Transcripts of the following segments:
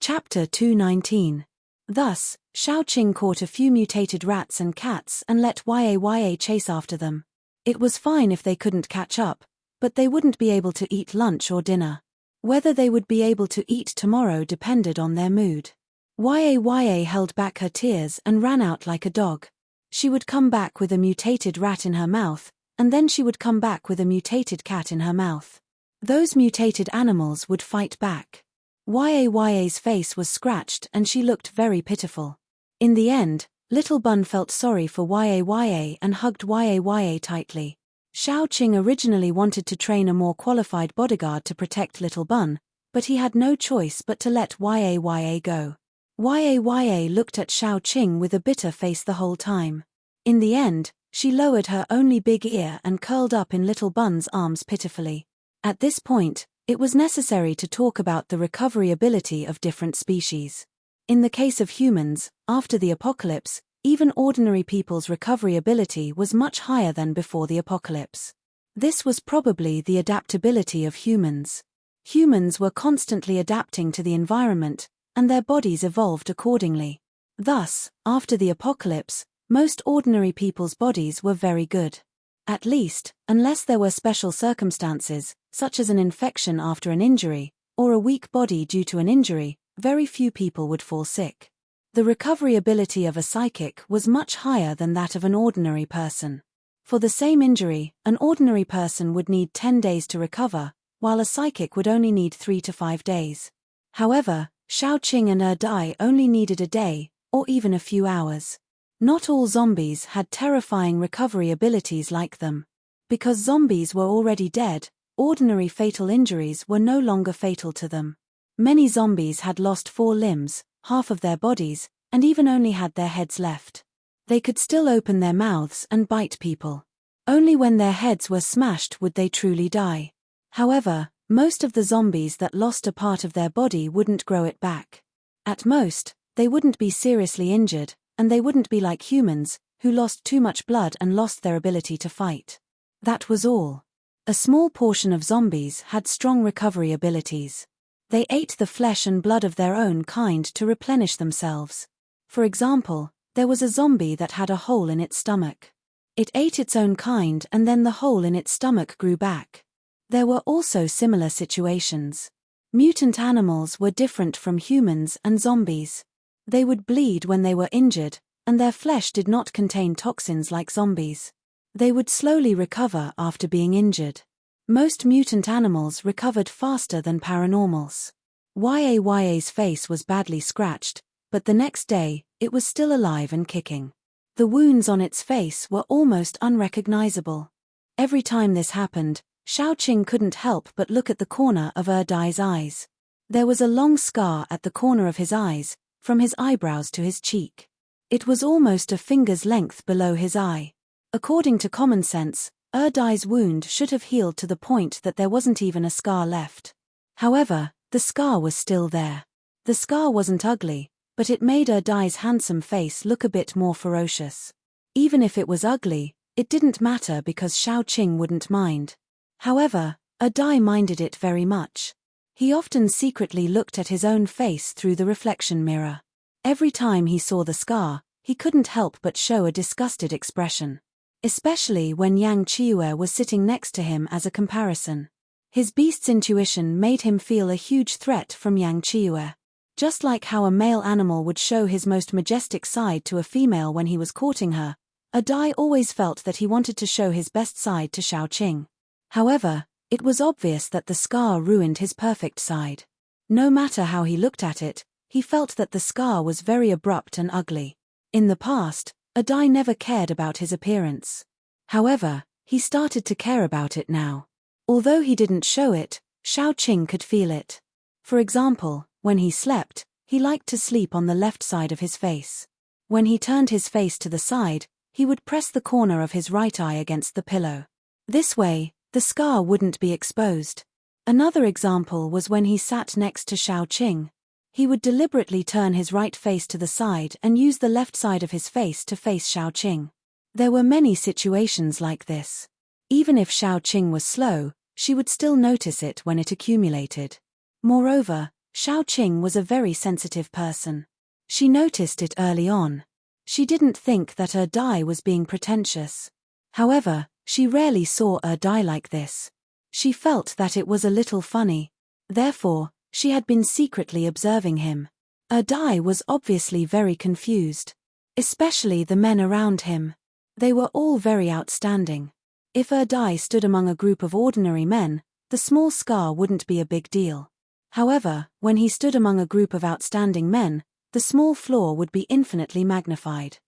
Chapter 219. Thus, Xiaoqing caught a few mutated rats and cats and let Yaya chase after them. It was fine if they couldn't catch up, but they wouldn't be able to eat lunch or dinner. Whether they would be able to eat tomorrow depended on their mood. Yaya held back her tears and ran out like a dog. She would come back with a mutated rat in her mouth, and then she would come back with a mutated cat in her mouth. Those mutated animals would fight back. Yaya's face was scratched and she looked very pitiful. In the end, Little Bun felt sorry for Yaya and hugged Yaya tightly. Xiaoqing originally wanted to train a more qualified bodyguard to protect Little Bun, but he had no choice but to let Yaya go. Yaya looked at Xiaoqing with a bitter face the whole time. In the end, she lowered her only big ear and curled up in Little Bun's arms pitifully. At this point, it was necessary to talk about the recovery ability of different species. In the case of humans, after the apocalypse, even ordinary people's recovery ability was much higher than before the apocalypse. This was probably the adaptability of humans. Humans were constantly adapting to the environment, and their bodies evolved accordingly. Thus, after the apocalypse, most ordinary people's bodies were very good. At least, unless there were special circumstances, such as an infection after an injury, or a weak body due to an injury, very few people would fall sick. The recovery ability of a psychic was much higher than that of an ordinary person. For the same injury, an ordinary person would need 10 days to recover, while a psychic would only need 3 to 5 days. However, Xiaoqing and Dai only needed a day, or even a few hours. Not all zombies had terrifying recovery abilities like them. Because zombies were already dead, ordinary fatal injuries were no longer fatal to them. Many zombies had lost 4 limbs, half of their bodies, and even only had their heads left. They could still open their mouths and bite people. Only when their heads were smashed would they truly die. However, most of the zombies that lost a part of their body wouldn't grow it back. At most, they wouldn't be seriously injured, and they wouldn't be like humans, who lost too much blood and lost their ability to fight. That was all. A small portion of zombies had strong recovery abilities. They ate the flesh and blood of their own kind to replenish themselves. For example, there was a zombie that had a hole in its stomach. It ate its own kind and then the hole in its stomach grew back. There were also similar situations. Mutant animals were different from humans and zombies. They would bleed when they were injured, and their flesh did not contain toxins like zombies. They would slowly recover after being injured. Most mutant animals recovered faster than paranormals. Yaya's face was badly scratched, but the next day, it was still alive and kicking. The wounds on its face were almost unrecognizable. Every time this happened, Xiaoqing couldn't help but look at the corner of Dai's eyes. There was a long scar at the corner of his eyes, from his eyebrows to his cheek. It was almost a finger's length below his eye. According to common sense, Dai's wound should have healed to the point that there wasn't even a scar left. However, the scar was still there. The scar wasn't ugly, but it made Dai's handsome face look a bit more ferocious. Even if it was ugly, it didn't matter because Xiaoqing wouldn't mind. However, Dai minded it very much. He often secretly looked at his own face through the reflection mirror. Every time he saw the scar, he couldn't help but show a disgusted expression. Especially when Yang Qiue was sitting next to him as a comparison. His beast's intuition made him feel a huge threat from Yang Qiue. Just like how a male animal would show his most majestic side to a female when he was courting her, Dai always felt that he wanted to show his best side to Xiaoqing. However, it was obvious that the scar ruined his perfect side. No matter how he looked at it, he felt that the scar was very abrupt and ugly. In the past, Dai never cared about his appearance. However, he started to care about it now. Although he didn't show it, Xiaoqing could feel it. For example, when he slept, he liked to sleep on the left side of his face. When he turned his face to the side, he would press the corner of his right eye against the pillow. This way, the scar wouldn't be exposed. Another example was when he sat next to Xiaoqing. He would deliberately turn his right face to the side and use the left side of his face to face Xiaoqing. There were many situations like this. Even if Xiaoqing was slow, she would still notice it when it accumulated. Moreover, Xiaoqing was a very sensitive person. She noticed it early on. She didn't think that Dai was being pretentious. However, she rarely saw Dai like this. She felt that it was a little funny. Therefore, she had been secretly observing him. Dai was obviously very confused. Especially the men around him. They were all very outstanding. If Dai stood among a group of ordinary men, the small scar wouldn't be a big deal. However, when he stood among a group of outstanding men, the small flaw would be infinitely magnified.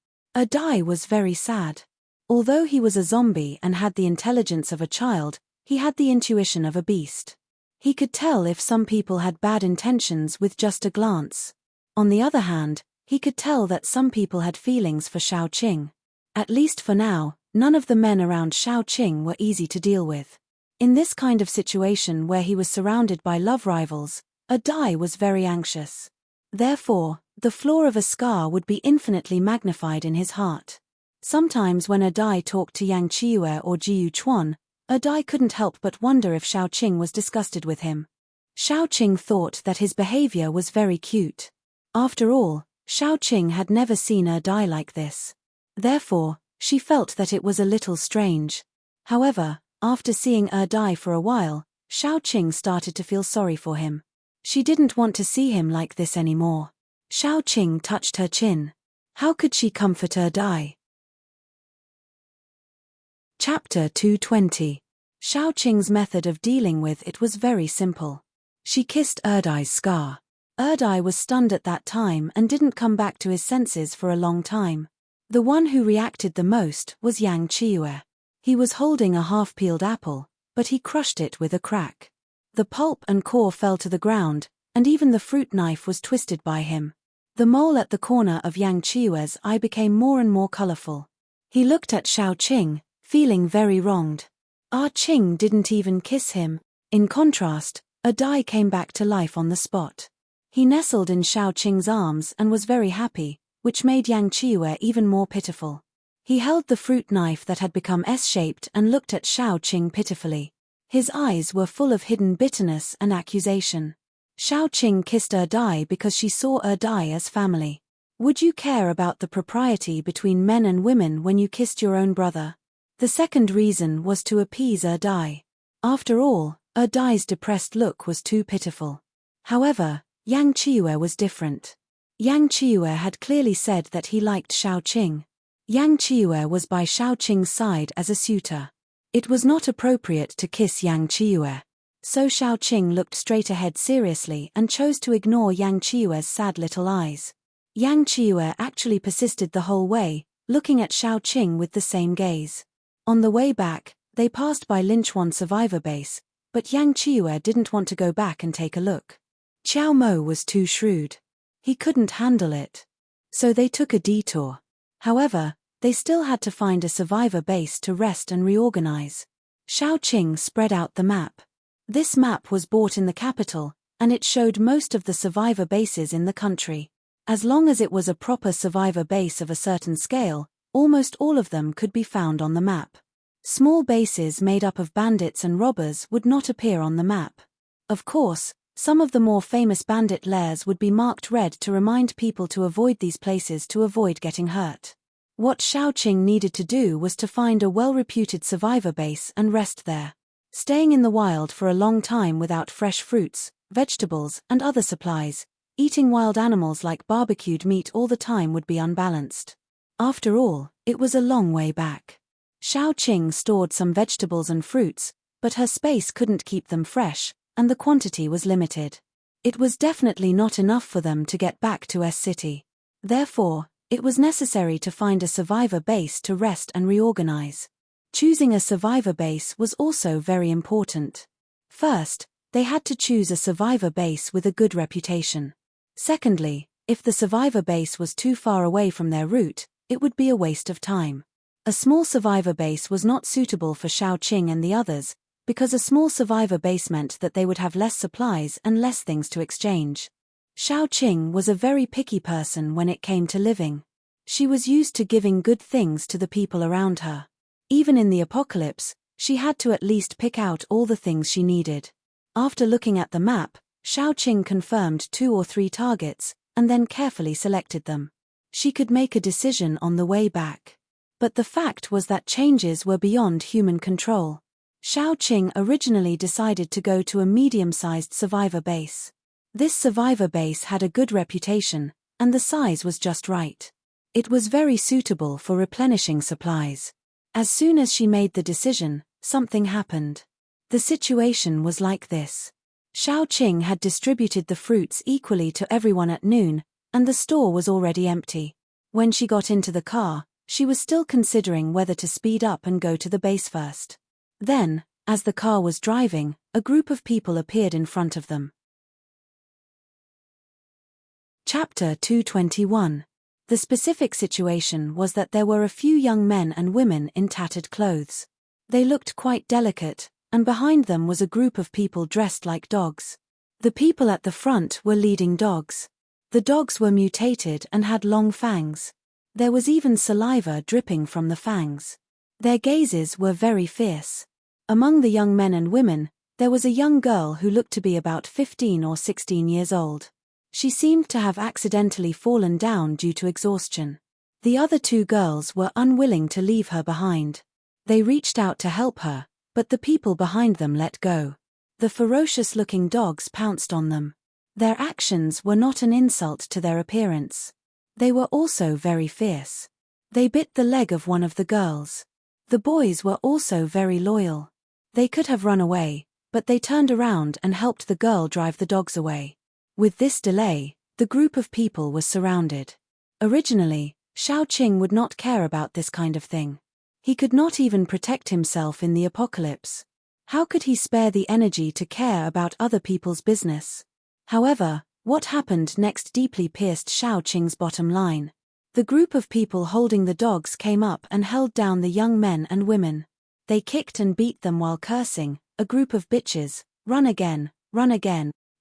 Dai was very sad. Although he was a zombie and had the intelligence of a child, he had the intuition of a beast. He could tell if some people had bad intentions with just a glance. On the other hand, he could tell that some people had feelings for Xiaoqing. At least for now, none of the men around Xiaoqing were easy to deal with. In this kind of situation where he was surrounded by love rivals, Dai was very anxious. Therefore, the flaw of a scar would be infinitely magnified in his heart. Sometimes when Dai talked to Yang Qiue or Jiu Chuan, Dai couldn't help but wonder if Xiaoqing was disgusted with him. Xiaoqing thought that his behavior was very cute. After all, Xiaoqing had never seen Dai like this. Therefore, she felt that it was a little strange. However, after seeing Dai for a while, Xiaoqing started to feel sorry for him. She didn't want to see him like this anymore. Xiaoqing touched her chin. How could she comfort Dai? Chapter 220. Xiaoqing's method of dealing with it was very simple. She kissed Dai's scar. Dai was stunned at that time and didn't come back to his senses for a long time. The one who reacted the most was Yang Qiue. He was holding a half-peeled apple, but he crushed it with a crack. The pulp and core fell to the ground, and even the fruit knife was twisted by him. The mole at the corner of Yang Qiue's eye became more and more colorful. He looked at Xiaoqing, feeling very wronged. Qing didn't even kiss him. In contrast, Dai came back to life on the spot. He nestled in Xiaoqing's arms and was very happy, which made Yang Qiue even more pitiful. He held the fruit knife that had become S-shaped and looked at Xiaoqing pitifully. His eyes were full of hidden bitterness and accusation. Xiaoqing kissed Dai because she saw Dai as family. Would you care about the propriety between men and women when you kissed your own brother? The second reason was to appease Dai. After all, Dai's depressed look was too pitiful. However, Yang Qiue was different. Yang Qiue had clearly said that he liked Xiaoqing. Yang Qiue was by Xiaoqing's side as a suitor. It was not appropriate to kiss Yang Qiue. So Xiaoqing looked straight ahead seriously and chose to ignore Yang Qiue's sad little eyes. Yang Qiue actually persisted the whole way, looking at Xiaoqing with the same gaze. On the way back, they passed by Linchuan survivor base, but Yang Qiue didn't want to go back and take a look. Qiao Mo was too shrewd. He couldn't handle it. So they took a detour. However, they still had to find a survivor base to rest and reorganize. Xiaoqing spread out the map. This map was bought in the capital, and it showed most of the survivor bases in the country. As long as it was a proper survivor base of a certain scale, almost all of them could be found on the map. Small bases made up of bandits and robbers would not appear on the map. Of course, some of the more famous bandit lairs would be marked red to remind people to avoid these places to avoid getting hurt. What Xiaoqing needed to do was to find a well-reputed survivor base and rest there. Staying in the wild for a long time without fresh fruits, vegetables, and other supplies, eating wild animals like barbecued meat all the time would be unbalanced. After all, it was a long way back. Xiaoqing stored some vegetables and fruits, but her space couldn't keep them fresh, and the quantity was limited. It was definitely not enough for them to get back to S-City. Therefore, it was necessary to find a survivor base to rest and reorganize. Choosing a survivor base was also very important. First, they had to choose a survivor base with a good reputation. Secondly, if the survivor base was too far away from their route, it would be a waste of time. A small survivor base was not suitable for Xiaoqing and the others, because a small survivor base meant that they would have less supplies and less things to exchange. Xiaoqing was a very picky person when it came to living. She was used to giving good things to the people around her. Even in the apocalypse, she had to at least pick out all the things she needed. After looking at the map, Xiaoqing confirmed 2 or 3 targets, and then carefully selected them. She could make a decision on the way back. But the fact was that changes were beyond human control. Xiaoqing originally decided to go to a medium-sized survivor base. This survivor base had a good reputation, and the size was just right. It was very suitable for replenishing supplies. As soon as she made the decision, something happened. The situation was like this. Xiaoqing had distributed the fruits equally to everyone at noon, and the store was already empty. When she got into the car, she was still considering whether to speed up and go to the base first. Then, as the car was driving, a group of people appeared in front of them. Chapter 221. The specific situation was that there were a few young men and women in tattered clothes. They looked quite delicate, and behind them was a group of people dressed like dogs. The people at the front were leading dogs. The dogs were mutated and had long fangs. There was even saliva dripping from the fangs. Their gazes were very fierce. Among the young men and women, there was a young girl who looked to be about 15 or 16 years old. She seemed to have accidentally fallen down due to exhaustion. The other 2 girls were unwilling to leave her behind. They reached out to help her, but the people behind them let go. The ferocious-looking dogs pounced on them. Their actions were not an insult to their appearance. They were also very fierce. They bit the leg of one of the girls. The boys were also very loyal. They could have run away, but they turned around and helped the girl drive the dogs away. With this delay, the group of people was surrounded. Originally, Xiaoqing would not care about this kind of thing. He could not even protect himself in the apocalypse. How could he spare the energy to care about other people's business? However, what happened next deeply pierced Xiaoqing's bottom line. The group of people holding the dogs came up and held down the young men and women. They kicked and beat them while cursing, "A group of bitches, run again,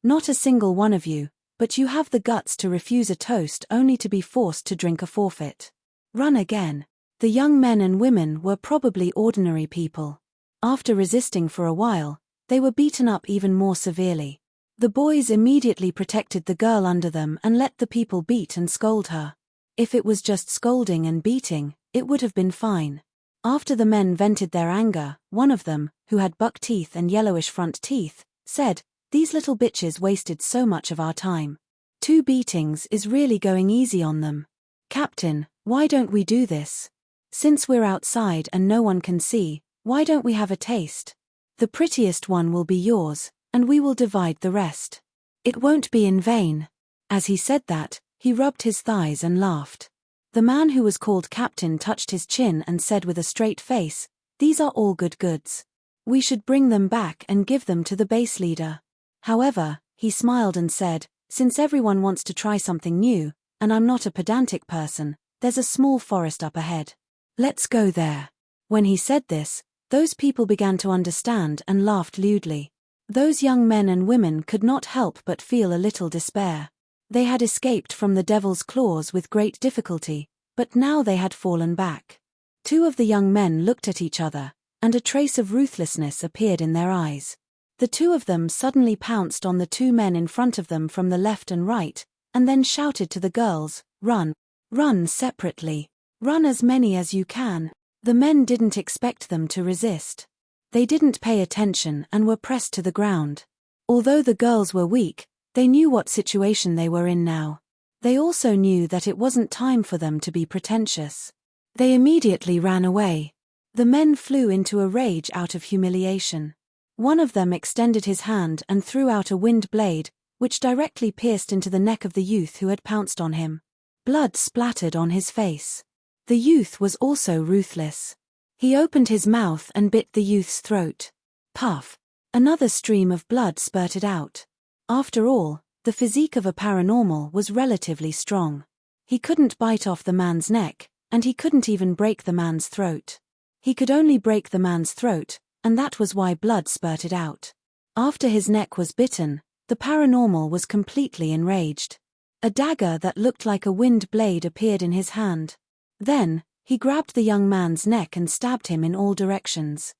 not a single one of you, but you have the guts to refuse a toast only to be forced to drink a forfeit. Run again." The young men and women were probably ordinary people. After resisting for a while, they were beaten up even more severely. The boys immediately protected the girl under them and let the people beat and scold her. If it was just scolding and beating, it would have been fine. After the men vented their anger, one of them, who had buck teeth and yellowish front teeth, said, "These little bitches wasted so much of our time. 2 beatings is really going easy on them. Captain, why don't we do this? Since we're outside and no one can see, why don't we have a taste? The prettiest one will be yours, and we will divide the rest. It won't be in vain." As he said that, he rubbed his thighs and laughed. The man who was called captain touched his chin and said with a straight face, "These are all good goods. We should bring them back and give them to the base leader." However, he smiled and said, "Since everyone wants to try something new, and I'm not a pedantic person, there's a small forest up ahead. Let's go there." When he said this, those people began to understand and laughed lewdly. Those young men and women could not help but feel a little despair. They had escaped from the devil's claws with great difficulty, but now they had fallen back. 2 of the young men looked at each other, and a trace of ruthlessness appeared in their eyes. The 2 of them suddenly pounced on the 2 men in front of them from the left and right, and then shouted to the girls, "Run! Run separately! Run as many as you can." The men didn't expect them to resist. They didn't pay attention and were pressed to the ground. Although the girls were weak, they knew what situation they were in now. They also knew that it wasn't time for them to be pretentious. They immediately ran away. The men flew into a rage out of humiliation. One of them extended his hand and threw out a wind blade, which directly pierced into the neck of the youth who had pounced on him. Blood splattered on his face. The youth was also ruthless. He opened his mouth and bit the youth's throat. Puff! Another stream of blood spurted out. After all, the physique of a paranormal was relatively strong. He couldn't bite off the man's neck, and he couldn't even break the man's throat. He could only break the man's throat, and that was why blood spurted out. After his neck was bitten, the paranormal was completely enraged. A dagger that looked like a wind blade appeared in his hand. Then, he grabbed the young man's neck and stabbed him in all directions.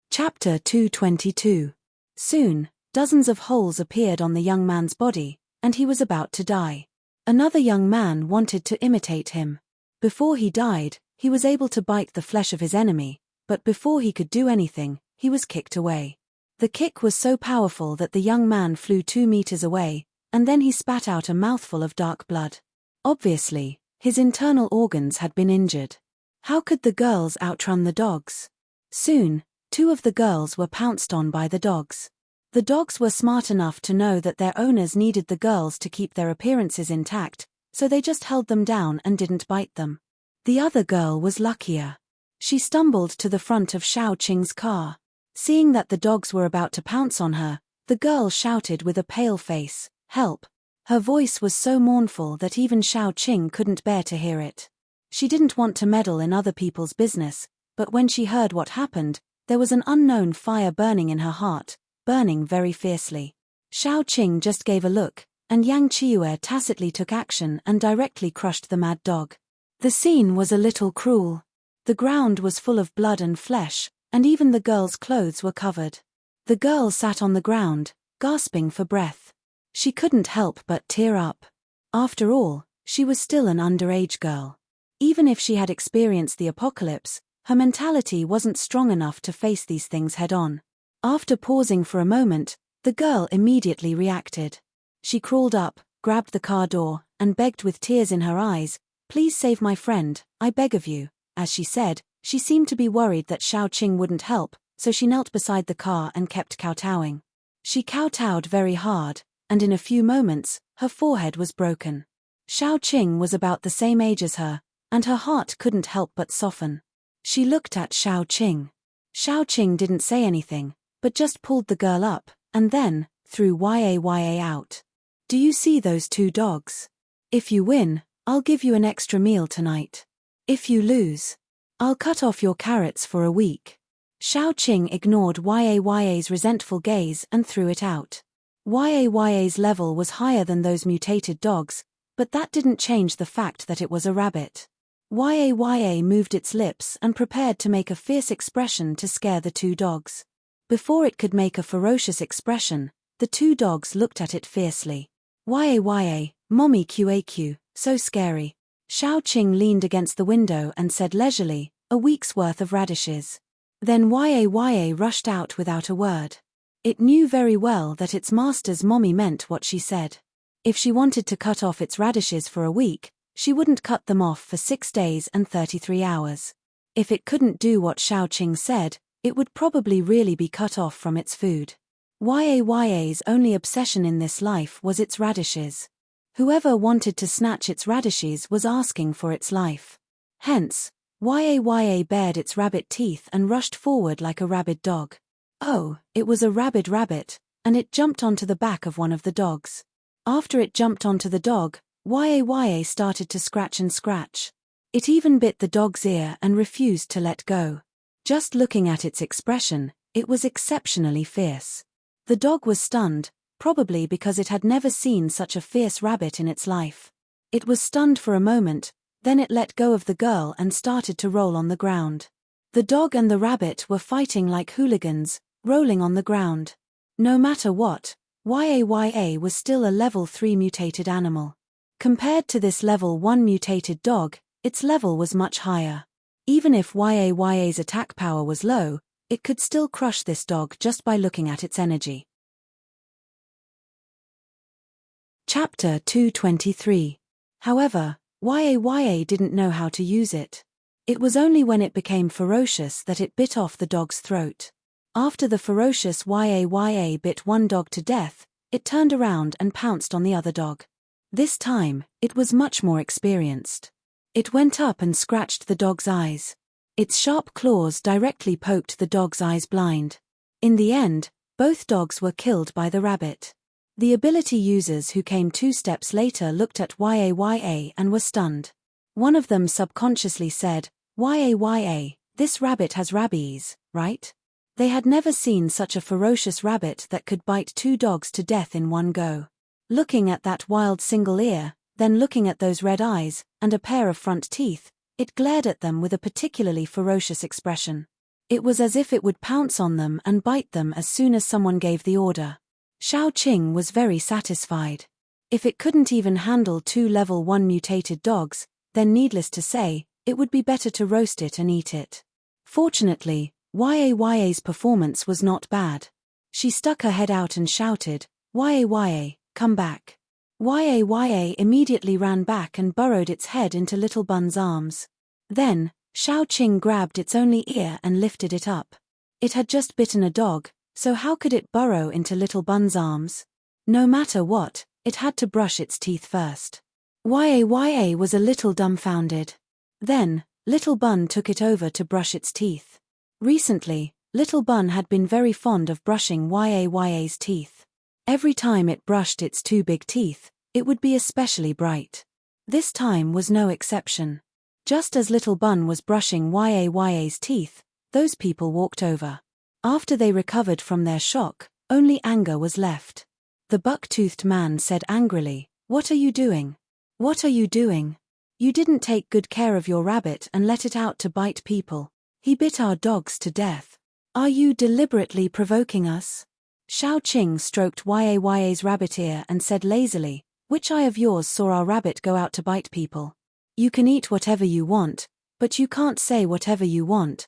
Chapter 222. Soon, dozens of holes appeared on the young man's body, and he was about to die. Another young man wanted to imitate him. Before he died, he was able to bite the flesh of his enemy, but before he could do anything, he was kicked away. The kick was so powerful that the young man flew 2 meters away, and then he spat out a mouthful of dark blood. Obviously, his internal organs had been injured. How could the girls outrun the dogs? Soon, 2 of the girls were pounced on by the dogs. The dogs were smart enough to know that their owners needed the girls to keep their appearances intact, so they just held them down and didn't bite them. The other girl was luckier. She stumbled to the front of Xiaoqing's car. Seeing that the dogs were about to pounce on her, the girl shouted with a pale face, "Help!" Her voice was so mournful that even Xiaoqing couldn't bear to hear it. She didn't want to meddle in other people's business, but when she heard what happened, there was an unknown fire burning in her heart, burning very fiercely. Xiaoqing just gave a look, and Yang Qiue tacitly took action and directly crushed the mad dog. The scene was a little cruel. The ground was full of blood and flesh, and even the girl's clothes were covered. The girl sat on the ground, gasping for breath. She couldn't help but tear up. After all, she was still an underage girl. Even if she had experienced the apocalypse, her mentality wasn't strong enough to face these things head-on. After pausing for a moment, the girl immediately reacted. She crawled up, grabbed the car door, and begged with tears in her eyes, "Please save my friend, I beg of you." As she said, she seemed to be worried that Xiaoqing wouldn't help, so she knelt beside the car and kept kowtowing. She kowtowed very hard, and in a few moments, her forehead was broken. Xiaoqing was about the same age as her, and her heart couldn't help but soften. She looked at Xiaoqing. Xiaoqing didn't say anything, but just pulled the girl up, and then threw Yaya out. "Do you see those 2 dogs? If you win, I'll give you an extra meal tonight. If you lose, I'll cut off your carrots for a week." Xiaoqing ignored Yaya's resentful gaze and threw it out. Yaya's level was higher than those mutated dogs, but that didn't change the fact that it was a rabbit. Yaya moved its lips and prepared to make a fierce expression to scare the 2 dogs. Before it could make a ferocious expression, the 2 dogs looked at it fiercely. "Yaya, mommy QAQ, so scary." Xiaoqing leaned against the window and said leisurely, "A week's worth of radishes." Then Yaya rushed out without a word. It knew very well that its master's mommy meant what she said. If she wanted to cut off its radishes for a week, she wouldn't cut them off for 6 days and 33 hours. If it couldn't do what Xiaoqing said, it would probably really be cut off from its food. Yaya's only obsession in this life was its radishes. Whoever wanted to snatch its radishes was asking for its life. Hence, Yaya bared its rabbit teeth and rushed forward like a rabid dog. Oh, it was a rabid rabbit, and it jumped onto the back of one of the dogs. After it jumped onto the dog, Yaya started to scratch and scratch. It even bit the dog's ear and refused to let go. Just looking at its expression, it was exceptionally fierce. The dog was stunned, probably because it had never seen such a fierce rabbit in its life. It was stunned for a moment, then it let go of the girl and started to roll on the ground. The dog and the rabbit were fighting like hooligans, rolling on the ground. No matter what, Yaya was still a level 3 mutated animal. Compared to this level 1 mutated dog, its level was much higher. Even if Yaya's attack power was low, it could still crush this dog just by looking at its energy. Chapter 223. However, Yaya didn't know how to use it. It was only when it became ferocious that it bit off the dog's throat. After the ferocious Yaya bit one dog to death, it turned around and pounced on the other dog. This time, it was much more experienced. It went up and scratched the dog's eyes. Its sharp claws directly poked the dog's eyes blind. In the end, both dogs were killed by the rabbit. The ability users who came 2 steps later looked at Yaya and were stunned. One of them subconsciously said, "Yaya, this rabbit has rabies, right?" They had never seen such a ferocious rabbit that could bite 2 dogs to death in one go. Looking at that wild single ear, then looking at those red eyes, and a pair of front teeth, it glared at them with a particularly ferocious expression. It was as if it would pounce on them and bite them as soon as someone gave the order. Xiaoqing was very satisfied. If it couldn't even handle 2 level 1 mutated dogs, then needless to say, it would be better to roast it and eat it. Fortunately, Ya's performance was not bad. She stuck her head out and shouted, "Ya, come back." Ya immediately ran back and burrowed its head into Little Bun's arms. Then, Xiaoqing grabbed its only ear and lifted it up. It had just bitten a dog, so how could it burrow into Little Bun's arms? No matter what, it had to brush its teeth first. Ya was a little dumbfounded. Then, Little Bun took it over to brush its teeth. Recently, Little Bun had been very fond of brushing Ya's teeth. Every time it brushed its 2 big teeth, it would be especially bright. This time was no exception. Just as Little Bun was brushing Ya's teeth, those people walked over. After they recovered from their shock, only anger was left. The buck-toothed man said angrily, "What are you doing? What are you doing? You didn't take good care of your rabbit and let it out to bite people. He bit our dogs to death. Are you deliberately provoking us?" Xiaoqing stroked Ya's rabbit ear and said lazily, "Which eye of yours saw our rabbit go out to bite people? You can eat whatever you want, but you can't say whatever you want.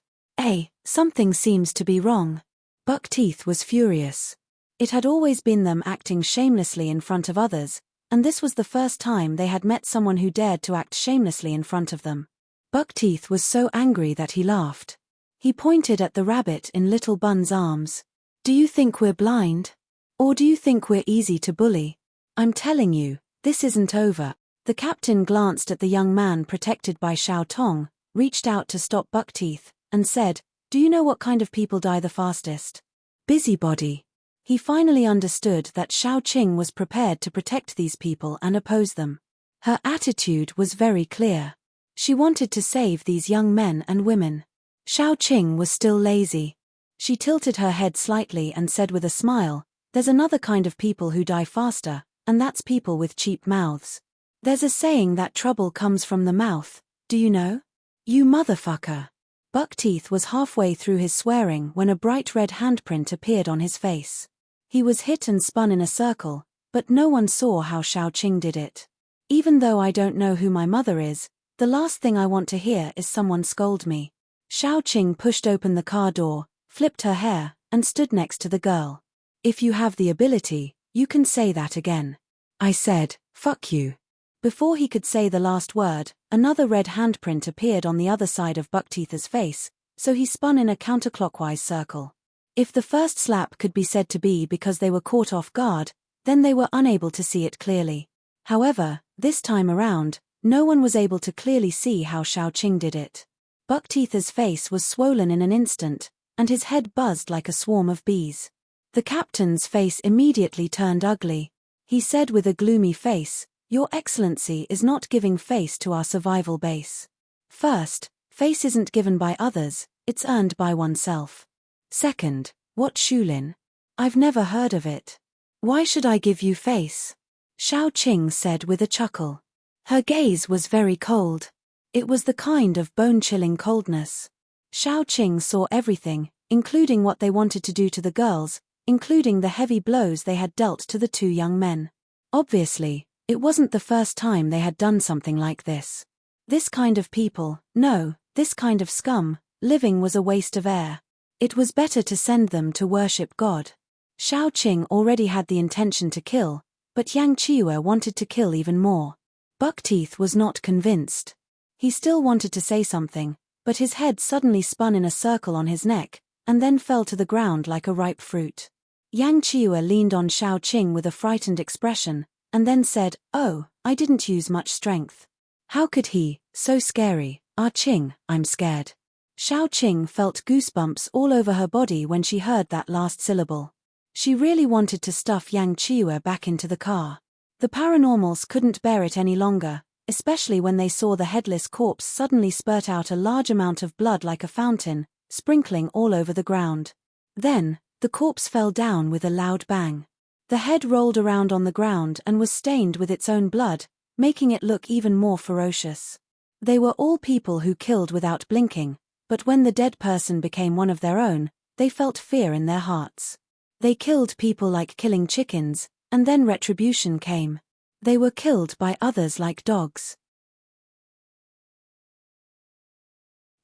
Something seems to be wrong." Buckteeth was furious. It had always been them acting shamelessly in front of others, and this was the first time they had met someone who dared to act shamelessly in front of them. Buckteeth was so angry that he laughed. He pointed at the rabbit in Little Bun's arms. "Do you think we're blind? Or do you think we're easy to bully? I'm telling you, this isn't over." The captain glanced at the young man protected by Xiao Tong, reached out to stop Buckteeth, and said, "Do you know what kind of people die the fastest? Busybody." He finally understood that Xiaoqing was prepared to protect these people and oppose them. Her attitude was very clear. She wanted to save these young men and women. Xiaoqing was still lazy. She tilted her head slightly and said with a smile, "There's another kind of people who die faster, and that's people with cheap mouths. There's a saying that trouble comes from the mouth, do you know? You motherfucker." Buckteeth was halfway through his swearing when a bright red handprint appeared on his face. He was hit and spun in a circle, but no one saw how Xiaoqing did it. "Even though I don't know who my mother is, the last thing I want to hear is someone scold me." Xiaoqing pushed open the car door, flipped her hair, and stood next to the girl. "If you have the ability, you can say that again." I said, "Fuck you." Before he could say the last word, another red handprint appeared on the other side of Buckteeth's face, so he spun in a counterclockwise circle. If the first slap could be said to be because they were caught off guard, then they were unable to see it clearly. However, this time around, no one was able to clearly see how Xiaoqing did it. Buckteeth's face was swollen in an instant, and his head buzzed like a swarm of bees. The captain's face immediately turned ugly. He said with a gloomy face, "Your Excellency is not giving face to our survival base. First, face isn't given by others, it's earned by oneself. Second, what Shulin? I've never heard of it. Why should I give you face?" Xiaoqing said with a chuckle. Her gaze was very cold. It was the kind of bone-chilling coldness. Xiaoqing saw everything, including what they wanted to do to the girls, including the heavy blows they had dealt to the 2 young men. Obviously, it wasn't the first time they had done something like this. This kind of people, no, this kind of scum, living was a waste of air. It was better to send them to worship God. Xiaoqing already had the intention to kill, but Yang Qiyu wanted to kill even more. Buckteeth was not convinced. He still wanted to say something, but his head suddenly spun in a circle on his neck, and then fell to the ground like a ripe fruit. Yang Qiyu leaned on Xiaoqing with a frightened expression, and then said, "Oh, I didn't use much strength." How could he? So scary. "Ah Qing, I'm scared." Xiaoqing felt goosebumps all over her body when she heard that last syllable. She really wanted to stuff Yang Qiyu back into the car. The paranormals couldn't bear it any longer, especially when they saw the headless corpse suddenly spurt out a large amount of blood like a fountain, sprinkling all over the ground. Then, the corpse fell down with a loud bang. The head rolled around on the ground and was stained with its own blood, making it look even more ferocious. They were all people who killed without blinking, But when the dead person became one of their own, they felt fear in their hearts. They killed people like killing chickens, and then retribution came. They were killed by others like dogs.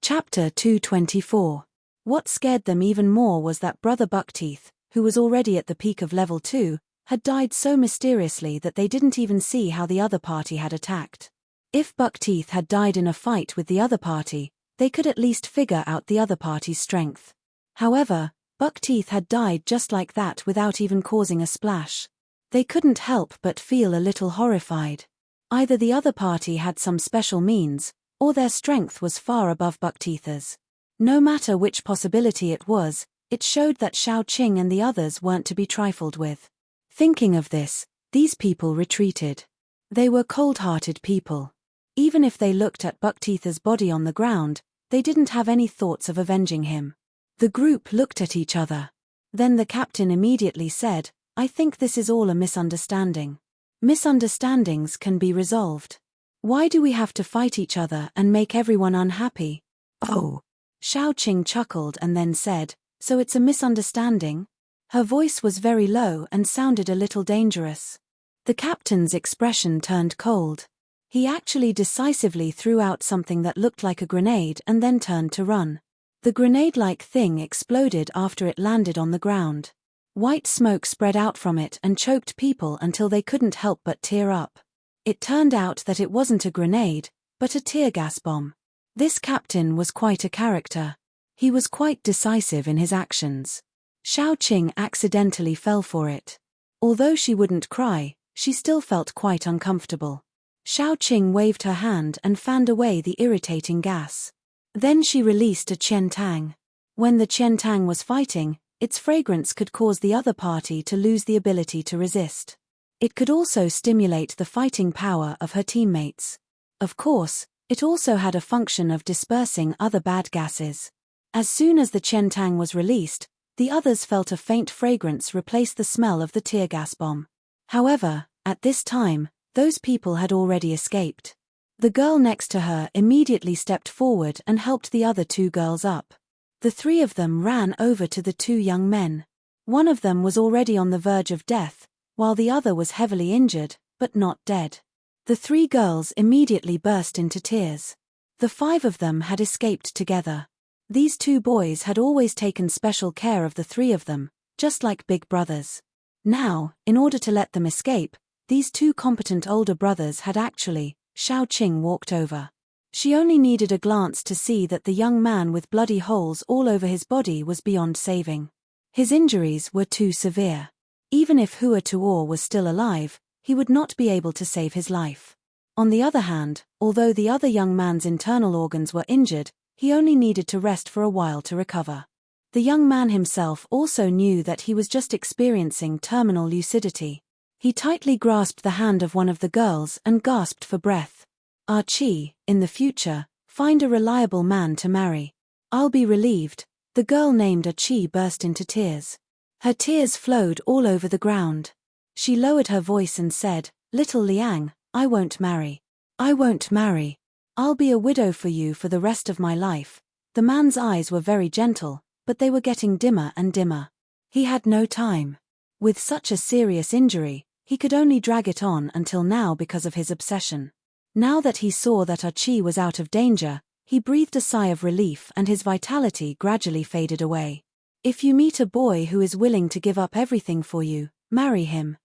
Chapter 224. What scared them even more was that Brother Buckteeth, who was already at the peak of level 2, had died so mysteriously that they didn't even see how the other party had attacked. If Buckteeth had died in a fight with the other party, they could at least figure out the other party's strength. However, Buckteeth had died just like that without even causing a splash. They couldn't help but feel a little horrified. Either the other party had some special means, or their strength was far above Buckteeth's. No matter which possibility it was, it showed that Xiaoqing and the others weren't to be trifled with. Thinking of this, these people retreated. They were cold-hearted people. Even if they looked at Buckteeth's body on the ground, they didn't have any thoughts of avenging him. The group looked at each other. Then the captain immediately said, "I think this is all a misunderstanding. Misunderstandings can be resolved. Why do we have to fight each other and make everyone unhappy?" "Oh." Xiaoqing chuckled and then said, "So it's a misunderstanding?" Her voice was very low and sounded a little dangerous. The captain's expression turned cold. He actually decisively threw out something that looked like a grenade and then turned to run. The grenade-like thing exploded after it landed on the ground. White smoke spread out from it and choked people until they couldn't help but tear up. It turned out that it wasn't a grenade, but a tear gas bomb. This captain was quite a character. He was quite decisive in his actions. Xiaoqing accidentally fell for it. Although she wouldn't cry, she still felt quite uncomfortable. Xiaoqing waved her hand and fanned away the irritating gas. Then she released a qiantang. When the qiantang was fighting, its fragrance could cause the other party to lose the ability to resist. It could also stimulate the fighting power of her teammates. Of course, it also had a function of dispersing other bad gases. As soon as the qiantang was released, the others felt a faint fragrance replace the smell of the tear gas bomb. However, at this time, those people had already escaped. The girl next to her immediately stepped forward and helped the other two girls up. The three of them ran over to the two young men. One of them was already on the verge of death, while the other was heavily injured, but not dead. The three girls immediately burst into tears. The five of them had escaped together. These two boys had always taken special care of the three of them, just like big brothers. Now, in order to let them escape, these two competent older brothers had actually, Xiaoqing walked over. She only needed a glance to see that the young man with bloody holes all over his body was beyond saving. His injuries were too severe. Even if Hua Tuor was still alive, he would not be able to save his life. On the other hand, although the other young man's internal organs were injured, he only needed to rest for a while to recover. The young man himself also knew that he was just experiencing terminal lucidity. He tightly grasped the hand of one of the girls and gasped for breath. "Archie, in the future, find a reliable man to marry. I'll be relieved." The girl named Archie burst into tears. Her tears flowed all over the ground. She lowered her voice and said, "Little Liang, I won't marry. I won't marry. I'll be a widow for you for the rest of my life." The man's eyes were very gentle, but they were getting dimmer and dimmer. He had no time. With such a serious injury, he could only drag it on until now because of his obsession. Now that he saw that Archie was out of danger, he breathed a sigh of relief and his vitality gradually faded away. If you meet a boy who is willing to give up everything for you, marry him.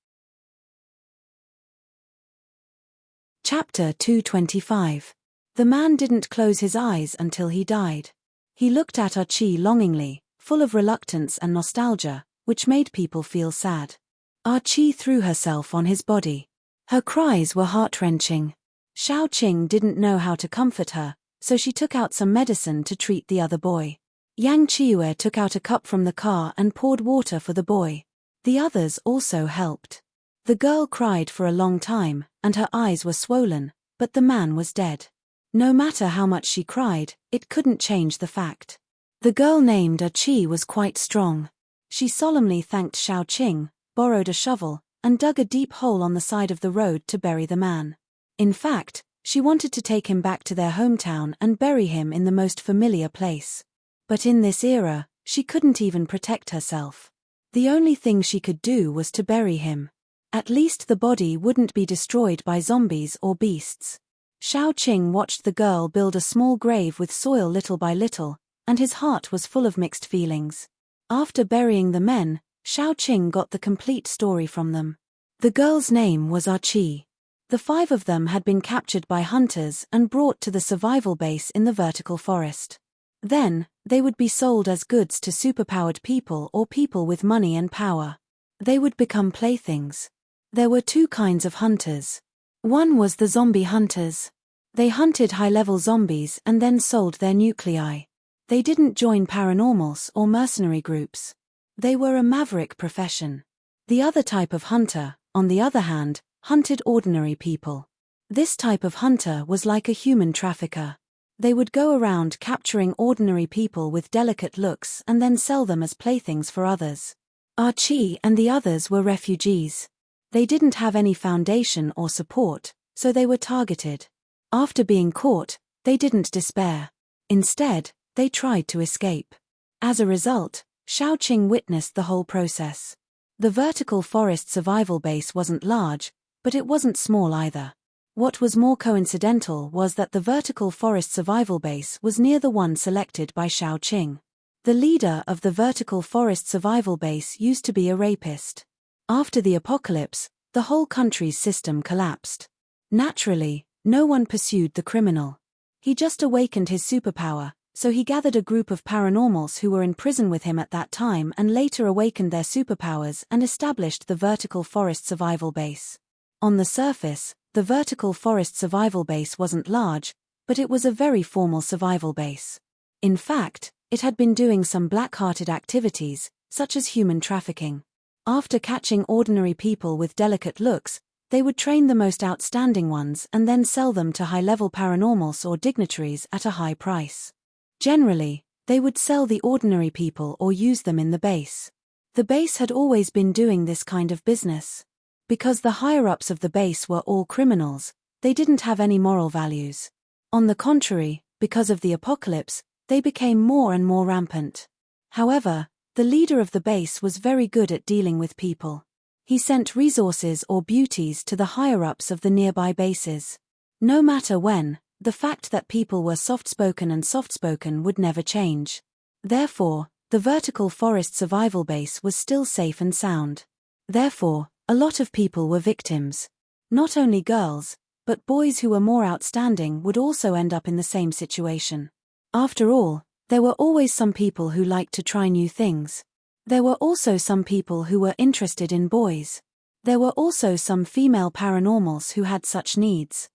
Chapter 225. The man didn't close his eyes until he died. He looked at Archie longingly, full of reluctance and nostalgia, which made people feel sad. Archie threw herself on his body. Her cries were heart-wrenching. Xiaoqing didn't know how to comfort her, so she took out some medicine to treat the other boy. Yang Chiue took out a cup from the car and poured water for the boy. The others also helped. The girl cried for a long time, and her eyes were swollen, but the man was dead. No matter how much she cried, it couldn't change the fact. The girl named Archie was quite strong. She solemnly thanked Xiaoqing, borrowed a shovel, and dug a deep hole on the side of the road to bury the man. In fact, She wanted to take him back to their hometown and bury him in the most familiar place. But in this era, she couldn't even protect herself. The only thing she could do was to bury him. At least the body wouldn't be destroyed by zombies or beasts. Xiaoqing watched the girl build a small grave with soil little by little, and his heart was full of mixed feelings. After burying the men, Xiaoqing got the complete story from them. The girl's name was Archie. The 5 of them had been captured by hunters and brought to the survival base in the vertical forest. Then, they would be sold as goods to superpowered people or people with money and power. They would become playthings. There were 2 kinds of hunters. One was the zombie hunters. They hunted high-level zombies and then sold their nuclei. They didn't join paranormals or mercenary groups. They were a maverick profession. The other type of hunter, on the other hand, hunted ordinary people. This type of hunter was like a human trafficker. They would go around capturing ordinary people with delicate looks and then sell them as playthings for others. Archie and the others were refugees. They didn't have any foundation or support, so they were targeted. After being caught, they didn't despair. Instead, they tried to escape. As a result, Xiaoqing witnessed the whole process. The vertical forest survival base wasn't large, but it wasn't small either. What was more coincidental was that the vertical forest survival base was near the one selected by Xiaoqing. The leader of the vertical forest survival base used to be a rapist. After the apocalypse, the whole country's system collapsed. Naturally, no one pursued the criminal. He just awakened his superpower, so he gathered a group of paranormals who were in prison with him at that time and later awakened their superpowers and established the vertical forest survival base. On the surface, the vertical forest survival base wasn't large, but it was a very formal survival base. In fact, it had been doing some black-hearted activities, such as human trafficking. After catching ordinary people with delicate looks, they would train the most outstanding ones and then sell them to high-level paranormals or dignitaries at a high price. Generally, they would sell the ordinary people or use them in the base. The base had always been doing this kind of business. Because the higher-ups of the base were all criminals, they didn't have any moral values. On the contrary, because of the apocalypse, they became more and more rampant. However, the leader of the base was very good at dealing with people. He sent resources or beauties to the higher-ups of the nearby bases. No matter when, the fact that people were soft-spoken and soft-spoken would never change. Therefore, the vertical forest survival base was still safe and sound. Therefore, a lot of people were victims. Not only girls, but boys who were more outstanding would also end up in the same situation. After all, there were always some people who liked to try new things. There were also some people who were interested in boys. There were also some female paranormals who had such needs.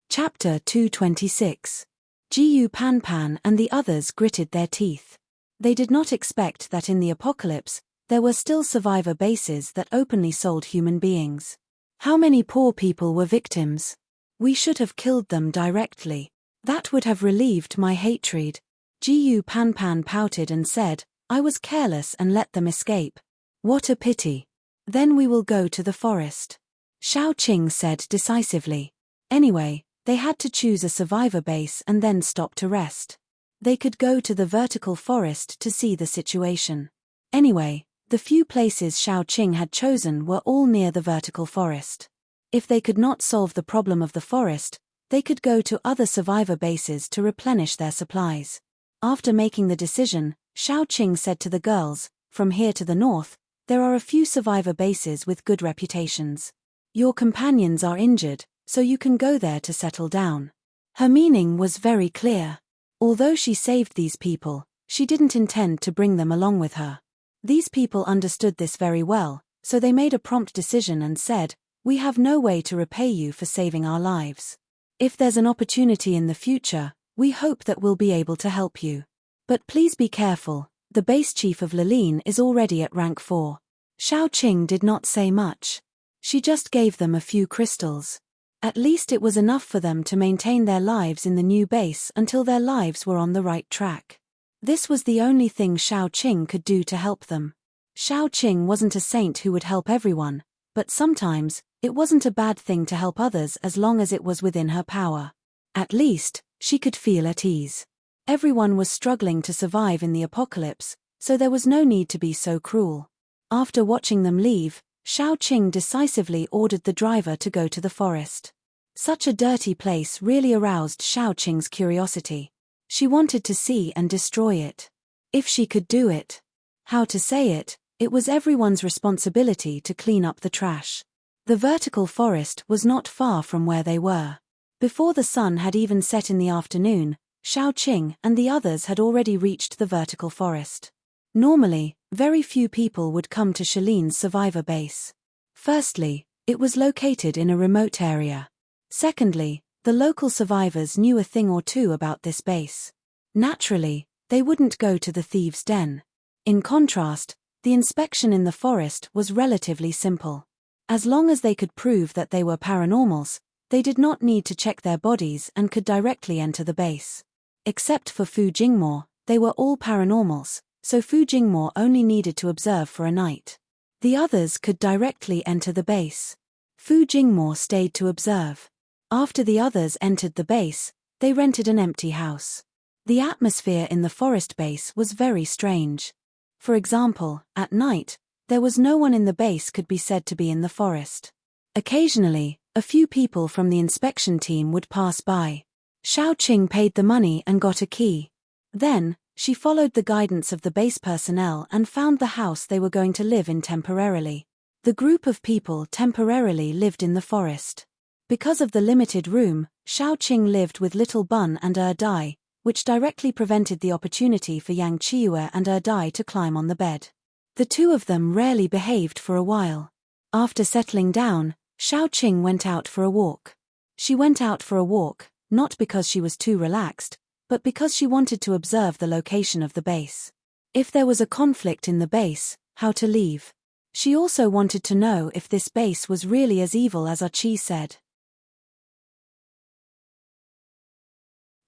Chapter 226. Jiyu Panpan and the others gritted their teeth. They did not expect that in the apocalypse, there were still survivor bases that openly sold human beings. How many poor people were victims? We should have killed them directly. That would have relieved my hatred. Jiyu Panpan pouted and said, I was careless and let them escape. What a pity. Then we will go to the forest. Xiaoqing said decisively. Anyway, they had to choose a survivor base and then stop to rest. They could go to the vertical forest to see the situation. Anyway, the few places Xiaoqing had chosen were all near the vertical forest. If they could not solve the problem of the forest, they could go to other survivor bases to replenish their supplies. After making the decision, Xiaoqing said to the girls, from here to the north, there are a few survivor bases with good reputations. Your companions are injured, so you can go there to settle down. Her meaning was very clear. Although she saved these people, she didn't intend to bring them along with her. These people understood this very well, so they made a prompt decision and said, we have no way to repay you for saving our lives. If there's an opportunity in the future, we hope that we'll be able to help you. But please be careful, the base chief of Liline is already at rank 4. Xiaoqing did not say much. She just gave them a few crystals. At least it was enough for them to maintain their lives in the new base until their lives were on the right track. This was the only thing Xiaoqing could do to help them. Xiaoqing wasn't a saint who would help everyone, but sometimes, It wasn't a bad thing to help others as long as it was within her power. At least, she could feel at ease. Everyone was struggling to survive in the apocalypse, so there was no need to be so cruel. After watching them leave, Xiaoqing decisively ordered the driver to go to the forest. Such a dirty place really aroused Xiaoqing's curiosity. She wanted to see and destroy it. If she could do it. How to say it, it was everyone's responsibility to clean up the trash. The vertical forest was not far from where they were. Before the sun had even set in the afternoon, Xiaoqing and the others had already reached the vertical forest. Normally, very few people would come to Shaline's survivor base. Firstly, it was located in a remote area. Secondly, the local survivors knew a thing or two about this base. Naturally, they wouldn't go to the thieves' den. In contrast, the inspection in the forest was relatively simple. As long as they could prove that they were paranormals, they did not need to check their bodies and could directly enter the base. Except for Fu Jingmo, they were all paranormals, so Fu Jingmo only needed to observe for a night. The others could directly enter the base. Fu Jingmo stayed to observe. After the others entered the base, they rented an empty house. The atmosphere in the forest base was very strange. For example, at night, there was no one in the base could be said to be in the forest. Occasionally, a few people from the inspection team would pass by. Xiaoqing paid the money and got a key. Then, she followed the guidance of the base personnel and found the house they were going to live in temporarily. The group of people temporarily lived in the forest. Because of the limited room, Xiaoqing lived with Little Bun and Dai, which directly prevented the opportunity for Yang Qiue and Dai to climb on the bed. The two of them rarely behaved for a while. After settling down, Xiaoqing went out for a walk. She went out for a walk, not because she was too relaxed, but because she wanted to observe the location of the base. If there was a conflict in the base, how to leave. She also wanted to know if this base was really as evil as Archie said.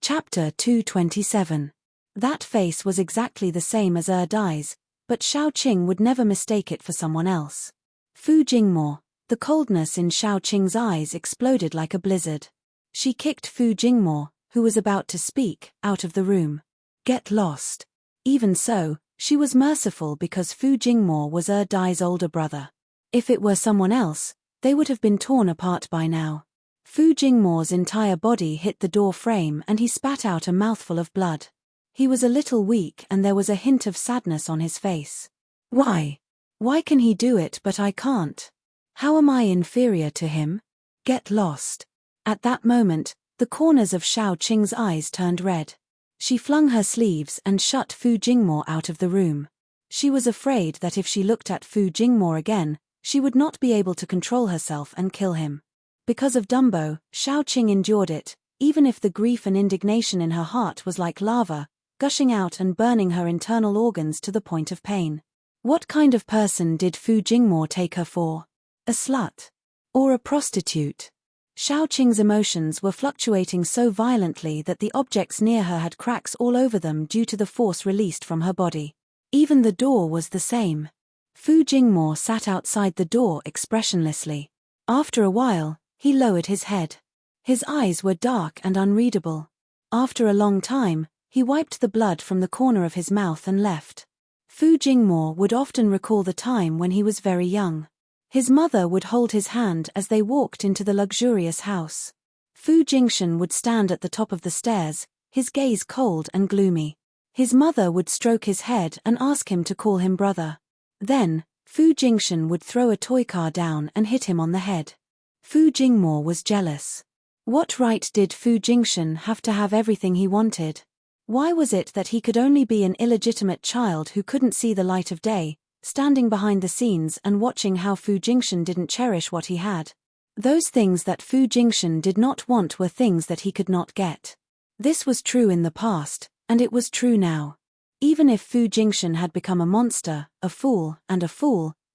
Chapter 227. That face was exactly the same as Dai's, but Xiaoqing would never mistake it for someone else. Fu Jingmo. The coldness in Xiaoqing's eyes exploded like a blizzard. She kicked Fu Jingmo, who was about to speak, out of the room. Get lost. Even so, she was merciful because Fu Jingmo was Dai's older brother. If it were someone else, they would have been torn apart by now. Fu Jingmo's entire body hit the door frame and he spat out a mouthful of blood. He was a little weak and there was a hint of sadness on his face. Why? Why can he do it but I can't? How am I inferior to him? Get lost. At that moment, the corners of Xiaoqing's eyes turned red. She flung her sleeves and shut Fu Jingmo out of the room. She was afraid that if she looked at Fu Jingmo again, she would not be able to control herself and kill him. Because of Dumbo, Xiaoqing endured it, even if the grief and indignation in her heart was like lava, gushing out and burning her internal organs to the point of pain. What kind of person did Fu Jingmo take her for? A slut? Or a prostitute? Xiaoqing's emotions were fluctuating so violently that the objects near her had cracks all over them due to the force released from her body. Even the door was the same. Fu Jingmo sat outside the door expressionlessly. After a while, he lowered his head. His eyes were dark and unreadable. After a long time, he wiped the blood from the corner of his mouth and left. Fu Jingmo would often recall the time when he was very young. His mother would hold his hand as they walked into the luxurious house. Fu Jingshan would stand at the top of the stairs, his gaze cold and gloomy. His mother would stroke his head and ask him to call him brother. Then, Fu Jingshan would throw a toy car down and hit him on the head. Fu Jingmo was jealous. What right did Fu Jingshan have to have everything he wanted? Why was it that he could only be an illegitimate child who couldn't see the light of day, standing behind the scenes and watching how Fu Jingshan didn't cherish what he had? Those things that Fu Jingshan did not want were things that he could not get. This was true in the past, and it was true now. Even if Fu Jingshan had become a monster, a fool,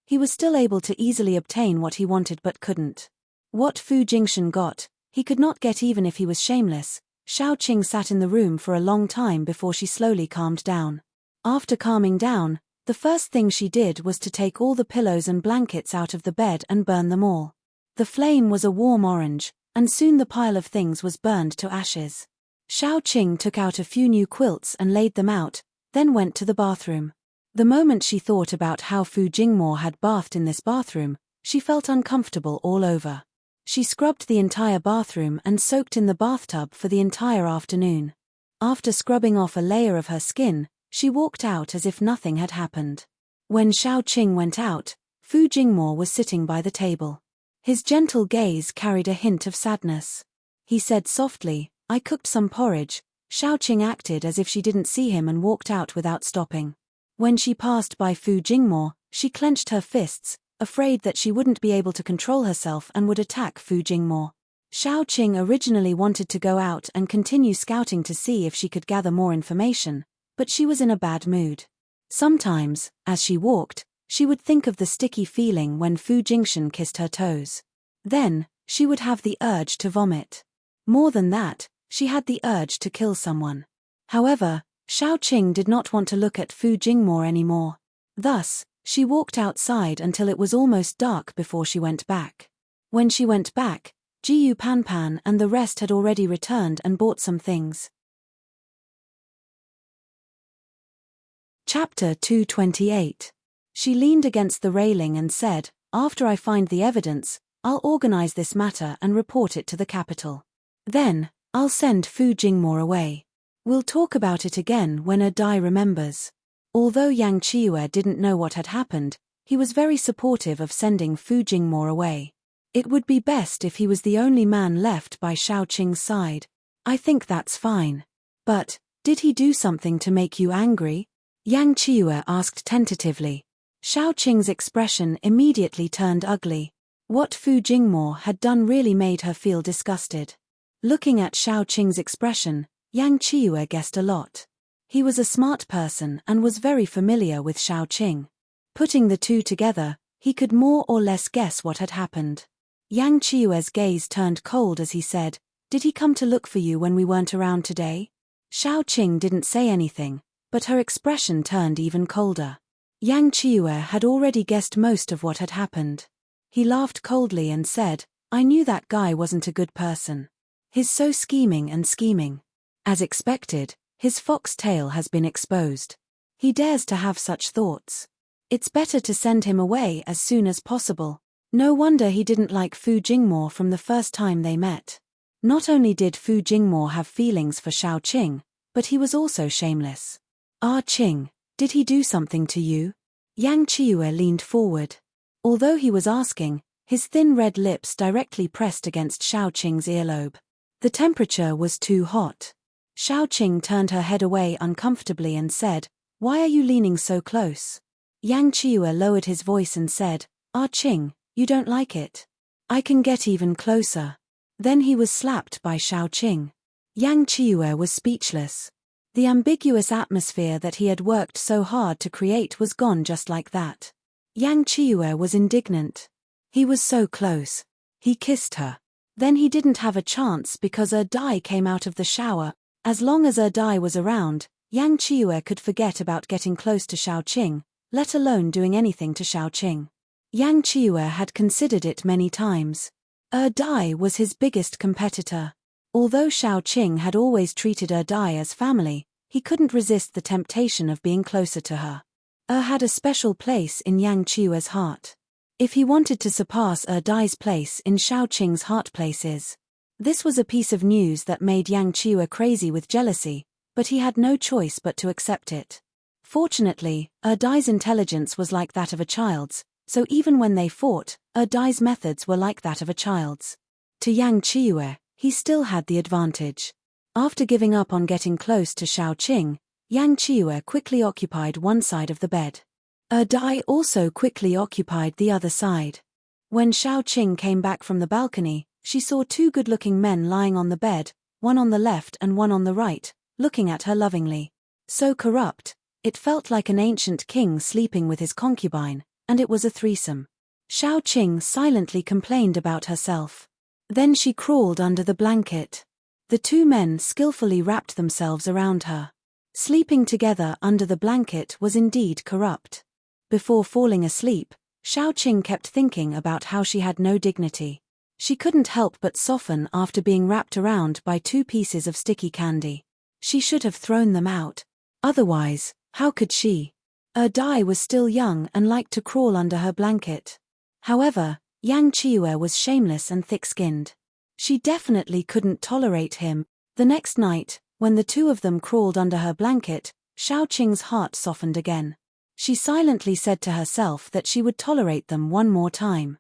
he was still able to easily obtain what he wanted but couldn't. What Fu Jingshan got, he could not get even if he was shameless. Xiaoqing sat in the room for a long time before she slowly calmed down. After calming down, the first thing she did was to take all the pillows and blankets out of the bed and burn them all. The flame was a warm orange, and soon the pile of things was burned to ashes. Xiaoqing took out a few new quilts and laid them out, then went to the bathroom. The moment she thought about how Fu Jingmo had bathed in this bathroom, she felt uncomfortable all over. She scrubbed the entire bathroom and soaked in the bathtub for the entire afternoon. After scrubbing off a layer of her skin, she walked out as if nothing had happened. When Xiaoqing went out, Fu Jingmo was sitting by the table. His gentle gaze carried a hint of sadness. He said softly, "I cooked some porridge." Xiaoqing acted as if she didn't see him and walked out without stopping. When she passed by Fu Jingmo, she clenched her fists, afraid that she wouldn't be able to control herself and would attack Fu Jingmo. Xiaoqing originally wanted to go out and continue scouting to see if she could gather more information, but she was in a bad mood. Sometimes, as she walked, she would think of the sticky feeling when Fu Jingshan kissed her toes. Then, she would have the urge to vomit. More than that, she had the urge to kill someone. However, Xiaoqing did not want to look at Fu Jingmo anymore. Thus, she walked outside until it was almost dark before she went back. When she went back, Jiyu Panpan and the rest had already returned and bought some things. Chapter 228. She leaned against the railing and said, "After I find the evidence, I'll organize this matter and report it to the capital. Then, I'll send Fu Jingmo away. We'll talk about it again when Dai remembers." Although Yang Qiyu didn't know what had happened, he was very supportive of sending Fu Jingmo away. It would be best if he was the only man left by Xiaoqing's side. "I think that's fine. But, did he do something to make you angry?" Yang Qiyu asked tentatively. Xiaoqing's expression immediately turned ugly. What Fu Jingmo had done really made her feel disgusted. Looking at Xiaoqing's expression, Yang Qiyu guessed a lot. He was a smart person and was very familiar with Xiaoqing. Putting the two together, he could more or less guess what had happened. Yang Qiyue's gaze turned cold as he said, "Did he come to look for you when we weren't around today?" Xiaoqing didn't say anything, but her expression turned even colder. Yang Qiyu had already guessed most of what had happened. He laughed coldly and said, "I knew that guy wasn't a good person. He's so scheming and scheming. As expected, his fox tail has been exposed. He dares to have such thoughts. It's better to send him away as soon as possible." No wonder he didn't like Fu Jingmo from the first time they met. Not only did Fu Jingmo have feelings for Xiaoqing, but he was also shameless. "Ah Qing, did he do something to you?" Yang Qiyu leaned forward. Although he was asking, his thin red lips directly pressed against Xiaoqing's earlobe. The temperature was too hot. Xiaoqing turned her head away uncomfortably and said, "Why are you leaning so close?" Yang Qiyu lowered his voice and said, "Ah Qing, you don't like it? I can get even closer." Then he was slapped by Xiaoqing. Yang Qiyu was speechless. The ambiguous atmosphere that he had worked so hard to create was gone just like that. Yang Qiyu was indignant. He was so close. He kissed her. Then he didn't have a chance because Dai came out of the shower. As long as Dai was around, Yang Qiyu could forget about getting close to Xiaoqing, let alone doing anything to Xiaoqing. Yang Qiyu had considered it many times. Dai was his biggest competitor. Although Xiaoqing had always treated Dai as family, he couldn't resist the temptation of being closer to her. Had a special place in Yang Qiyue's heart. If he wanted to surpass Dai's place in Xiaoqing's heart places. This was a piece of news that made Yang Qiyu crazy with jealousy, but he had no choice but to accept it. Fortunately, Dai's intelligence was like that of a child's, so even when they fought, Dai's methods were like that of a child's. To Yang Qiyu, he still had the advantage. After giving up on getting close to Xiaoqing, Yang Qiyu quickly occupied one side of the bed. Dai also quickly occupied the other side. When Xiaoqing came back from the balcony, she saw two good-looking men lying on the bed, one on the left and one on the right, looking at her lovingly. So corrupt, it felt like an ancient king sleeping with his concubine, and it was a threesome. Xiaoqing silently complained about herself. Then she crawled under the blanket. The two men skillfully wrapped themselves around her. Sleeping together under the blanket was indeed corrupt. Before falling asleep, Xiaoqing kept thinking about how she had no dignity. She couldn't help but soften after being wrapped around by 2 pieces of sticky candy. She should have thrown them out. Otherwise, how could she? Dai was still young and liked to crawl under her blanket. However, Yang Chiue was shameless and thick-skinned. She definitely couldn't tolerate him. The next night, when the 2 of them crawled under her blanket, Xiaoqing's heart softened again. She silently said to herself that she would tolerate them one more time.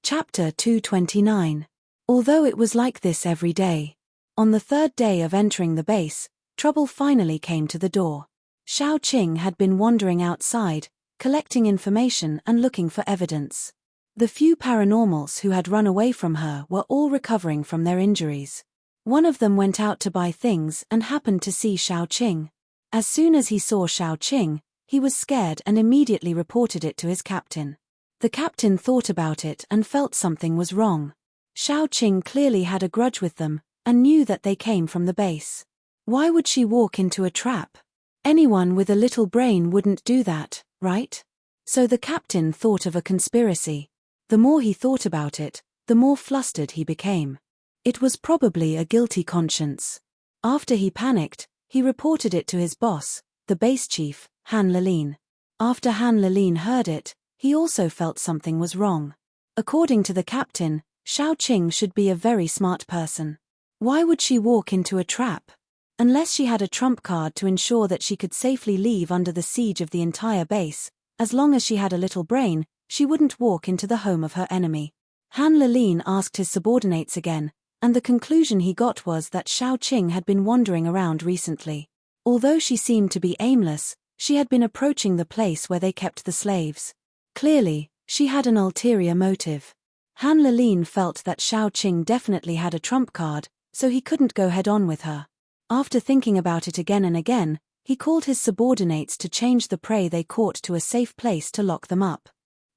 Chapter 229. Although it was like this every day. On the 3rd day of entering the base, trouble finally came to the door. Xiaoqing had been wandering outside, collecting information and looking for evidence. The few paranormals who had run away from her were all recovering from their injuries. One of them went out to buy things and happened to see Xiaoqing. As soon as he saw Xiaoqing, he was scared and immediately reported it to his captain. The captain thought about it and felt something was wrong. Xiaoqing clearly had a grudge with them, and knew that they came from the base. Why would she walk into a trap? Anyone with a little brain wouldn't do that, right? So the captain thought of a conspiracy. The more he thought about it, the more flustered he became. It was probably a guilty conscience. After he panicked, he reported it to his boss, the base chief, Han Lilin. After Han Lilin heard it, he also felt something was wrong. According to the captain, Xiaoqing should be a very smart person. Why would she walk into a trap? Unless she had a trump card to ensure that she could safely leave under the siege of the entire base, as long as she had a little brain, she wouldn't walk into the home of her enemy. Han Lilin asked his subordinates again, and the conclusion he got was that Xiaoqing had been wandering around recently. Although she seemed to be aimless, she had been approaching the place where they kept the slaves. Clearly, she had an ulterior motive. Han Lilin felt that Xiaoqing definitely had a trump card, so he couldn't go head-on with her. After thinking about it again and again, he called his subordinates to change the prey they caught to a safe place to lock them up.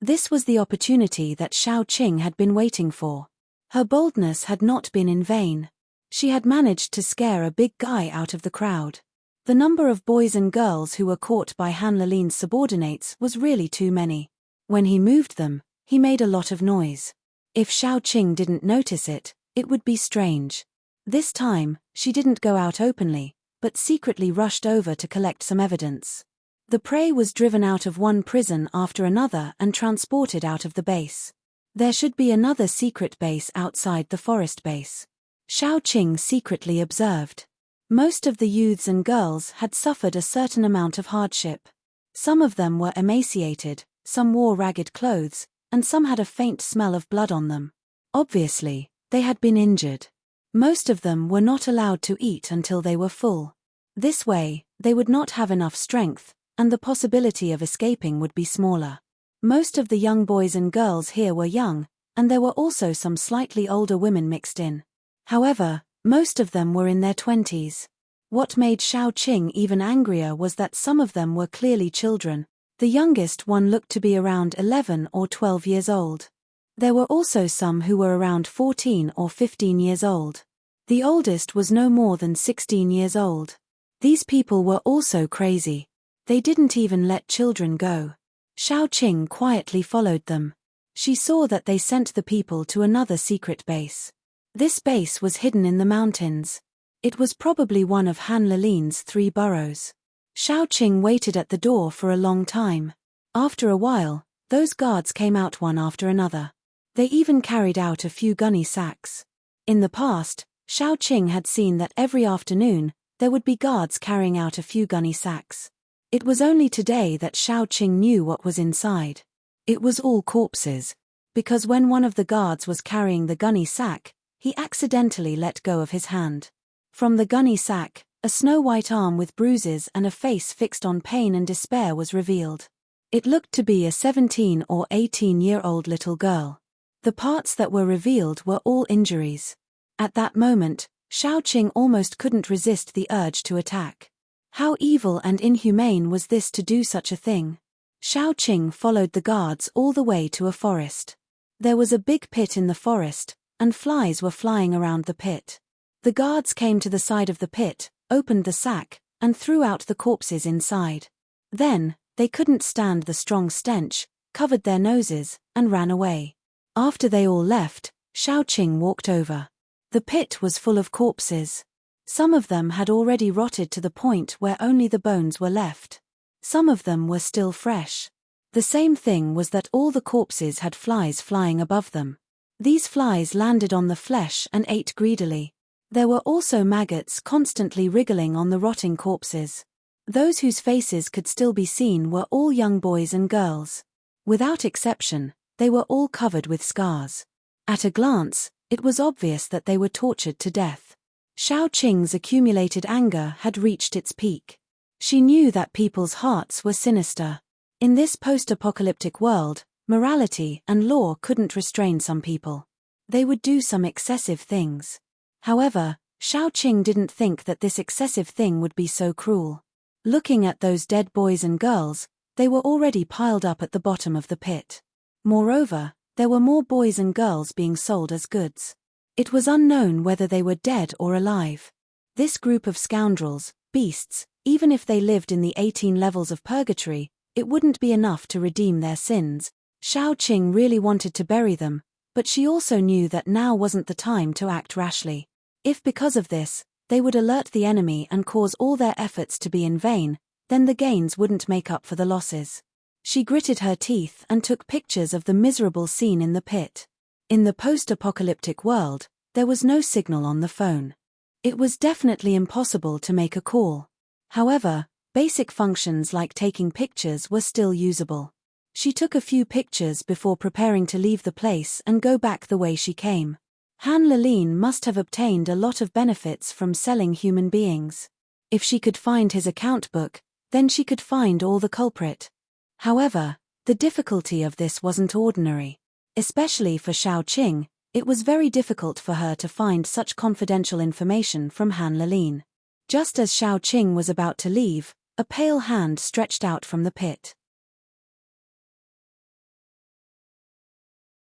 This was the opportunity that Xiaoqing had been waiting for. Her boldness had not been in vain. She had managed to scare a big guy out of the crowd. The number of boys and girls who were caught by Han Lilin's subordinates was really too many. When he moved them, he made a lot of noise. If Xiaoqing didn't notice it, it would be strange. This time, she didn't go out openly, but secretly rushed over to collect some evidence. The prey was driven out of one prison after another and transported out of the base. There should be another secret base outside the forest base. Xiaoqing secretly observed. Most of the youths and girls had suffered a certain amount of hardship. Some of them were emaciated, some wore ragged clothes, and some had a faint smell of blood on them. Obviously, they had been injured. Most of them were not allowed to eat until they were full. This way, they would not have enough strength, and the possibility of escaping would be smaller. Most of the young boys and girls here were young, and there were also some slightly older women mixed in. However, most of them were in their 20s. What made Xiaoqing even angrier was that some of them were clearly children. The youngest one looked to be around 11 or 12 years old. There were also some who were around 14 or 15 years old. The oldest was no more than 16 years old. These people were also crazy. They didn't even let children go. Xiaoqing quietly followed them. She saw that they sent the people to another secret base. This base was hidden in the mountains. It was probably one of Han Lilin's 3 burrows. Xiaoqing waited at the door for a long time. After a while, those guards came out one after another. They even carried out a few gunny sacks. In the past, Xiaoqing had seen that every afternoon, there would be guards carrying out a few gunny sacks. It was only today that Xiaoqing knew what was inside. It was all corpses. Because when one of the guards was carrying the gunny sack, he accidentally let go of his hand. From the gunny sack, a snow-white arm with bruises and a face fixed on pain and despair was revealed. It looked to be a 17 or 18-year-old little girl. The parts that were revealed were all injuries. At that moment, Xiaoqing almost couldn't resist the urge to attack. How evil and inhumane was this to do such a thing? Xiaoqing followed the guards all the way to a forest. There was a big pit in the forest, and flies were flying around the pit. The guards came to the side of the pit, opened the sack, and threw out the corpses inside. Then, they couldn't stand the strong stench, covered their noses, and ran away. After they all left, Xiaoqing walked over. The pit was full of corpses. Some of them had already rotted to the point where only the bones were left. Some of them were still fresh. The same thing was that all the corpses had flies flying above them. These flies landed on the flesh and ate greedily. There were also maggots constantly wriggling on the rotting corpses. Those whose faces could still be seen were all young boys and girls. Without exception, they were all covered with scars. At a glance, it was obvious that they were tortured to death. Xiaoqing's accumulated anger had reached its peak. She knew that people's hearts were sinister. In this post-apocalyptic world, morality and law couldn't restrain some people. They would do some excessive things. However, Xiaoqing didn't think that this excessive thing would be so cruel. Looking at those dead boys and girls, they were already piled up at the bottom of the pit. Moreover, there were more boys and girls being sold as goods. It was unknown whether they were dead or alive. This group of scoundrels, beasts, even if they lived in the 18 levels of purgatory, it wouldn't be enough to redeem their sins. Xiaoqing really wanted to bury them, but she also knew that now wasn't the time to act rashly. If because of this, they would alert the enemy and cause all their efforts to be in vain, then the gains wouldn't make up for the losses. She gritted her teeth and took pictures of the miserable scene in the pit. In the post-apocalyptic world, there was no signal on the phone. It was definitely impossible to make a call. However, basic functions like taking pictures were still usable. She took a few pictures before preparing to leave the place and go back the way she came. Han Lilin must have obtained a lot of benefits from selling human beings. If she could find his account book, then she could find all the culprit. However, the difficulty of this wasn't ordinary. Especially for Xiaoqing, it was very difficult for her to find such confidential information from Han Lilin. Just as Xiaoqing was about to leave, a pale hand stretched out from the pit.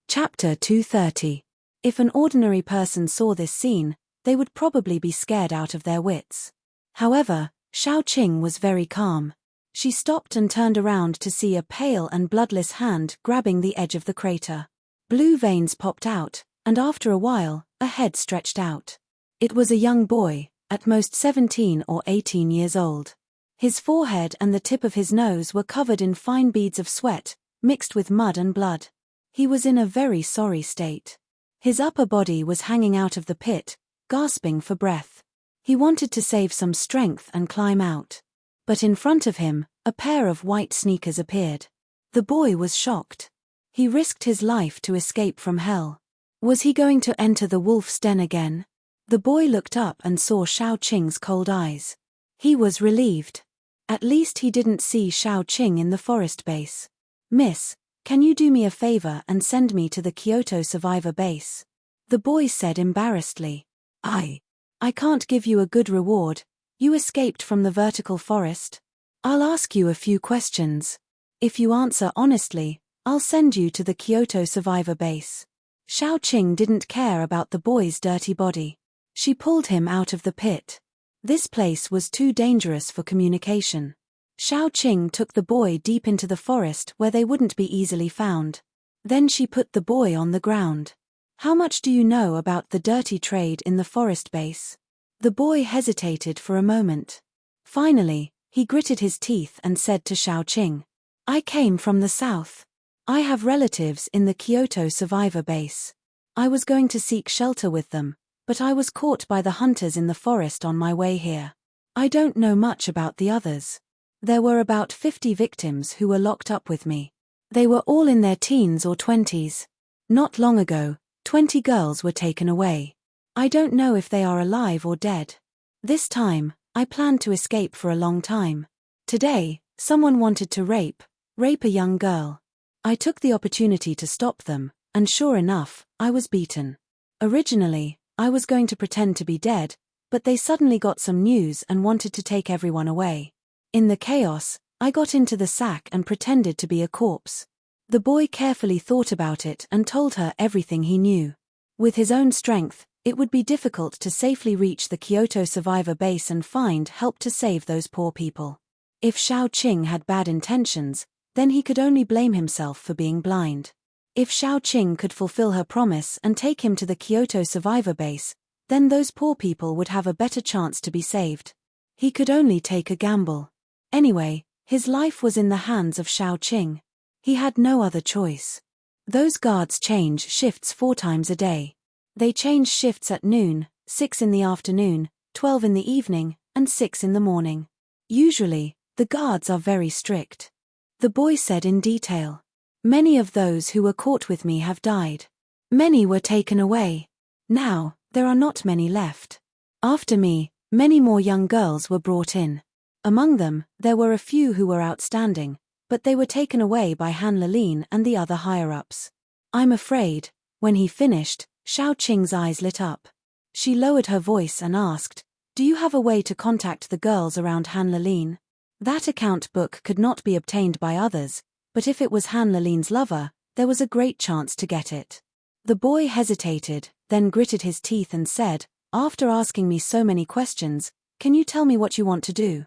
Chapter 230. If an ordinary person saw this scene, they would probably be scared out of their wits. However, Xiaoqing was very calm. She stopped and turned around to see a pale and bloodless hand grabbing the edge of the crater. Blue veins popped out, and after a while, a head stretched out. It was a young boy, at most 17 or 18 years old. His forehead and the tip of his nose were covered in fine beads of sweat, mixed with mud and blood. He was in a very sorry state. His upper body was hanging out of the pit, gasping for breath. He wanted to save some strength and climb out. But in front of him, a pair of white sneakers appeared. The boy was shocked. He risked his life to escape from hell. Was he going to enter the wolf's den again? The boy looked up and saw Xiaoqing's cold eyes. He was relieved. At least he didn't see Xiaoqing in the forest base. "Miss, can you do me a favor and send me to the Kyoto survivor base?" The boy said embarrassedly. I can't give you a good reward. You escaped from the vertical forest. I'll ask you a few questions. If you answer honestly, I'll send you to the Kyoto survivor base." Xiaoqing didn't care about the boy's dirty body. She pulled him out of the pit. This place was too dangerous for communication. Xiaoqing took the boy deep into the forest where they wouldn't be easily found. Then she put the boy on the ground. "How much do you know about the dirty trade in the forest base?" The boy hesitated for a moment. Finally, he gritted his teeth and said to Xiaoqing, "I came from the south. I have relatives in the Kyoto survivor base. I was going to seek shelter with them, but I was caught by the hunters in the forest on my way here. I don't know much about the others. There were about 50 victims who were locked up with me. They were all in their teens or 20s. Not long ago, 20 girls were taken away. I don't know if they are alive or dead. This time, I planned to escape for a long time. Today, someone wanted to rape a young girl. I took the opportunity to stop them, and sure enough, I was beaten. Originally, I was going to pretend to be dead, but they suddenly got some news and wanted to take everyone away. In the chaos, I got into the sack and pretended to be a corpse." The boy carefully thought about it and told her everything he knew. With his own strength, it would be difficult to safely reach the Kyoto survivor base and find help to save those poor people. If Xiaoqing had bad intentions, then he could only blame himself for being blind. If Xiaoqing could fulfill her promise and take him to the Kyoto survivor base, then those poor people would have a better chance to be saved. He could only take a gamble. Anyway, his life was in the hands of Xiaoqing. He had no other choice. Those guards change shifts 4 times a day. They change shifts at noon, 6 in the afternoon, 12 in the evening, and 6 in the morning. Usually, the guards are very strict. The boy said in detail. Many of those who were caught with me have died. Many were taken away. Now, there are not many left. After me, many more young girls were brought in. Among them, there were a few who were outstanding, but they were taken away by Han Lilin and the other higher-ups. I'm afraid. When he finished, Xiaoqing's eyes lit up. She lowered her voice and asked, "Do you have a way to contact the girls around Han Lilin?" That account book could not be obtained by others, but if it was Han Lilin's lover, there was a great chance to get it. The boy hesitated, then gritted his teeth and said, "After asking me so many questions, can you tell me what you want to do?"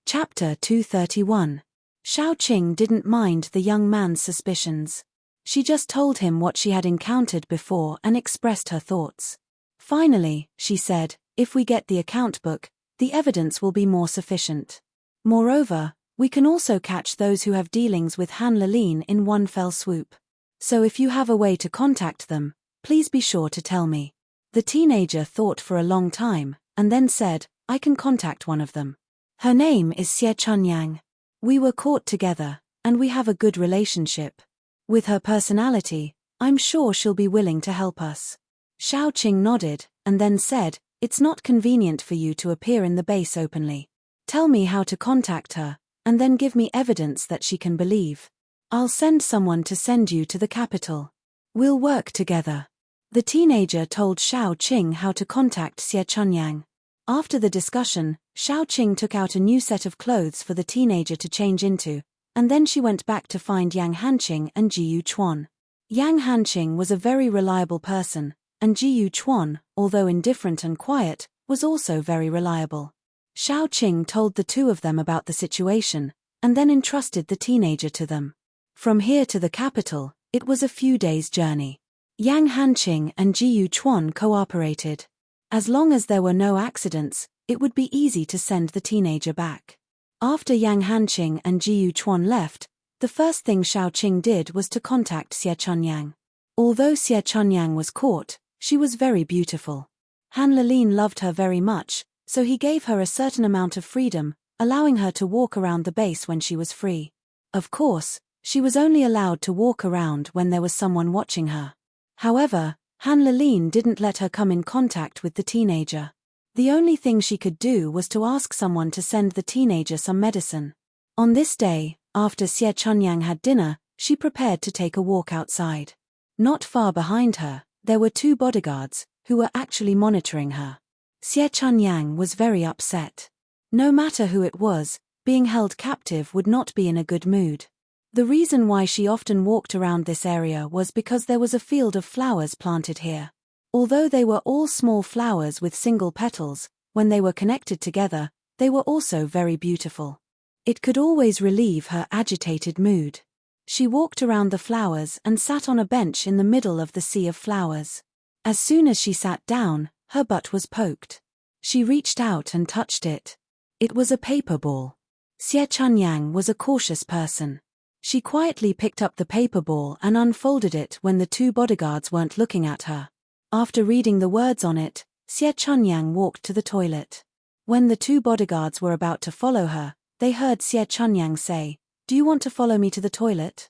Chapter 231. Xiaoqing didn't mind the young man's suspicions. She just told him what she had encountered before and expressed her thoughts. Finally, she said, "If we get the account book, the evidence will be more sufficient. Moreover, we can also catch those who have dealings with Han Lilin in one fell swoop. So if you have a way to contact them, please be sure to tell me." The teenager thought for a long time, and then said, "I can contact one of them. Her name is Xie Chunyang. We were caught together, and we have a good relationship. With her personality, I'm sure she'll be willing to help us." Xiaoqing nodded, and then said, "It's not convenient for you to appear in the base openly. Tell me how to contact her, and then give me evidence that she can believe. I'll send someone to send you to the capital. We'll work together." The teenager told Xiaoqing how to contact Xie Chunyang. After the discussion, Xiaoqing took out a new set of clothes for the teenager to change into, and then she went back to find Yang Hanqing and Jiyu Chuan. Yang Hanqing was a very reliable person, and Jiyu Chuan, although indifferent and quiet, was also very reliable. Xiaoqing told the two of them about the situation, and then entrusted the teenager to them. From here to the capital, it was a few days' journey. Yang Hanqing and Jiyu Chuan cooperated. As long as there were no accidents, it would be easy to send the teenager back. After Yang Hanqing and Jiyu Chuan left, the first thing Xiaoqing did was to contact Xie Chunyang. Although Xie Chunyang was caught, she was very beautiful. Han Lilin loved her very much, so he gave her a certain amount of freedom, allowing her to walk around the base when she was free. Of course, she was only allowed to walk around when there was someone watching her. However, Han Lilin didn't let her come in contact with the teenager. The only thing she could do was to ask someone to send the teenager some medicine. On this day, after Xie Chunyang had dinner, she prepared to take a walk outside. Not far behind her, there were 2 bodyguards, who were actually monitoring her. Xie Chunyang was very upset. No matter who it was, being held captive would not be in a good mood. The reason why she often walked around this area was because there was a field of flowers planted here. Although they were all small flowers with single petals, when they were connected together, they were also very beautiful. It could always relieve her agitated mood. She walked around the flowers and sat on a bench in the middle of the sea of flowers. As soon as she sat down, her butt was poked. She reached out and touched it. It was a paper ball. Xie Chunyang was a cautious person. She quietly picked up the paper ball and unfolded it when the 2 bodyguards weren't looking at her. After reading the words on it, Xie Chunyang walked to the toilet. When the 2 bodyguards were about to follow her, they heard Xie Chunyang say, "Do you want to follow me to the toilet?"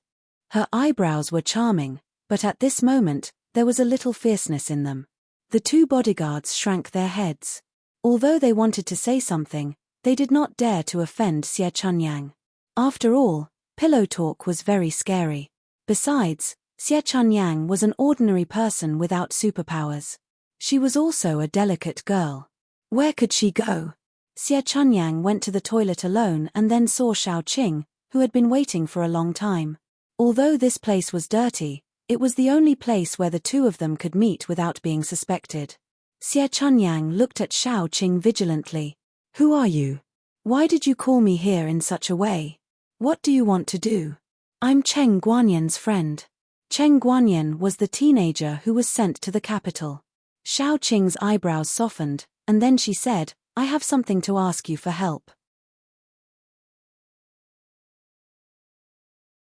Her eyebrows were charming, but at this moment, there was a little fierceness in them. The 2 bodyguards shrank their heads. Although they wanted to say something, they did not dare to offend Xie Chunyang. After all, pillow talk was very scary. Besides, Xie Chunyang was an ordinary person without superpowers. She was also a delicate girl. Where could she go? Xie Chunyang went to the toilet alone and then saw Xiaoqing, who had been waiting for a long time. Although this place was dirty, it was the only place where the 2 of them could meet without being suspected. Xie Chunyang looked at Xiaoqing vigilantly. "Who are you? Why did you call me here in such a way? What do you want to do? I'm Cheng Guanyan's friend. Cheng Guanyan was the teenager who was sent to the capital. Xiao Qing's eyebrows softened, and then she said, I have something to ask you for help.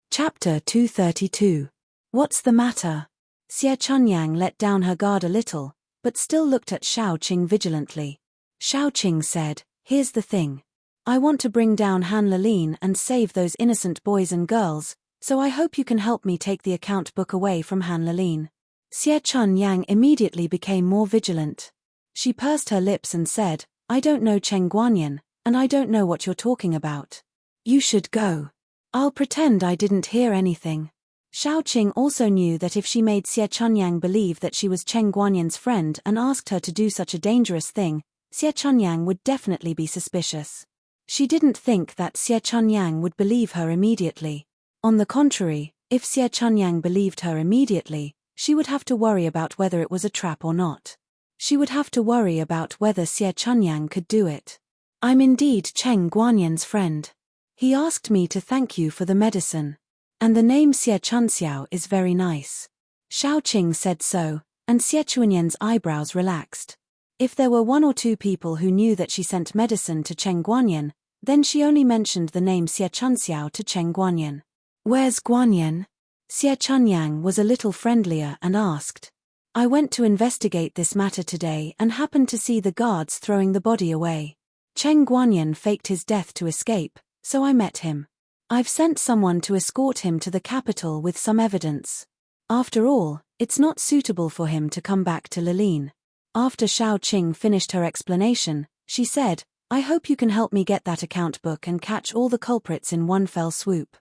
Chapter 232. What's the matter? Xie Chunyang let down her guard a little, but still looked at Xiao Qing vigilantly. Xiao Qing said, Here's the thing. I want to bring down Han Lalin and save those innocent boys and girls, so I hope you can help me take the account book away from Han Lalin. Xie Chunyang immediately became more vigilant. She pursed her lips and said, I don't know Cheng Guanyan, and I don't know what you're talking about. You should go. I'll pretend I didn't hear anything. Xiao Qing also knew that if she made Xie Chunyang believe that she was Cheng Guanyan's friend and asked her to do such a dangerous thing, Xie Chunyang would definitely be suspicious. She didn't think that Xie Chunyang would believe her immediately. On the contrary, if Xie Chunyang believed her immediately, she would have to worry about whether it was a trap or not. She would have to worry about whether Xie Chunyang could do it. I'm indeed Cheng Guanyan's friend. He asked me to thank you for the medicine. And the name Xie Chunxiao is very nice. Xiao Qing said so, and Xie Chuanyan's eyebrows relaxed. If there were one or two people who knew that she sent medicine to Cheng Guanyan, then she only mentioned the name Xie Chunxiao to Cheng Guanyan. Where's Guanyan? Xie Chunyang was a little friendlier and asked. I went to investigate this matter today and happened to see the guards throwing the body away. Cheng Guanyan faked his death to escape, so I met him. I've sent someone to escort him to the capital with some evidence. After all, it's not suitable for him to come back to Lalin. After Xiao Qing finished her explanation, she said, I hope you can help me get that account book and catch all the culprits in one fell swoop.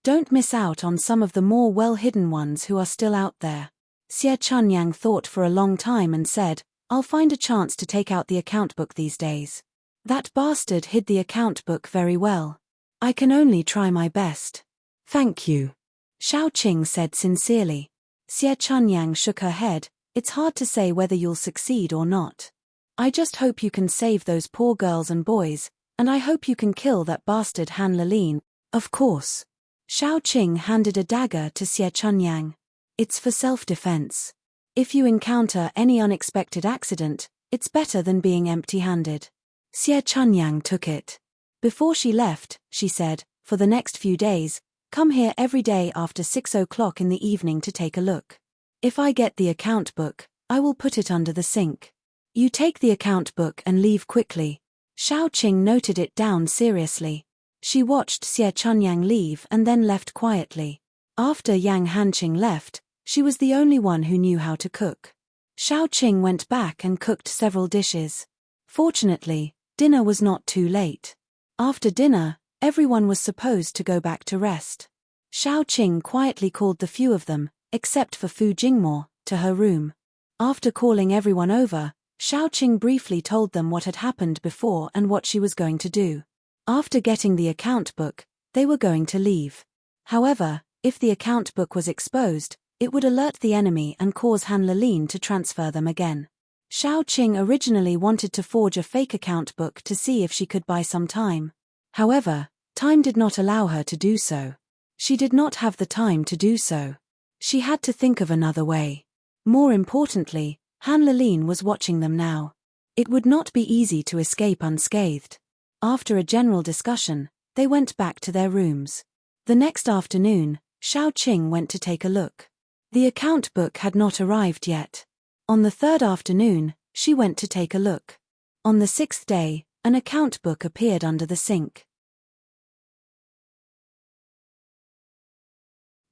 Don't miss out on some of the more well-hidden ones who are still out there. Xie Chunyang thought for a long time and said, I'll find a chance to take out the account book these days. That bastard hid the account book very well. I can only try my best. Thank you. Xiao Qing said sincerely. Xie Chunyang shook her head, it's hard to say whether you'll succeed or not. I just hope you can save those poor girls and boys, and I hope you can kill that bastard Han Lalin, of course. Xiao Qing handed a dagger to Xie Chunyang. It's for self-defense. If you encounter any unexpected accident, it's better than being empty-handed. Xie Chunyang took it. Before she left, she said, for the next few days, come here every day after 6 o'clock in the evening to take a look. If I get the account book, I will put it under the sink. You take the account book and leave quickly. Xiao Qing noted it down seriously. She watched Xie Chunyang leave and then left quietly. After Yang Hanqing left, she was the only one who knew how to cook. Xiao Qing went back and cooked several dishes. Fortunately, dinner was not too late. After dinner, everyone was supposed to go back to rest. Xiao Qing quietly called the few of them, except for Fu Jingmo, to her room. After calling everyone over, Xiao Qing briefly told them what had happened before and what she was going to do. After getting the account book, they were going to leave. However, if the account book was exposed, it would alert the enemy and cause Han Lalin to transfer them again. Xiao Qing originally wanted to forge a fake account book to see if she could buy some time. However, time did not allow her to do so. She did not have the time to do so. She had to think of another way. More importantly, Han Lalin was watching them now. It would not be easy to escape unscathed. After a general discussion, they went back to their rooms. The next afternoon, Xiao Qing went to take a look. The account book had not arrived yet. On the third afternoon, she went to take a look. On the sixth day, an account book appeared under the sink.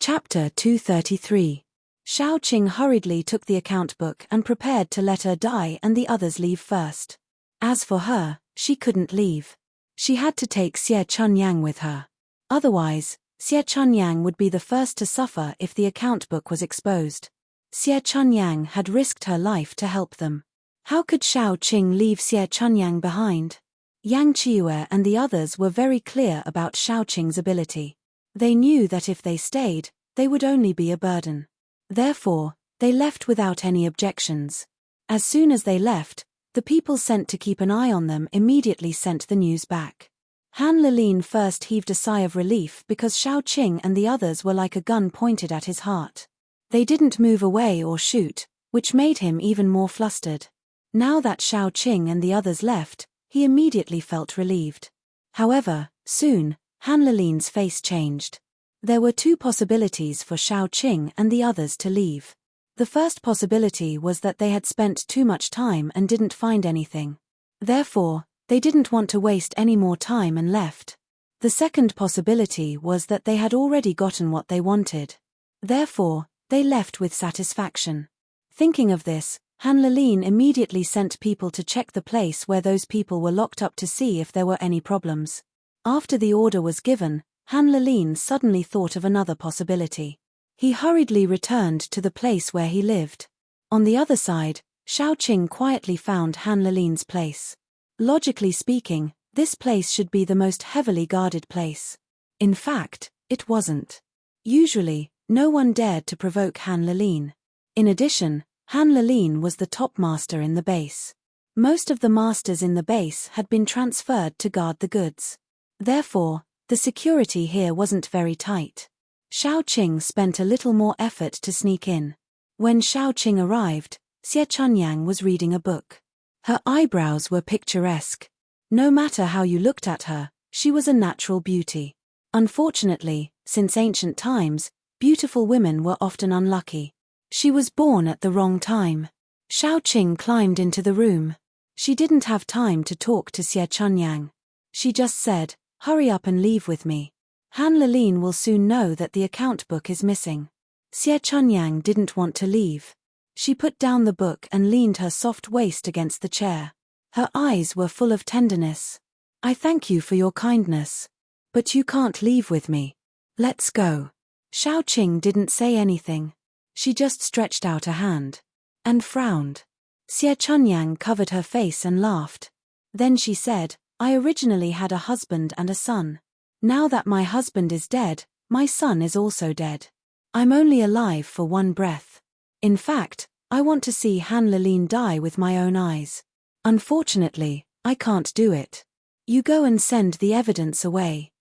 Chapter 233. Xiao Qing hurriedly took the account book and prepared to let her die and the others leave first. As for her, she couldn't leave. She had to take Xie Chunyang with her. Otherwise, Xie Chunyang would be the first to suffer if the account book was exposed. Xie Chunyang had risked her life to help them. How could Xiao Qing leave Xie Chunyang behind? Yang Qiue and the others were very clear about Xiao Qing's ability. They knew that if they stayed, they would only be a burden. Therefore, they left without any objections. As soon as they left, the people sent to keep an eye on them immediately sent the news back. Han Lilin first heaved a sigh of relief because Xiaoqing and the others were like a gun pointed at his heart. They didn't move away or shoot, which made him even more flustered. Now that Xiaoqing and the others left, he immediately felt relieved. However, soon, Han Lilin's face changed. There were two possibilities for Xiaoqing and the others to leave. The first possibility was that they had spent too much time and didn't find anything. Therefore, they didn't want to waste any more time and left. The second possibility was that they had already gotten what they wanted. Therefore, they left with satisfaction. Thinking of this, Han Lilin immediately sent people to check the place where those people were locked up to see if there were any problems. After the order was given, Han Lilin suddenly thought of another possibility. He hurriedly returned to the place where he lived. On the other side, Xiaoqing quietly found Han Lilin's place. Logically speaking, this place should be the most heavily guarded place. In fact, it wasn't. Usually, no one dared to provoke Han Lilin. In addition, Han Lilin was the top master in the base. Most of the masters in the base had been transferred to guard the goods. Therefore, the security here wasn't very tight. Xiaoqing spent a little more effort to sneak in. When Xiaoqing arrived, Xie Chunyang was reading a book. Her eyebrows were picturesque. No matter how you looked at her, she was a natural beauty. Unfortunately, since ancient times, beautiful women were often unlucky. She was born at the wrong time. Xiaoqing climbed into the room. She didn't have time to talk to Xie Chunyang. She just said, "Hurry up and leave with me. Han Lilin will soon know that the account book is missing." Xie Chunyang didn't want to leave. She put down the book and leaned her soft waist against the chair. Her eyes were full of tenderness. "I thank you for your kindness. But you can't leave with me. Let's go." Xiaoqing didn't say anything. She just stretched out a hand. And frowned. Xie Chunyang covered her face and laughed. Then she said, "I originally had a husband and a son. Now that my husband is dead, my son is also dead. I'm only alive for one breath. In fact, I want to see Han Lilin die with my own eyes. Unfortunately, I can't do it. You go and send the evidence away."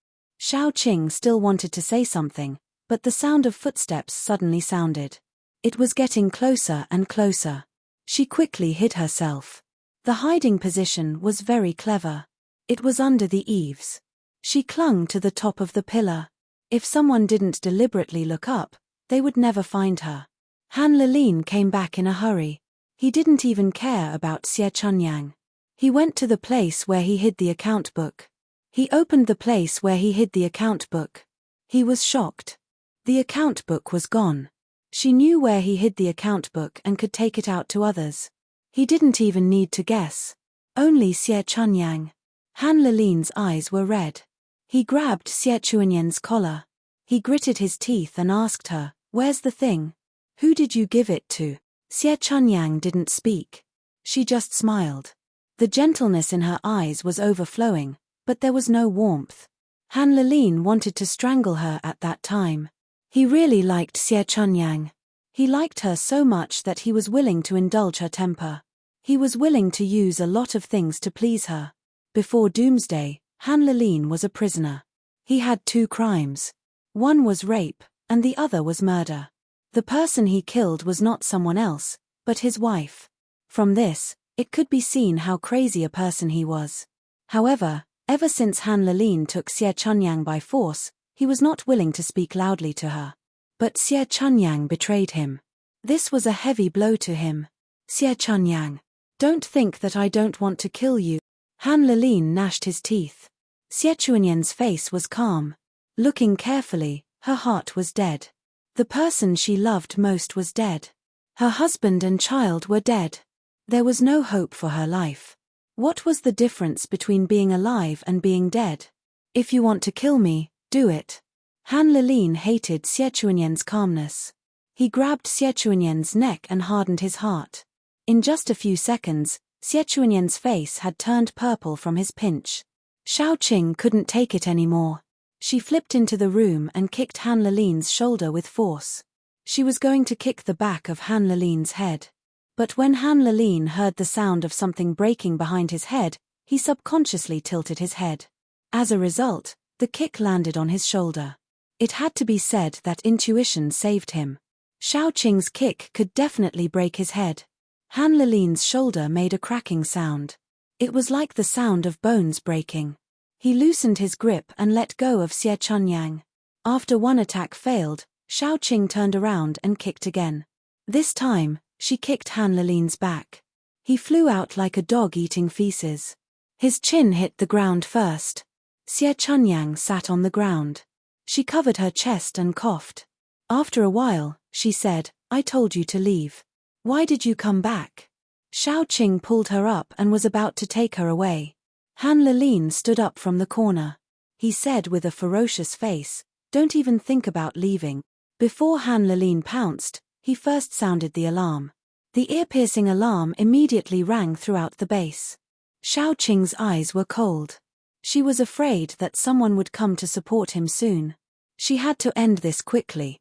Xiaoqing still wanted to say something, but the sound of footsteps suddenly sounded. It was getting closer and closer. She quickly hid herself. The hiding position was very clever. It was under the eaves. She clung to the top of the pillar. If someone didn't deliberately look up, they would never find her. Han Lilin came back in a hurry. He didn't even care about Xie Chunyang. He went to the place where he hid the account book. He opened the place where he hid the account book. He was shocked. The account book was gone. She knew where he hid the account book and could take it out to others. He didn't even need to guess. Only Xie Chunyang. Han Lilin's eyes were red. He grabbed Xie Chunyang's collar. He gritted his teeth and asked her, "Where's the thing? Who did you give it to?" Xie Chunyang didn't speak. She just smiled. The gentleness in her eyes was overflowing, but there was no warmth. Han Lilin wanted to strangle her at that time. He really liked Xie Chunyang. He liked her so much that he was willing to indulge her temper. He was willing to use a lot of things to please her. Before Doomsday, Han Lilin was a prisoner. He had two crimes. One was rape, and the other was murder. The person he killed was not someone else, but his wife. From this, it could be seen how crazy a person he was. However, ever since Han Lilin took Xie Chunyang by force, he was not willing to speak loudly to her. But Xie Chunyang betrayed him. This was a heavy blow to him. "Xie Chunyang, don't think that I don't want to kill you." Han Lilin gnashed his teeth. Xie Chunyang's face was calm. Looking carefully, her heart was dead. The person she loved most was dead. Her husband and child were dead. There was no hope for her life. What was the difference between being alive and being dead? "If you want to kill me, do it." Han Lilin hated Xie Chunyang's calmness. He grabbed Xie Chunyang's neck and hardened his heart. In just a few seconds, Xie Chunyang's face had turned purple from his pinch. Xiaoqing couldn't take it anymore. She flipped into the room and kicked Han Lilin's shoulder with force. She was going to kick the back of Han Lilin's head. But when Han Lilin heard the sound of something breaking behind his head, he subconsciously tilted his head. As a result, the kick landed on his shoulder. It had to be said that intuition saved him. Xiaoqing's kick could definitely break his head. Han Lilin's shoulder made a cracking sound. It was like the sound of bones breaking. He loosened his grip and let go of Xie Chunyang. After one attack failed, Xiaoqing turned around and kicked again. This time, she kicked Han Lilin's back. He flew out like a dog eating feces. His chin hit the ground first. Xie Chunyang sat on the ground. She covered her chest and coughed. After a while, she said, "I told you to leave. Why did you come back?" Xiaoqing pulled her up and was about to take her away. Han Lilin stood up from the corner. He said with a ferocious face, "Don't even think about leaving." Before Han Lilin pounced, he first sounded the alarm. The ear-piercing alarm immediately rang throughout the base. Xiaoqing's eyes were cold. She was afraid that someone would come to support him soon. She had to end this quickly.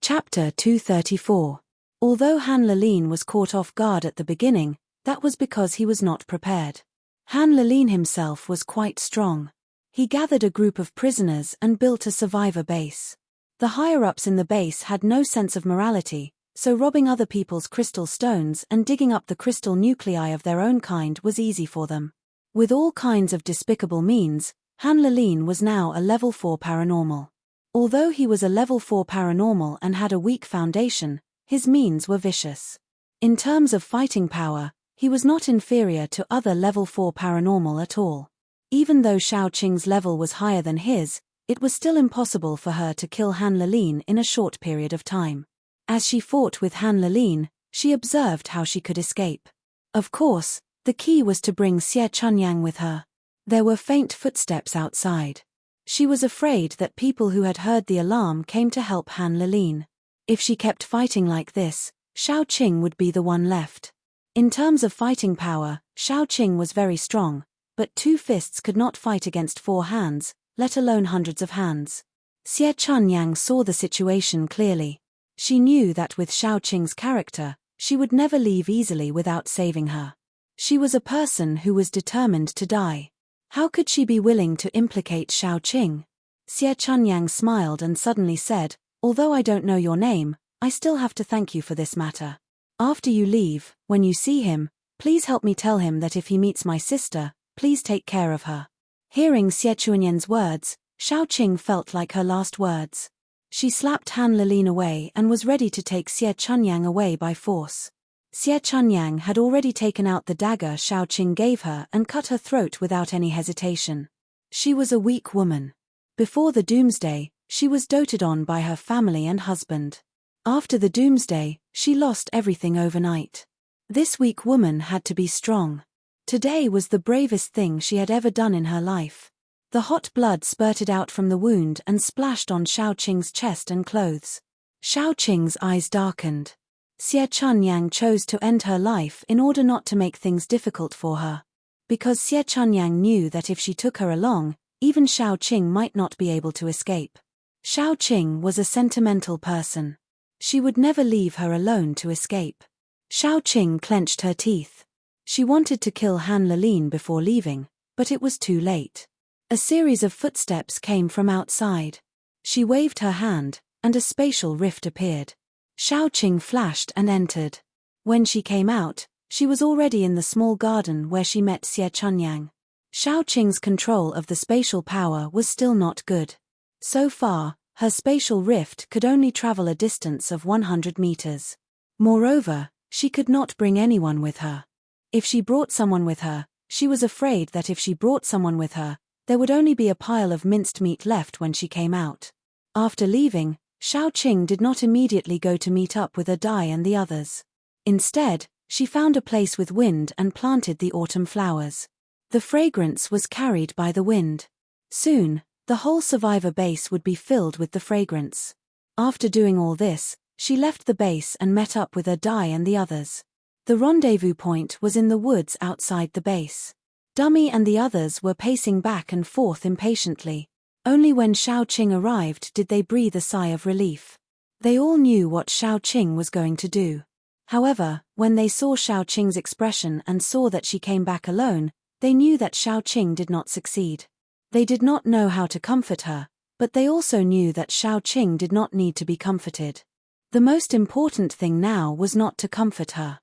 Chapter 234. Although Han Lilin was caught off guard at the beginning, that was because he was not prepared. Han Lilin himself was quite strong. He gathered a group of prisoners and built a survivor base. The higher-ups in the base had no sense of morality, so robbing other people's crystal stones and digging up the crystal nuclei of their own kind was easy for them. With all kinds of despicable means, Han Lilin was now a level 4 paranormal. Although he was a level 4 paranormal and had a weak foundation, his means were vicious. In terms of fighting power, he was not inferior to other level 4 paranormal at all. Even though Xiaoqing's level was higher than his, it was still impossible for her to kill Han Lilin in a short period of time. As she fought with Han Lilin, she observed how she could escape. Of course, the key was to bring Xie Chunyang with her. There were faint footsteps outside. She was afraid that people who had heard the alarm came to help Han Lilin. If she kept fighting like this, Xiaoqing would be the one left. In terms of fighting power, Xiaoqing was very strong, but 2 fists could not fight against 4 hands, let alone hundreds of hands. Xie Chunyang saw the situation clearly. She knew that with Xiaoqing's character, she would never leave easily without saving her. She was a person who was determined to die. How could she be willing to implicate Xiaoqing? Xie Chunyang smiled and suddenly said, "Although I don't know your name, I still have to thank you for this matter. After you leave, when you see him, please help me tell him that if he meets my sister, please take care of her." Hearing Xie Chunyang's words, Xiaoqing felt like her last words. She slapped Han Lilin away and was ready to take Xie Chunyang away by force. Xie Chunyang had already taken out the dagger Xiaoqing gave her and cut her throat without any hesitation. She was a weak woman. Before the doomsday, she was doted on by her family and husband. After the doomsday, she lost everything overnight. This weak woman had to be strong. Today was the bravest thing she had ever done in her life. The hot blood spurted out from the wound and splashed on Xiaoqing's chest and clothes. Xiaoqing's eyes darkened. Xie Chunyang chose to end her life in order not to make things difficult for her. Because Xie Chunyang knew that if she took her along, even Xiaoqing might not be able to escape. Xiaoqing was a sentimental person. She would never leave her alone to escape. Xiaoqing clenched her teeth. She wanted to kill Han Lilin before leaving, but it was too late. A series of footsteps came from outside. She waved her hand, and a spatial rift appeared. Xiaoqing flashed and entered. When she came out, she was already in the small garden where she met Xie Chunyang. Xiaoqing's control of the spatial power was still not good. So far, her spatial rift could only travel a distance of 100 meters. Moreover, she could not bring anyone with her. If she brought someone with her, she was afraid that if she brought someone with her, there would only be a pile of minced meat left when she came out. After leaving, Xiaoqing did not immediately go to meet up with Adai and the others. Instead, she found a place with wind and planted the autumn flowers. The fragrance was carried by the wind. Soon, the whole survivor base would be filled with the fragrance. After doing all this, she left the base and met up with Adai and the others. The rendezvous point was in the woods outside the base. Dummy and the others were pacing back and forth impatiently. Only when Xiaoqing arrived did they breathe a sigh of relief. They all knew what Xiaoqing was going to do. However, when they saw Xiaoqing's expression and saw that she came back alone, they knew that Xiaoqing did not succeed. They did not know how to comfort her, but they also knew that Xiaoqing did not need to be comforted. The most important thing now was not to comfort her.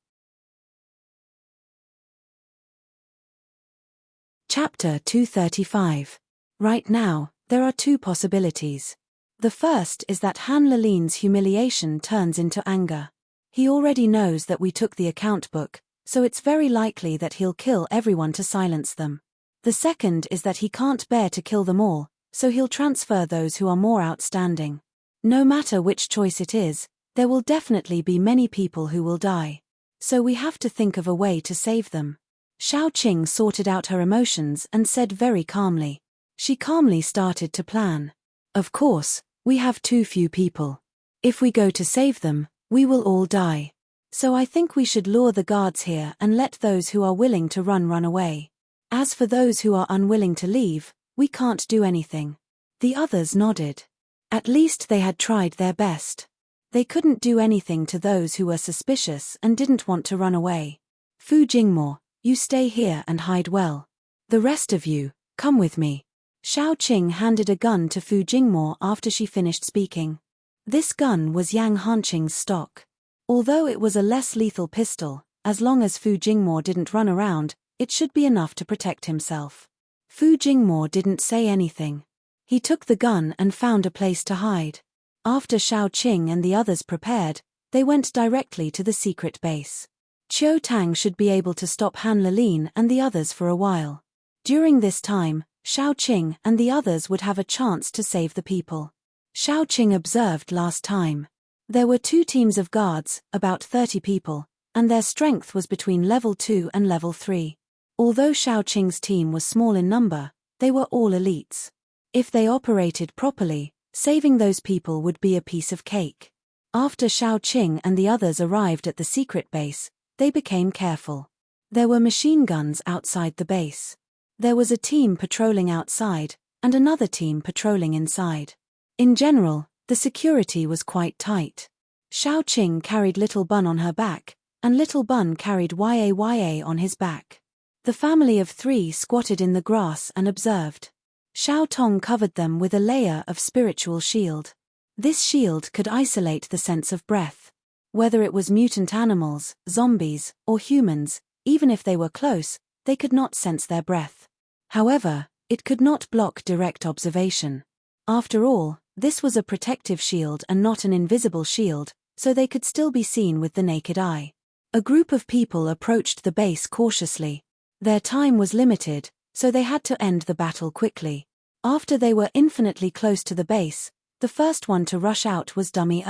Chapter 235. Right now, there are two possibilities. The first is that Han Lelin's humiliation turns into anger. He already knows that we took the account book, so it's very likely that he'll kill everyone to silence them. The second is that he can't bear to kill them all, so he'll transfer those who are more outstanding. No matter which choice it is, there will definitely be many people who will die. So we have to think of a way to save them. Xiaoqing sorted out her emotions and said very calmly. She calmly started to plan. Of course, we have too few people. If we go to save them, we will all die. So I think we should lure the guards here and let those who are willing to run away. As for those who are unwilling to leave, we can't do anything. The others nodded. At least they had tried their best. They couldn't do anything to those who were suspicious and didn't want to run away. Fu Jingmo, you stay here and hide well. The rest of you, come with me. Xiaoqing handed a gun to Fu Jingmo after she finished speaking. This gun was Yang Hanqing's stock. Although it was a less lethal pistol, as long as Fu Jingmo didn't run around, it should be enough to protect himself. Fu Jingmo didn't say anything. He took the gun and found a place to hide. After Xiaoqing and the others prepared, they went directly to the secret base. Qiu Tang should be able to stop Han Lelin and the others for a while. During this time, Xiaoqing and the others would have a chance to save the people. Xiaoqing observed last time. There were two teams of guards, about 30 people, and their strength was between level 2 and level 3. Although Xiaoqing's team was small in number, they were all elites. If they operated properly, saving those people would be a piece of cake. After Xiaoqing and the others arrived at the secret base, they became careful. There were machine guns outside the base. There was a team patrolling outside, and another team patrolling inside. In general, the security was quite tight. Xiaoqing carried Little Bun on her back, and Little Bun carried Yaya on his back. The family of 3 squatted in the grass and observed. Xiao Tong covered them with a layer of spiritual shield. This shield could isolate the sense of breath. Whether it was mutant animals, zombies, or humans, even if they were close, they could not sense their breath. However, it could not block direct observation. After all, this was a protective shield and not an invisible shield, so they could still be seen with the naked eye. A group of people approached the base cautiously. Their time was limited, so they had to end the battle quickly. After they were infinitely close to the base, the first one to rush out was Dummy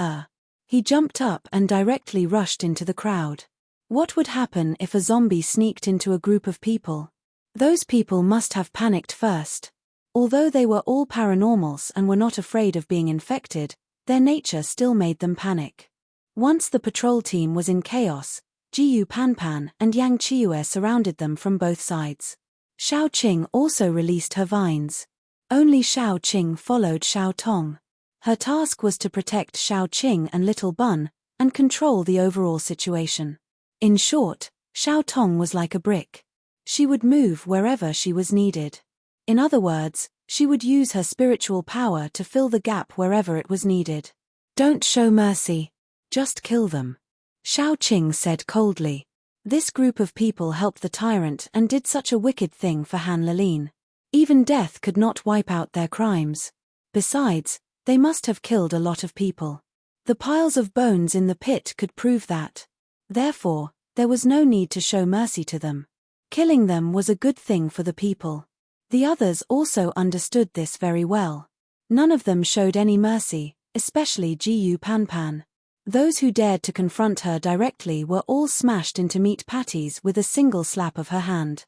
He jumped up and directly rushed into the crowd. What would happen if a zombie sneaked into a group of people? Those people must have panicked first. Although they were all paranormals and were not afraid of being infected, their nature still made them panic. Once the patrol team was in chaos, Jiyu Panpan and Yang Chiue surrounded them from both sides. Xiaoqing also released her vines. Only Xiaoqing followed Xiao Tong. Her task was to protect Xiaoqing and Little Bun, and control the overall situation. In short, Xiao Tong was like a brick. She would move wherever she was needed. In other words, she would use her spiritual power to fill the gap wherever it was needed. Don't show mercy. Just kill them. Xiaoqing said coldly. This group of people helped the tyrant and did such a wicked thing for Han Lelin. Even death could not wipe out their crimes. Besides, they must have killed a lot of people. The piles of bones in the pit could prove that. Therefore, there was no need to show mercy to them. Killing them was a good thing for the people. The others also understood this very well. None of them showed any mercy, especially Jiyu Panpan. Those who dared to confront her directly were all smashed into meat patties with a single slap of her hand.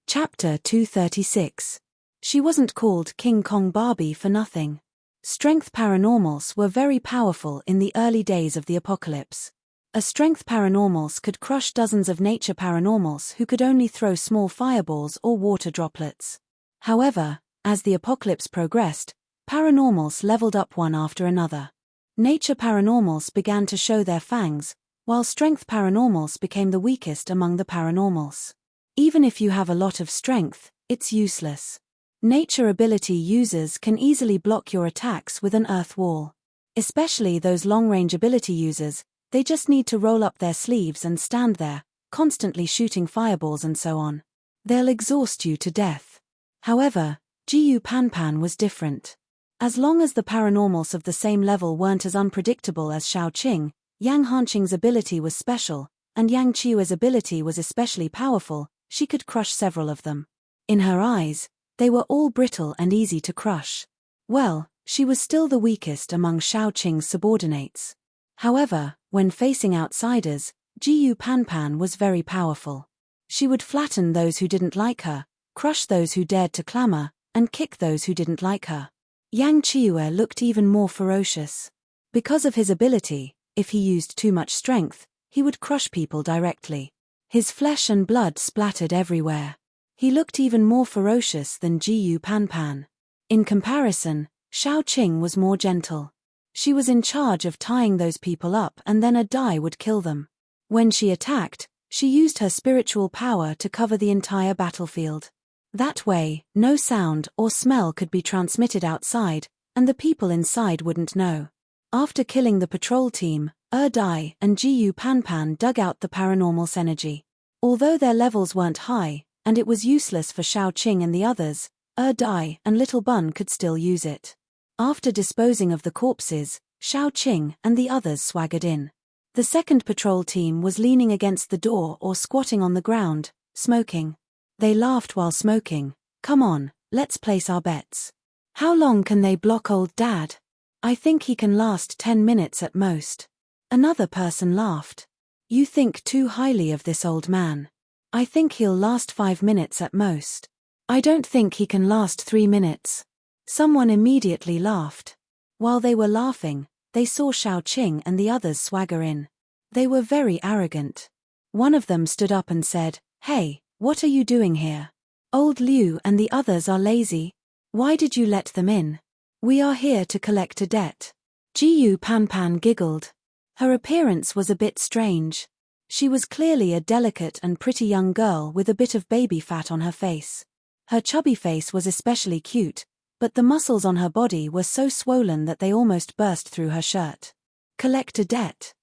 Chapter 236. She wasn't called King Kong Barbie for nothing. Strength paranormals were very powerful in the early days of the apocalypse. A strength paranormals could crush dozens of nature paranormals who could only throw small fireballs or water droplets. However, as the apocalypse progressed, paranormals leveled up one after another. Nature paranormals began to show their fangs, while strength paranormals became the weakest among the paranormals. Even if you have a lot of strength, it's useless. Nature ability users can easily block your attacks with an earth wall. Especially those long-range ability users, they just need to roll up their sleeves and stand there, constantly shooting fireballs and so on. They'll exhaust you to death. However, Gu Panpan was different. As long as the paranormals of the same level weren't as unpredictable as Xiaoqing, Yang Hanqing's ability was special, and Yang Qiue's ability was especially powerful. She could crush several of them. In her eyes, they were all brittle and easy to crush. Well, she was still the weakest among Xiaoqing's subordinates. However, when facing outsiders, Gu Panpan was very powerful. She would flatten those who didn't like her, crush those who dared to clamor, and kick those who didn't like her. Yang Qiue looked even more ferocious. Because of his ability, if he used too much strength, he would crush people directly. His flesh and blood splattered everywhere. He looked even more ferocious than Gu Panpan. In comparison, Xiaoqing was more gentle. She was in charge of tying those people up and then a die would kill them. When she attacked, she used her spiritual power to cover the entire battlefield. That way, no sound or smell could be transmitted outside, and the people inside wouldn't know. After killing the patrol team, Dai and Gu Panpan dug out the paranormal's energy. Although their levels weren't high, and it was useless for Xiaoqing and the others, Dai and Little Bun could still use it. After disposing of the corpses, Xiaoqing and the others swaggered in. The second patrol team was leaning against the door or squatting on the ground, smoking. They laughed while smoking. Come on, let's place our bets. How long can they block old Dad? I think he can last 10 minutes at most. Another person laughed. You think too highly of this old man. I think he'll last 5 minutes at most. I don't think he can last 3 minutes. Someone immediately laughed. While they were laughing, they saw Xiaoqing and the others swagger in. They were very arrogant. One of them stood up and said, "Hey, what are you doing here? Old Liu and the others are lazy. Why did you let them in? We are here to collect a debt." Gu Panpan giggled. Her appearance was a bit strange. She was clearly a delicate and pretty young girl with a bit of baby fat on her face. Her chubby face was especially cute, but the muscles on her body were so swollen that they almost burst through her shirt. Collect a debt.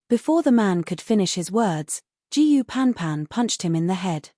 Before the man could finish his words, Gu Panpan punched him in the head.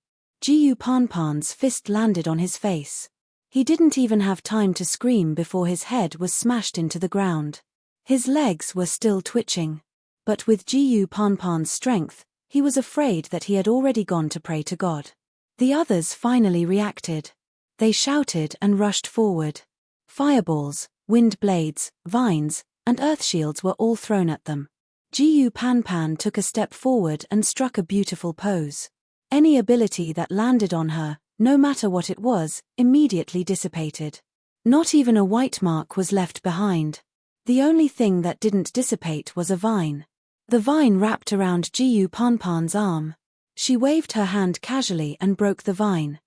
Gu Panpan's fist landed on his face. He didn't even have time to scream before his head was smashed into the ground. His legs were still twitching. But with Gu Panpan's strength, he was afraid that he had already gone to pray to God. The others finally reacted. They shouted and rushed forward. Fireballs, wind blades, vines, and earth shields were all thrown at them. Gu Panpan took a step forward and struck a beautiful pose. Any ability that landed on her, no matter what it was, immediately dissipated. Not even a white mark was left behind. The only thing that didn't dissipate was a vine. The vine wrapped around Gu Panpan's arm. She waved her hand casually and broke the vine.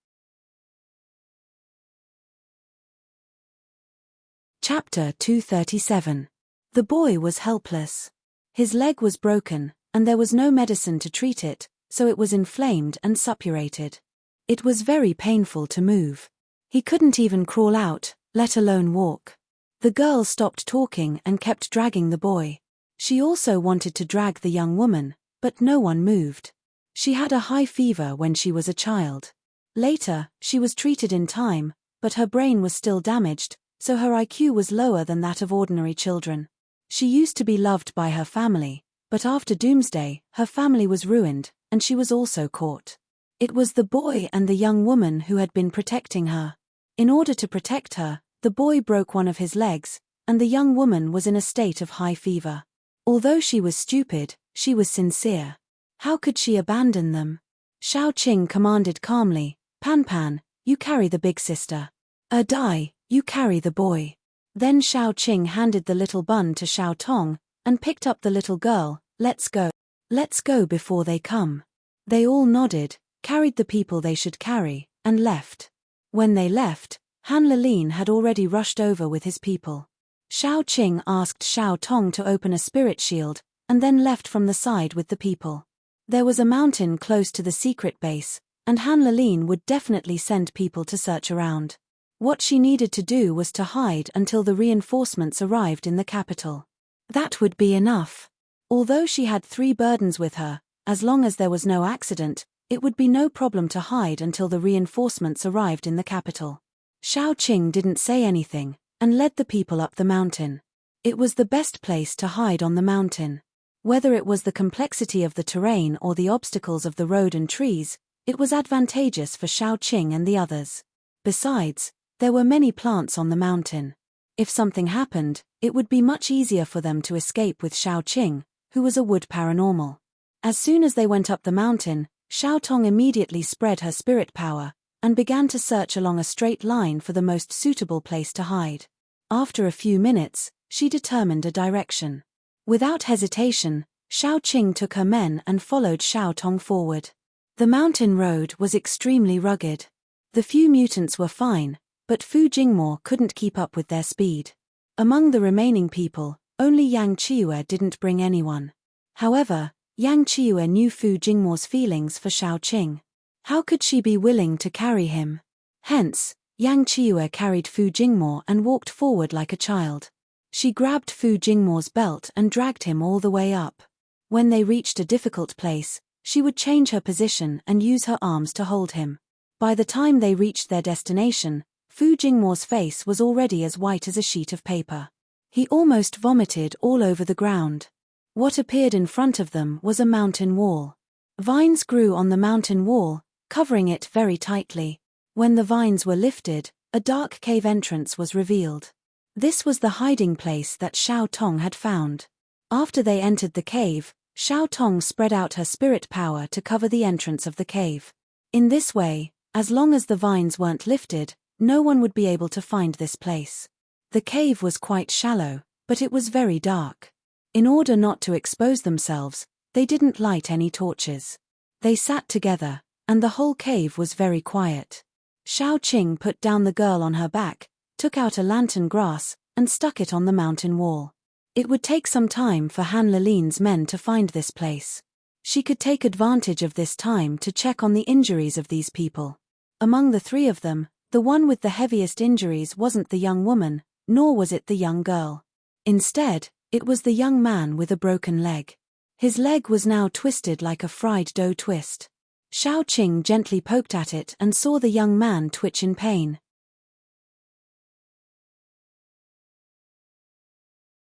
Chapter 237. The boy was helpless. His leg was broken, and there was no medicine to treat it, so it was inflamed and suppurated. It was very painful to move. He couldn't even crawl out, let alone walk. The girl stopped talking and kept dragging the boy. She also wanted to drag the young woman, but no one moved. She had a high fever when she was a child. Later, she was treated in time, but her brain was still damaged, so her IQ was lower than that of ordinary children. She used to be loved by her family, but after Doomsday, her family was ruined, and she was also caught. It was the boy and the young woman who had been protecting her. In order to protect her, the boy broke one of his legs, and the young woman was in a state of high fever. Although she was stupid, she was sincere. How could she abandon them? Xiaoqing commanded calmly, "Panpan, you carry the big sister. Dai, you carry the boy." Then Xiaoqing handed the little bun to Xiaotong, and picked up the little girl. "Let's go. Let's go before they come." They all nodded, carried the people they should carry, and left. When they left, Han Lilin had already rushed over with his people. Shao Qing asked Shao Tong to open a spirit shield, and then left from the side with the people. There was a mountain close to the secret base, and Han Lalin would definitely send people to search around. What she needed to do was to hide until the reinforcements arrived in the capital. That would be enough. Although she had 3 burdens with her, as long as there was no accident, it would be no problem to hide until the reinforcements arrived in the capital. Shao Qing didn't say anything, and led the people up the mountain. It was the best place to hide on the mountain. Whether it was the complexity of the terrain or the obstacles of the road and trees, it was advantageous for Shao Qing and the others. Besides, there were many plants on the mountain. If something happened, it would be much easier for them to escape with Shao Qing, who was a wood paranormal. As soon as they went up the mountain, Shao Tong immediately spread her spirit power, and began to search along a straight line for the most suitable place to hide. After a few minutes, she determined a direction. Without hesitation, Shao Qing took her men and followed Shao Tong forward. The mountain road was extremely rugged. The few mutants were fine, but Fu Jingmo couldn't keep up with their speed. Among the remaining people, only Yang Qiue didn't bring anyone. However, Yang Qiue knew Fu Jingmo's feelings for Shao Qing. How could she be willing to carry him? Hence, Yang Qiue carried Fu Jingmo and walked forward like a child. She grabbed Fu Jingmo's belt and dragged him all the way up. When they reached a difficult place, she would change her position and use her arms to hold him. By the time they reached their destination, Fu Jingmo's face was already as white as a sheet of paper. He almost vomited all over the ground. What appeared in front of them was a mountain wall. Vines grew on the mountain wall, covering it very tightly. When the vines were lifted, a dark cave entrance was revealed. This was the hiding place that Shao Tong had found. After they entered the cave, Shao Tong spread out her spirit power to cover the entrance of the cave. In this way, as long as the vines weren't lifted, no one would be able to find this place. The cave was quite shallow, but it was very dark. In order not to expose themselves, they didn't light any torches. They sat together, and the whole cave was very quiet. Shao Qing put down the girl on her back, took out a lantern grass, and stuck it on the mountain wall. It would take some time for Han Lalin's men to find this place. She could take advantage of this time to check on the injuries of these people. Among the 3 of them, the one with the heaviest injuries wasn't the young woman, nor was it the young girl. Instead, it was the young man with a broken leg. His leg was now twisted like a fried dough twist. Shao Qing gently poked at it and saw the young man twitch in pain.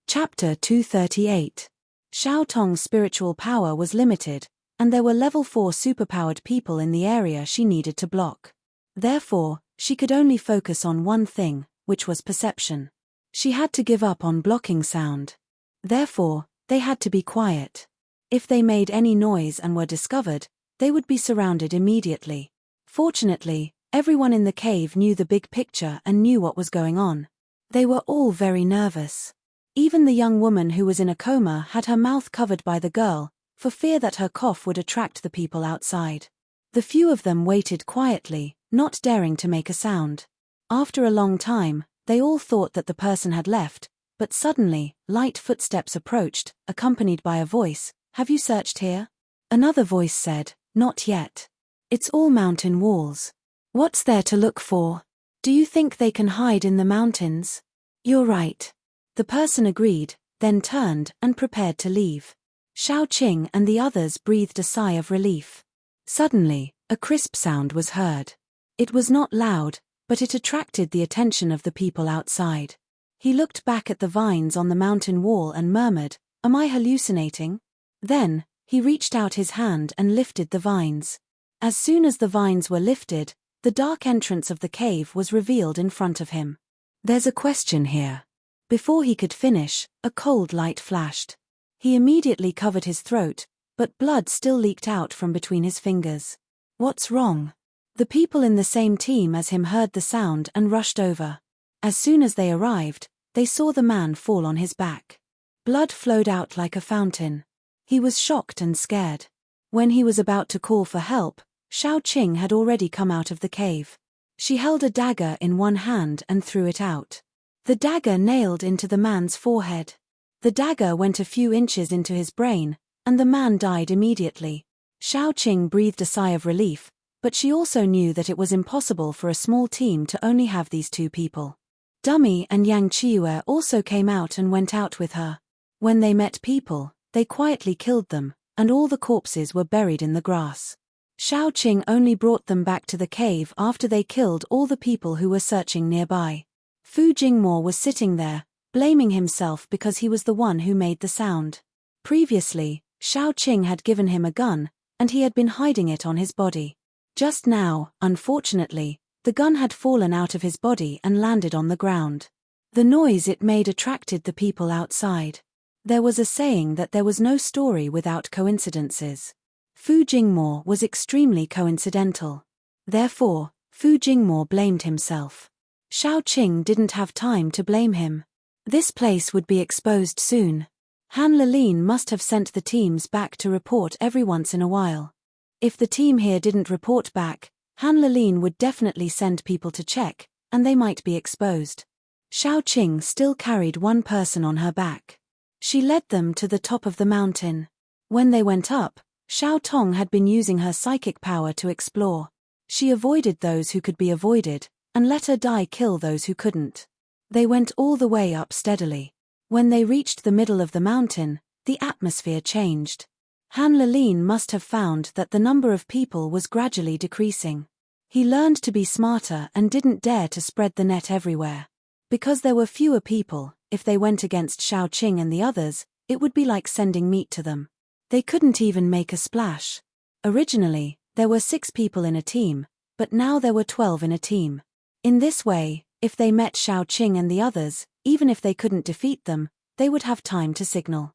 Chapter 238. Shao Tong's spiritual power was limited, and there were level 4 superpowered people in the area she needed to block. Therefore, she could only focus on one thing, which was perception. She had to give up on blocking sound. Therefore, they had to be quiet. If they made any noise and were discovered, they would be surrounded immediately. Fortunately, everyone in the cave knew the big picture and knew what was going on. They were all very nervous. Even the young woman who was in a coma had her mouth covered by the girl, for fear that her cough would attract the people outside. The few of them waited quietly, not daring to make a sound. After a long time, they all thought that the person had left, but suddenly, light footsteps approached, accompanied by a voice, "Have you searched here?" Another voice said, "Not yet. It's all mountain walls. What's there to look for? Do you think they can hide in the mountains?" "You're right." The person agreed, then turned and prepared to leave. Shao Qing and the others breathed a sigh of relief. Suddenly, a crisp sound was heard. It was not loud, but it attracted the attention of the people outside. He looked back at the vines on the mountain wall and murmured, "Am I hallucinating?" Then, he reached out his hand and lifted the vines. As soon as the vines were lifted, the dark entrance of the cave was revealed in front of him. "There's a question here." Before he could finish, a cold light flashed. He immediately covered his throat, but blood still leaked out from between his fingers. "What's wrong?" The people in the same team as him heard the sound and rushed over. As soon as they arrived, they saw the man fall on his back. Blood flowed out like a fountain. He was shocked and scared. When he was about to call for help, Shao Qing had already come out of the cave. She held a dagger in one hand and threw it out. The dagger nailed into the man's forehead. The dagger went a few inches into his brain, and the man died immediately. Xiaoqing breathed a sigh of relief, but she also knew that it was impossible for a small team to only have these two people. Dummy and Yang Qiue also came out and went out with her. When they met people, they quietly killed them, and all the corpses were buried in the grass. Xiaoqing only brought them back to the cave after they killed all the people who were searching nearby. Fu Jingmo was sitting there, blaming himself because he was the one who made the sound. Previously, Xiaoqing had given him a gun, and he had been hiding it on his body. Just now, unfortunately, the gun had fallen out of his body and landed on the ground. The noise it made attracted the people outside. There was a saying that there was no story without coincidences. Fu Jingmo was extremely coincidental. Therefore, Fu Jingmo blamed himself. Xiaoqing didn't have time to blame him. This place would be exposed soon. Han Lilin must have sent the teams back to report every once in a while. If the team here didn't report back, Han Lilin would definitely send people to check, and they might be exposed. Xiaoqing still carried one person on her back. She led them to the top of the mountain. When they went up, Xiao Tong had been using her psychic power to explore. She avoided those who could be avoided, and let her die kill those who couldn't. They went all the way up steadily. When they reached the middle of the mountain, the atmosphere changed. Han Lilin must have found that the number of people was gradually decreasing. He learned to be smarter and didn't dare to spread the net everywhere. Because there were fewer people, if they went against Xiaoqing and the others, it would be like sending meat to them. They couldn't even make a splash. Originally, there were 6 people in a team, but now there were 12 in a team. In this way, if they met Xiaoqing and the others, even if they couldn't defeat them, they would have time to signal.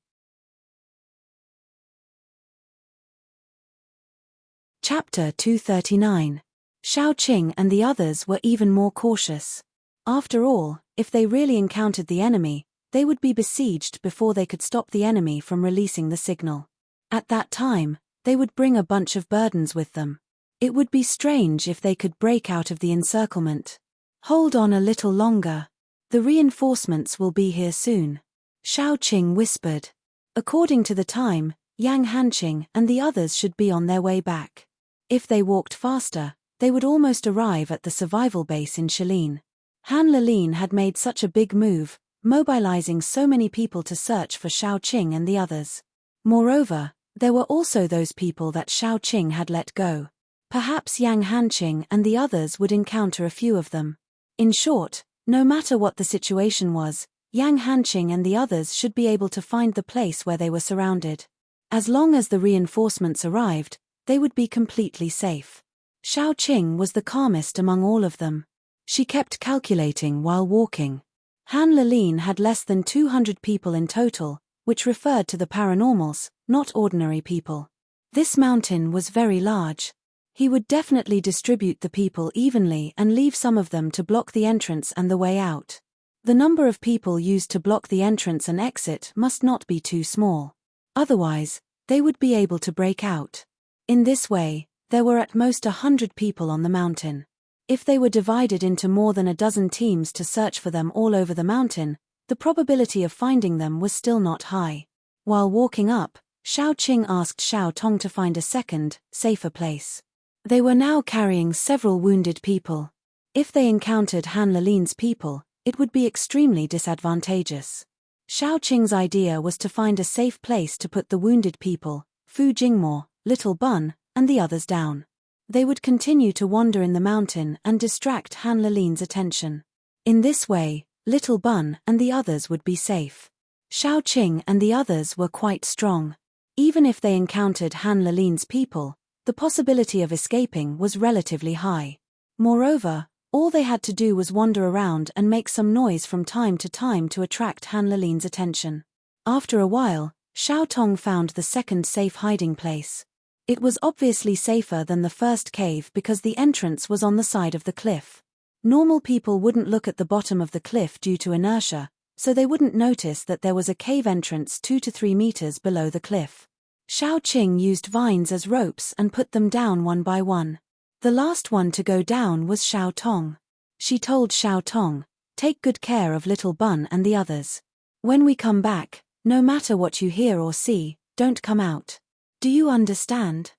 Chapter 239. Xiaoqing and the others were even more cautious. After all, if they really encountered the enemy, they would be besieged before they could stop the enemy from releasing the signal. At that time, they would bring a bunch of burdens with them. It would be strange if they could break out of the encirclement. Hold on a little longer. The reinforcements will be here soon. Xiaoqing whispered. According to the time, Yang Hanqing and the others should be on their way back. If they walked faster, they would almost arrive at the survival base in Shilin. Han Lilin had made such a big move, mobilizing so many people to search for Xiaoqing and the others. Moreover, there were also those people that Xiaoqing had let go. Perhaps Yang Hanqing and the others would encounter a few of them. In short, no matter what the situation was, Yang Hanqing and the others should be able to find the place where they were surrounded. As long as the reinforcements arrived, they would be completely safe. Xiaoqing was the calmest among all of them. She kept calculating while walking. Han Lilin had less than 200 people in total, which referred to the paranormals, not ordinary people. This mountain was very large. He would definitely distribute the people evenly and leave some of them to block the entrance and the way out. The number of people used to block the entrance and exit must not be too small. Otherwise, they would be able to break out. In this way, there were at most 100 people on the mountain. If they were divided into more than a dozen teams to search for them all over the mountain, the probability of finding them was still not high. While walking up, Xiaoqing asked Xiao Tong to find a second, safer place. They were now carrying several wounded people. If they encountered Han Lilin's people, it would be extremely disadvantageous. Xiaoqing's idea was to find a safe place to put the wounded people, Fu Jingmo, Little Bun, and the others down. They would continue to wander in the mountain and distract Han Lilin's attention. In this way, Little Bun and the others would be safe. Xiaoqing and the others were quite strong. Even if they encountered Han Lilin's people, the possibility of escaping was relatively high. Moreover, all they had to do was wander around and make some noise from time to attract Han Lilin's attention. After a while, Xiao Tong found the second safe hiding place. It was obviously safer than the first cave because the entrance was on the side of the cliff. Normal people wouldn't look at the bottom of the cliff due to inertia, so they wouldn't notice that there was a cave entrance 2 to 3 meters below the cliff. Xiaoqing used vines as ropes and put them down one by one. The last one to go down was Xiao Tong. She told Xiao Tong, Take good care of little Bun and the others. When we come back, no matter what you hear or see, don't come out. Do you understand?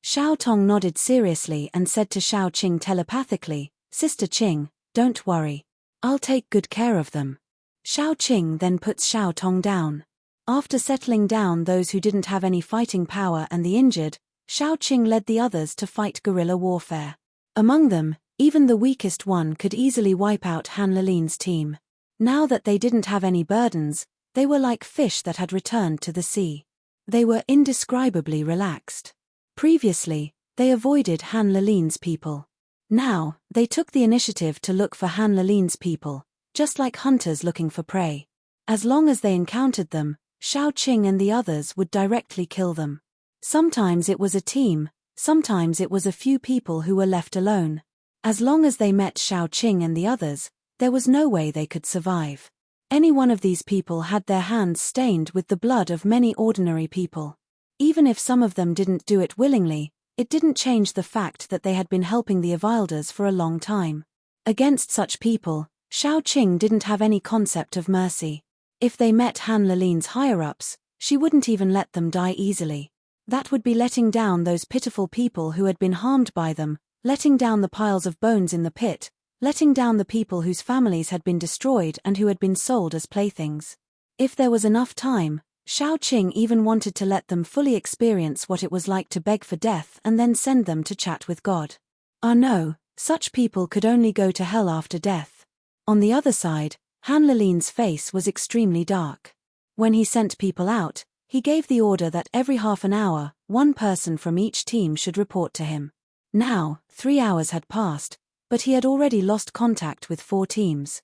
Xiao Tong nodded seriously and said to Xiao Qing telepathically, Sister Qing, don't worry. I'll take good care of them. Xiao Qing then puts Xiao Tong down. After settling down those who didn't have any fighting power and the injured, Xiao Qing led the others to fight guerrilla warfare. Among them, even the weakest one could easily wipe out Han Lilin's team. Now that they didn't have any burdens, they were like fish that had returned to the sea. They were indescribably relaxed. Previously, they avoided Han Lilin's people. Now, they took the initiative to look for Han Lilin's people, just like hunters looking for prey. As long as they encountered them, Xiao Qing and the others would directly kill them. Sometimes it was a team, sometimes it was a few people who were left alone. As long as they met Xiao Qing and the others, there was no way they could survive. Any one of these people had their hands stained with the blood of many ordinary people. Even if some of them didn't do it willingly, it didn't change the fact that they had been helping the Avilders for a long time. Against such people, Xiao Qing didn't have any concept of mercy. If they met Han Lilin's higher-ups, she wouldn't even let them die easily. That would be letting down those pitiful people who had been harmed by them, letting down the piles of bones in the pit, letting down the people whose families had been destroyed and who had been sold as playthings. If there was enough time, Xiao Qing even wanted to let them fully experience what it was like to beg for death and then send them to chat with God. Ah no, such people could only go to hell after death. On the other side, Han Lilin's face was extremely dark. When he sent people out, he gave the order that every half an hour, one person from each team should report to him. Now, 3 hours had passed, but he had already lost contact with 4 teams.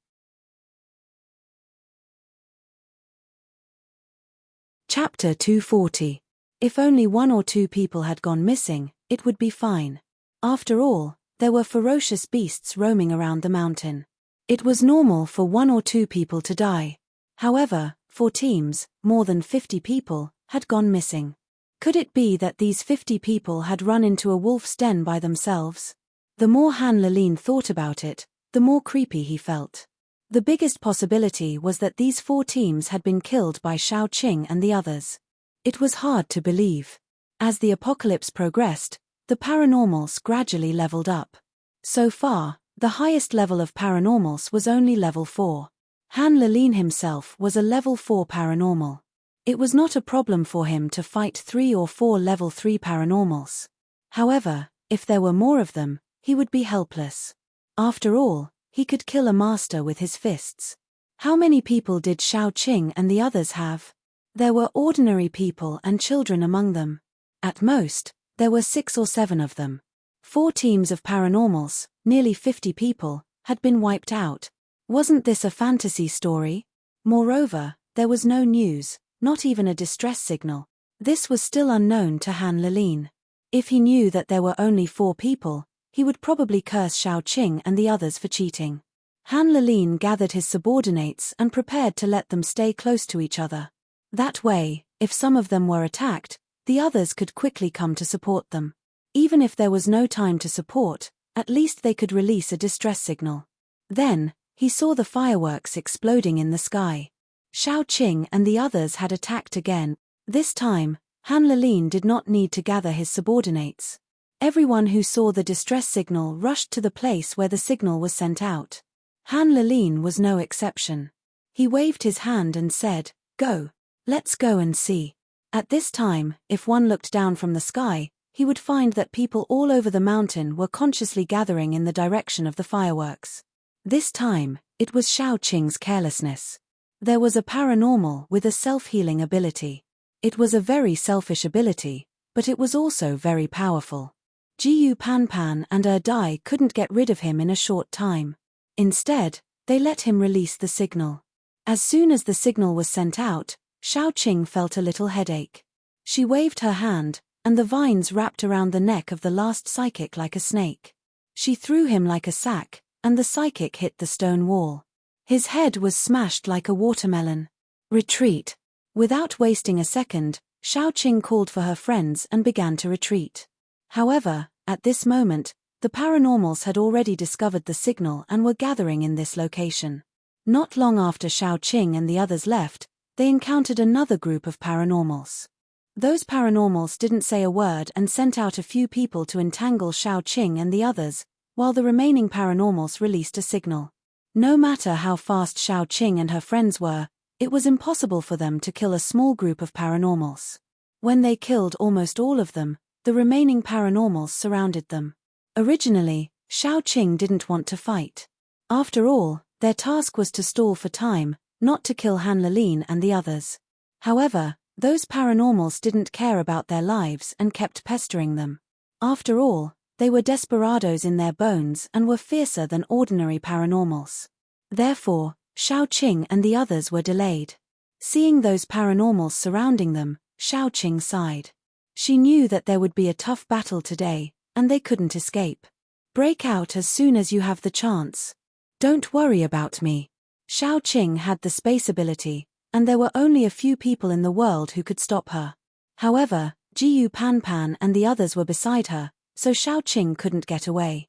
Chapter 240. If only 1 or 2 people had gone missing, it would be fine. After all, there were ferocious beasts roaming around the mountain. It was normal for 1 or 2 people to die. However, 4 teams, more than 50 people, had gone missing. Could it be that these 50 people had run into a wolf's den by themselves? The more Han Lilin thought about it, the more creepy he felt. The biggest possibility was that these 4 teams had been killed by Xiao Qing and the others. It was hard to believe. As the apocalypse progressed, the paranormals gradually leveled up. So far, the highest level of paranormals was only level 4. Han Lilin himself was a level 4 paranormal. It was not a problem for him to fight 3 or 4 level 3 paranormals. However, if there were more of them, he would be helpless. After all, he could kill a master with his fists. How many people did Xiao Qing and the others have? There were ordinary people and children among them. At most, there were 6 or 7 of them. 4 teams of paranormals, nearly 50 people, had been wiped out. Wasn't this a fantasy story? Moreover, there was no news, not even a distress signal. This was still unknown to Han Lilin. If he knew that there were only 4 people, he would probably curse Xiao Qing and the others for cheating. Han Lilin gathered his subordinates and prepared to let them stay close to each other. That way, if some of them were attacked, the others could quickly come to support them. Even if there was no time to support, at least they could release a distress signal. Then, he saw the fireworks exploding in the sky. Xiao Qing and the others had attacked again. This time, Han Lilin did not need to gather his subordinates. Everyone who saw the distress signal rushed to the place where the signal was sent out. Han Lilin was no exception. He waved his hand and said, "Go. Let's go and see." At this time, if one looked down from the sky, he would find that people all over the mountain were consciously gathering in the direction of the fireworks. This time, it was Xiao Qing's carelessness. There was a paranormal with a self-healing ability. It was a very selfish ability, but it was also very powerful. Jiyu Panpan and Dai couldn't get rid of him in a short time. Instead, they let him release the signal. As soon as the signal was sent out, Xiao Qing felt a little headache. She waved her hand, and the vines wrapped around the neck of the last psychic like a snake. She threw him like a sack, and the psychic hit the stone wall. His head was smashed like a watermelon. Retreat. Without wasting a second, Xiao Qing called for her friends and began to retreat. However, at this moment, the paranormals had already discovered the signal and were gathering in this location. Not long after Xiaoqing and the others left, they encountered another group of paranormals. Those paranormals didn't say a word and sent out a few people to entangle Xiaoqing and the others, while the remaining paranormals released a signal. No matter how fast Xiaoqing and her friends were, it was impossible for them to kill a small group of paranormals. When they killed almost all of them, the remaining paranormals surrounded them. Originally, Xiaoqing didn't want to fight. After all, their task was to stall for time, not to kill Han Lilin and the others. However, those paranormals didn't care about their lives and kept pestering them. After all, they were desperados in their bones and were fiercer than ordinary paranormals. Therefore, Xiaoqing and the others were delayed. Seeing those paranormals surrounding them, Xiaoqing sighed. She knew that there would be a tough battle today, and they couldn't escape. Break out as soon as you have the chance. Don't worry about me. Xiaoqing had the space ability, and there were only a few people in the world who could stop her. However, Jiyu Panpan and the others were beside her, so Xiaoqing couldn't get away.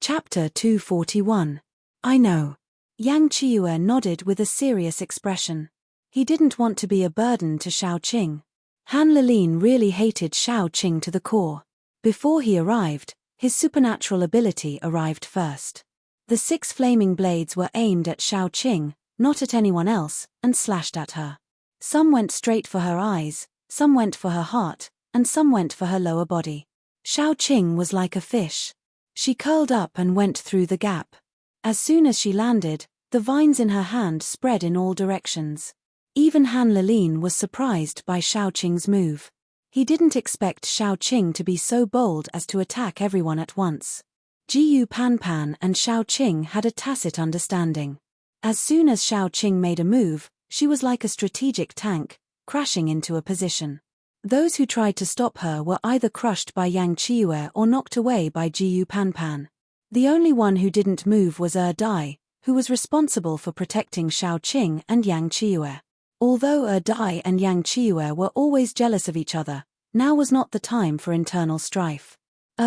Chapter 241. I know. Yang Qiyu nodded with a serious expression. He didn't want to be a burden to Xiaoqing. Han Lilin really hated Xiaoqing to the core. Before he arrived, his supernatural ability arrived first. The 6 flaming blades were aimed at Xiaoqing, not at anyone else, and slashed at her. Some went straight for her eyes, some went for her heart, and some went for her lower body. Xiaoqing was like a fish. She curled up and went through the gap. As soon as she landed, the vines in her hand spread in all directions. Even Han Lilin was surprised by Xiaoqing's move. He didn't expect Xiaoqing to be so bold as to attack everyone at once. Jiyu Panpan and Xiaoqing had a tacit understanding. As soon as Xiaoqing made a move, she was like a strategic tank, crashing into a position. Those who tried to stop her were either crushed by Yang Qiyu or knocked away by Jiyu Panpan. The only one who didn't move was Dai, who was responsible for protecting Xiaoqing and Yang Qiyu. Although Dai and Yang Qiyu were always jealous of each other, now was not the time for internal strife.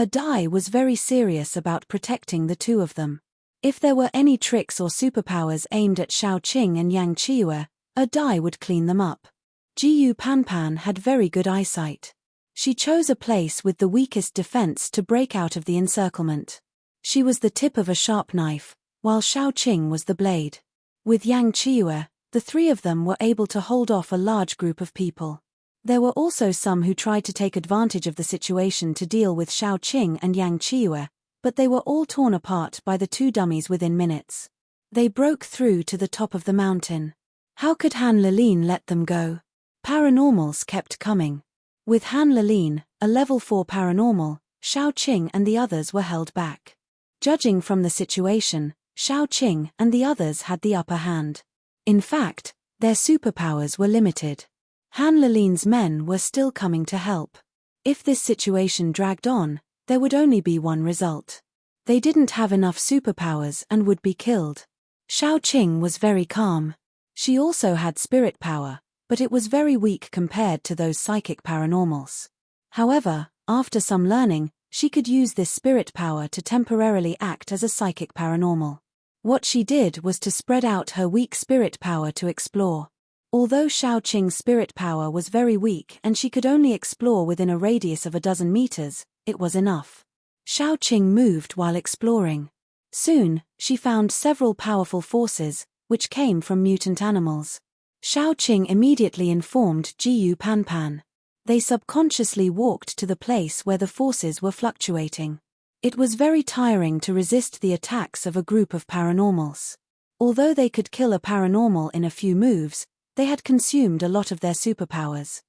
Dai was very serious about protecting the two of them. If there were any tricks or superpowers aimed at Xiaoqing and Yang Qiyu, Dai would clean them up. Jiyu Panpan had very good eyesight. She chose a place with the weakest defense to break out of the encirclement. She was the tip of a sharp knife, while Xiaoqing was the blade. With Yang Qiyu, the 3 of them were able to hold off a large group of people. There were also some who tried to take advantage of the situation to deal with Xiaoqing and Yang Qiyu, but they were all torn apart by the 2 dummies within minutes. They broke through to the top of the mountain. How could Han Lilin let them go? Paranormals kept coming. With Han Lilin, a level 4 paranormal, Xiaoqing and the others were held back. Judging from the situation, Xiaoqing and the others had the upper hand. In fact, their superpowers were limited. Han Lilin's men were still coming to help. If this situation dragged on, there would only be one result. They didn't have enough superpowers and would be killed. Xiaoqing was very calm. She also had spirit power, but it was very weak compared to those psychic paranormals. However, after some learning, she could use this spirit power to temporarily act as a psychic paranormal. What she did was to spread out her weak spirit power to explore. Although Xiaoqing's spirit power was very weak and she could only explore within a radius of 12 meters, it was enough. Xiaoqing moved while exploring. Soon, she found several powerful forces, which came from mutant animals. Xiaoqing immediately informed Jiyu Panpan. They subconsciously walked to the place where the forces were fluctuating. It was very tiring to resist the attacks of a group of paranormals. Although they could kill a paranormal in a few moves, they had consumed a lot of their superpowers.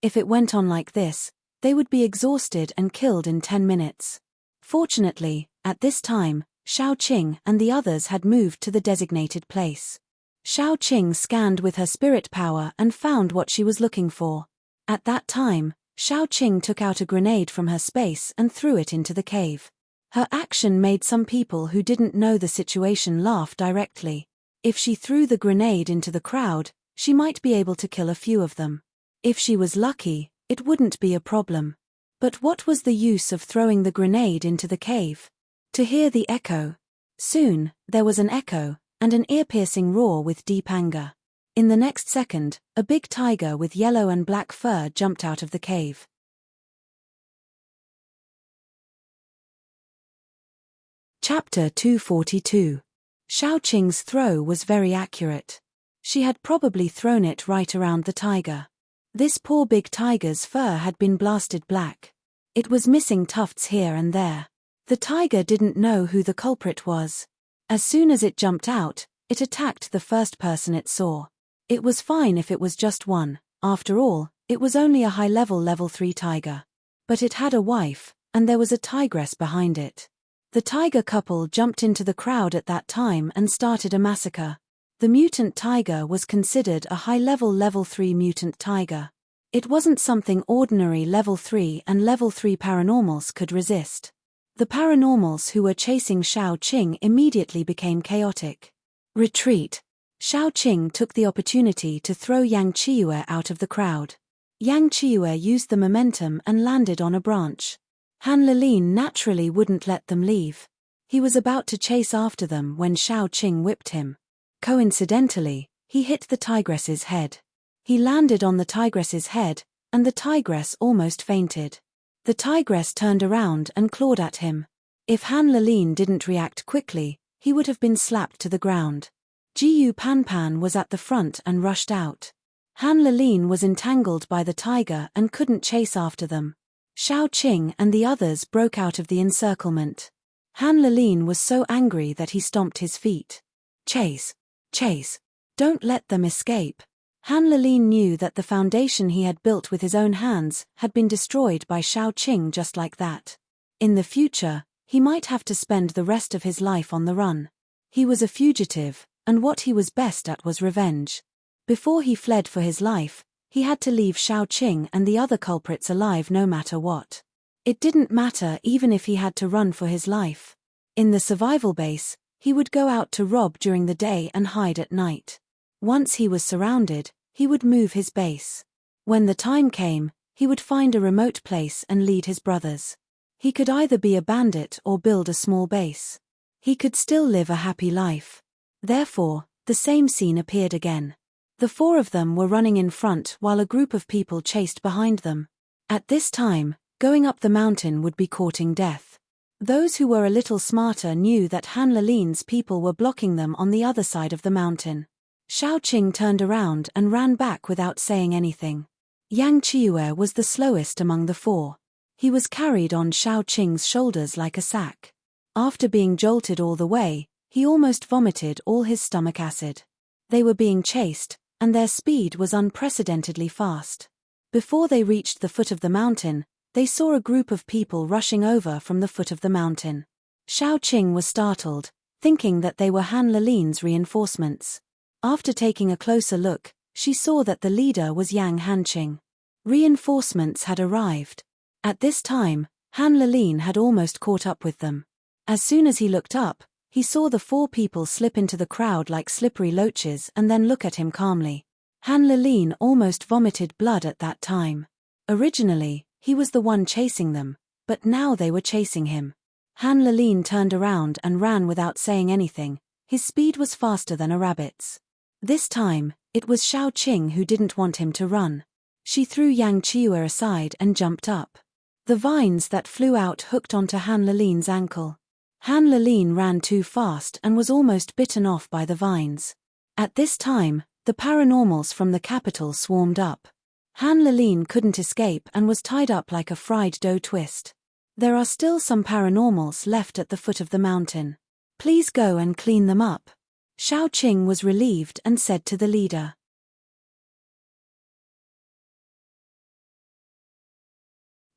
If it went on like this, they would be exhausted and killed in 10 minutes. Fortunately, at this time, Xiaoqing and the others had moved to the designated place. Xiaoqing scanned with her spirit power and found what she was looking for. At that time, Xiaoqing took out a grenade from her space and threw it into the cave. Her action made some people who didn't know the situation laugh directly. If she threw the grenade into the crowd, she might be able to kill a few of them. If she was lucky, it wouldn't be a problem. But what was the use of throwing the grenade into the cave? To hear the echo. Soon, there was an echo, and an ear-piercing roar with deep anger. In the next second, a big tiger with yellow and black fur jumped out of the cave. Chapter 242. Xiaoqing's throw was very accurate. She had probably thrown it right around the tiger. This poor big tiger's fur had been blasted black. It was missing tufts here and there. The tiger didn't know who the culprit was. As soon as it jumped out, it attacked the first person it saw. It was fine if it was just one. After all, it was only a high-level level 3 tiger. But it had a wife, and there was a tigress behind it. The tiger couple jumped into the crowd at that time and started a massacre. The mutant tiger was considered a high-level level 3 mutant tiger. It wasn't something ordinary level 3 and level 3 paranormals could resist. The paranormals who were chasing Xiaoqing immediately became chaotic. Retreat. Xiaoqing took the opportunity to throw Yang Qiyu out of the crowd. Yang Qiyu used the momentum and landed on a branch. Han Lilin naturally wouldn't let them leave. He was about to chase after them when Xiaoqing whipped him. Coincidentally, he hit the tigress's head. He landed on the tigress's head, and the tigress almost fainted. The tigress turned around and clawed at him. If Han Lilin didn't react quickly, he would have been slapped to the ground. Jiyu Panpan was at the front and rushed out. Han Lilin was entangled by the tiger and couldn't chase after them. Xiaoqing and the others broke out of the encirclement. Han Lilin was so angry that he stomped his feet. Chase! Chase! Don't let them escape! Han Lilin knew that the foundation he had built with his own hands had been destroyed by Xiaoqing just like that. In the future, he might have to spend the rest of his life on the run. He was a fugitive, and what he was best at was revenge. Before he fled for his life, he had to leave Xiaoqing and the other culprits alive no matter what. It didn't matter even if he had to run for his life. In the survival base, he would go out to rob during the day and hide at night. Once he was surrounded, he would move his base. When the time came, he would find a remote place and lead his brothers. He could either be a bandit or build a small base. He could still live a happy life. Therefore, the same scene appeared again. The 4 of them were running in front while a group of people chased behind them. At this time, going up the mountain would be courting death. Those who were a little smarter knew that Han Lilin's people were blocking them on the other side of the mountain. Xiaoqing turned around and ran back without saying anything. Yang Qiyu was the slowest among the 4. He was carried on Xiaoqing's shoulders like a sack. After being jolted all the way, he almost vomited all his stomach acid. They were being chased, and their speed was unprecedentedly fast. Before they reached the foot of the mountain, they saw a group of people rushing over from the foot of the mountain. Xiaoqing was startled, thinking that they were Han Lilin's reinforcements. After taking a closer look, she saw that the leader was Yang Hanqing. Reinforcements had arrived. At this time, Han Lilin had almost caught up with them. As soon as he looked up, he saw the 4 people slip into the crowd like slippery loaches and then look at him calmly. Han Lilin almost vomited blood at that time. Originally, he was the one chasing them, but now they were chasing him. Han Lilin turned around and ran without saying anything. His speed was faster than a rabbit's. This time, it was Xiaoqing who didn't want him to run. She threw Yang Qiyu aside and jumped up. The vines that flew out hooked onto Han Lilin's ankle. Han Lilin ran too fast and was almost bitten off by the vines. At this time, the paranormals from the capital swarmed up. Han Lilin couldn't escape and was tied up like a fried dough twist. There are still some paranormals left at the foot of the mountain. Please go and clean them up. Xiaoqing was relieved and said to the leader.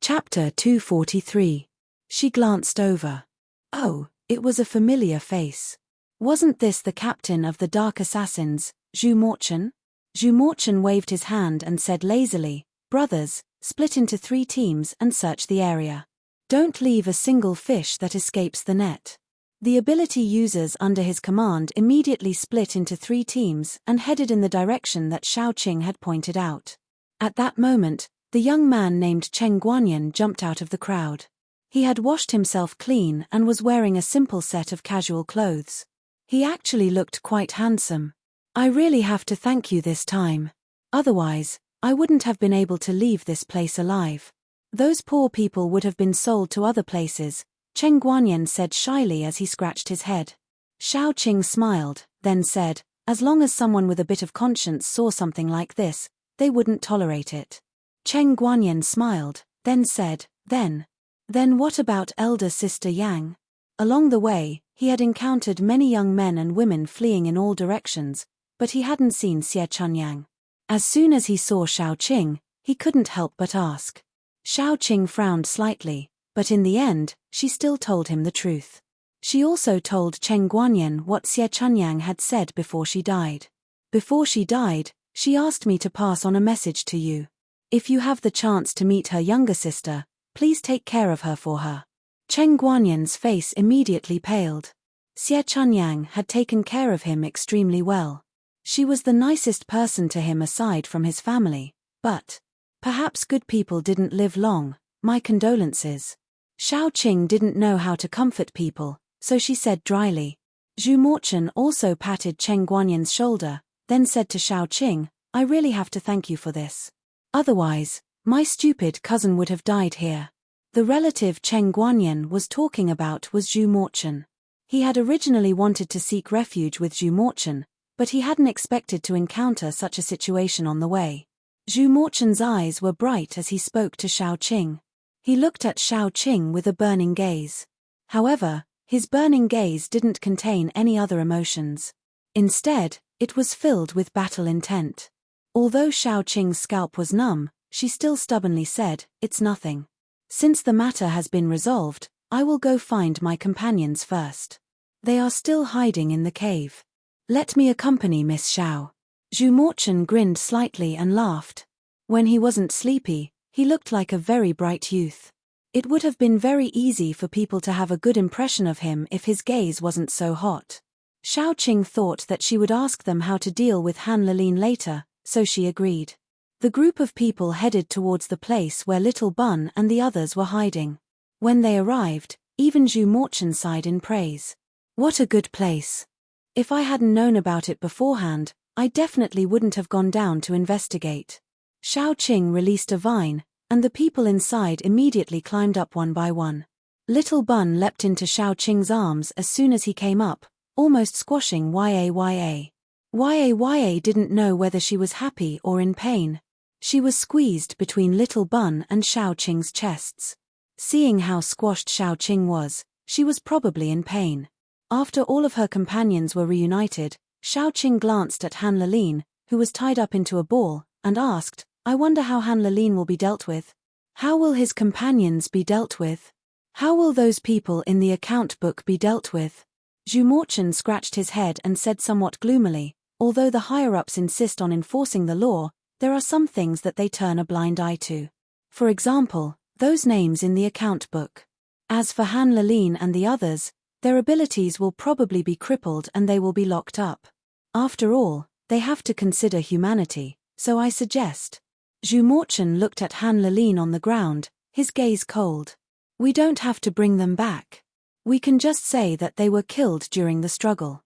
Chapter 243. She glanced over. Oh, it was a familiar face. Wasn't this the captain of the Dark Assassins, Zhu Morchen? Zhu Morchen waved his hand and said lazily, "Brothers, split into 3 teams and search the area. Don't leave a single fish that escapes the net." The ability users under his command immediately split into 3 teams and headed in the direction that Xiaoqing had pointed out. At that moment, the young man named Cheng Guanyan jumped out of the crowd. He had washed himself clean and was wearing a simple set of casual clothes. He actually looked quite handsome. I really have to thank you this time. Otherwise, I wouldn't have been able to leave this place alive. Those poor people would have been sold to other places, Cheng Guanyin said shyly as he scratched his head. Xiao Qing smiled, then said, as long as someone with a bit of conscience saw something like this, they wouldn't tolerate it. Cheng Guanyin smiled, then said, Then what about elder sister Yang? Along the way, he had encountered many young men and women fleeing in all directions, but he hadn't seen Xie Chunyang. As soon as he saw Xiao Qing, he couldn't help but ask. Xiao Qing frowned slightly, but in the end, she still told him the truth. She also told Cheng Guanyin what Xie Chunyang had said before she died. Before she died, she asked me to pass on a message to you. If you have the chance to meet her younger sister, please take care of her for her. Cheng Guanyin's face immediately paled. Xie Chunyang had taken care of him extremely well. She was the nicest person to him aside from his family, but perhaps good people didn't live long. My condolences. Xiao Qing didn't know how to comfort people, so she said dryly. Zhu Morchen also patted Cheng Guanyin's shoulder, then said to Xiao Qing, I really have to thank you for this. Otherwise, my stupid cousin would have died here. The relative Cheng Guanyin was talking about was Zhu Morchen. He had originally wanted to seek refuge with Zhu Morchen, but he hadn't expected to encounter such a situation on the way. Zhu Morchen's eyes were bright as he spoke to Xiao Qing. He looked at Xiao Qing with a burning gaze. However, his burning gaze didn't contain any other emotions. Instead, it was filled with battle intent. Although Xiao Qing's scalp was numb, she still stubbornly said, It's nothing. Since the matter has been resolved, I will go find my companions first. They are still hiding in the cave. Let me accompany Miss Xiao. Zhu Morchen grinned slightly and laughed. When he wasn't sleepy, he looked like a very bright youth. It would have been very easy for people to have a good impression of him if his gaze wasn't so hot. Xiao Qing thought that she would ask them how to deal with Han Lilin later, so she agreed. The group of people headed towards the place where Little Bun and the others were hiding. When they arrived, even Zhu Morchen sighed in praise. What a good place. If I hadn't known about it beforehand, I definitely wouldn't have gone down to investigate. Xiao Qing released a vine, and the people inside immediately climbed up one by one. Little Bun leapt into Xiao Qing's arms as soon as he came up, almost squashing Yaya. Yaya didn't know whether she was happy or in pain. She was squeezed between Little Bun and Xiao Qing's chests. Seeing how squashed Xiao Qing was, she was probably in pain. After all of her companions were reunited, Xiao Qing glanced at Han Lilin, who was tied up into a ball, and asked, I wonder how Han Lilin will be dealt with. How will his companions be dealt with? How will those people in the account book be dealt with? Zhu Morchen scratched his head and said somewhat gloomily, although the higher-ups insist on enforcing the law, there are some things that they turn a blind eye to. For example, those names in the account book. As for Han Lilin and the others, their abilities will probably be crippled and they will be locked up. After all, they have to consider humanity, so I suggest. Zhu Morchen looked at Han Lilin on the ground, his gaze cold. We don't have to bring them back. We can just say that they were killed during the struggle.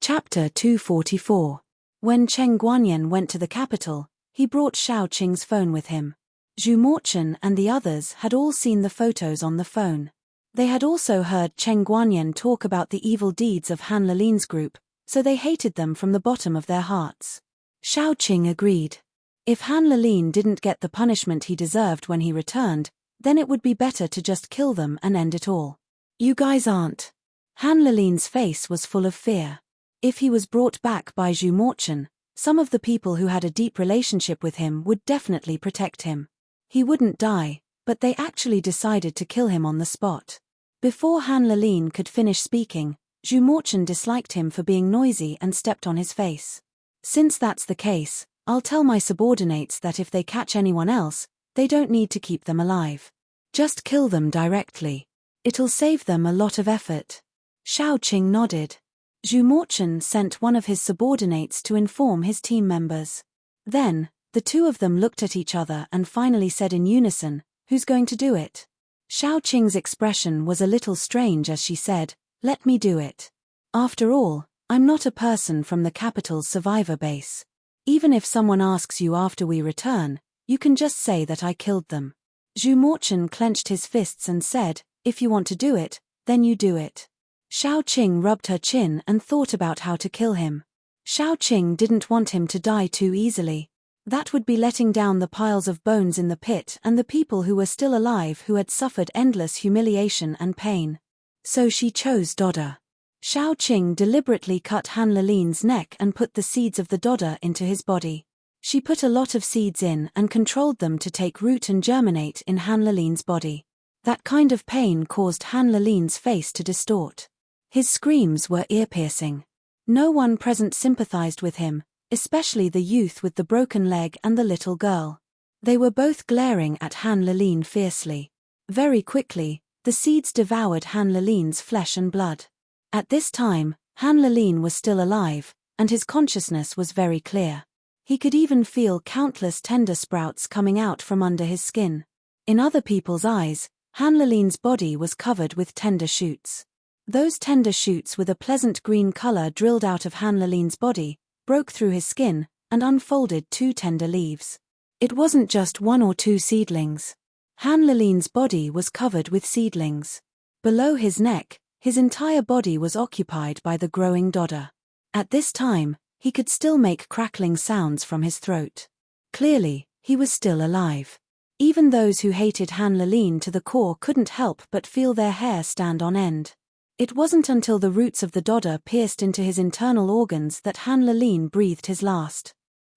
Chapter 244. When Cheng Guanyin went to the capital, he brought Xiao Qing's phone with him. Zhu Morchen and the others had all seen the photos on the phone. They had also heard Cheng Guanyin talk about the evil deeds of Han Lilin's group, so they hated them from the bottom of their hearts. Xiao Qing agreed. If Han Lilin didn't get the punishment he deserved when he returned, then it would be better to just kill them and end it all. You guys aren't. Han Lilin's face was full of fear. If he was brought back by Zhu Morchen, some of the people who had a deep relationship with him would definitely protect him. He wouldn't die, but they actually decided to kill him on the spot. Before Han Lilin could finish speaking, Zhu Morchen disliked him for being noisy and stepped on his face. Since that's the case, I'll tell my subordinates that if they catch anyone else, they don't need to keep them alive. Just kill them directly. It'll save them a lot of effort. Xiao Qing nodded. Zhu Morchen sent one of his subordinates to inform his team members. Then, The two of them looked at each other and finally said in unison, "Who's going to do it?" Xiaoqing's expression was a little strange as she said, "Let me do it. After all, I'm not a person from the capital's survivor base. Even if someone asks you after we return, you can just say that I killed them." Zhu Morchen clenched his fists and said, "If you want to do it, then you do it." Xiaoqing rubbed her chin and thought about how to kill him. Xiaoqing didn't want him to die too easily. That would be letting down the piles of bones in the pit and the people who were still alive who had suffered endless humiliation and pain. So she chose Dodder. Xiaoqing deliberately cut Han Lilin's neck and put the seeds of the Dodder into his body. She put a lot of seeds in and controlled them to take root and germinate in Han Lilin's body. That kind of pain caused Han Lilin's face to distort. His screams were ear-piercing. No one present sympathized with him, especially the youth with the broken leg and the little girl. They were both glaring at Han Lilin fiercely. Very quickly, the seeds devoured Han Lilin's flesh and blood. At this time, Han Lilin was still alive, and his consciousness was very clear. He could even feel countless tender sprouts coming out from under his skin. In other people's eyes, Han Lilin's body was covered with tender shoots. Those tender shoots with a pleasant green color drilled out of Han Lilin's body, broke through his skin, and unfolded two tender leaves. It wasn't just one or two seedlings. Han Lilin's body was covered with seedlings. Below his neck, his entire body was occupied by the growing Dodder. At this time, he could still make crackling sounds from his throat. Clearly, he was still alive. Even those who hated Han Lilin to the core couldn't help but feel their hair stand on end. It wasn't until the roots of the Dodder pierced into his internal organs that Han Lilin breathed his last.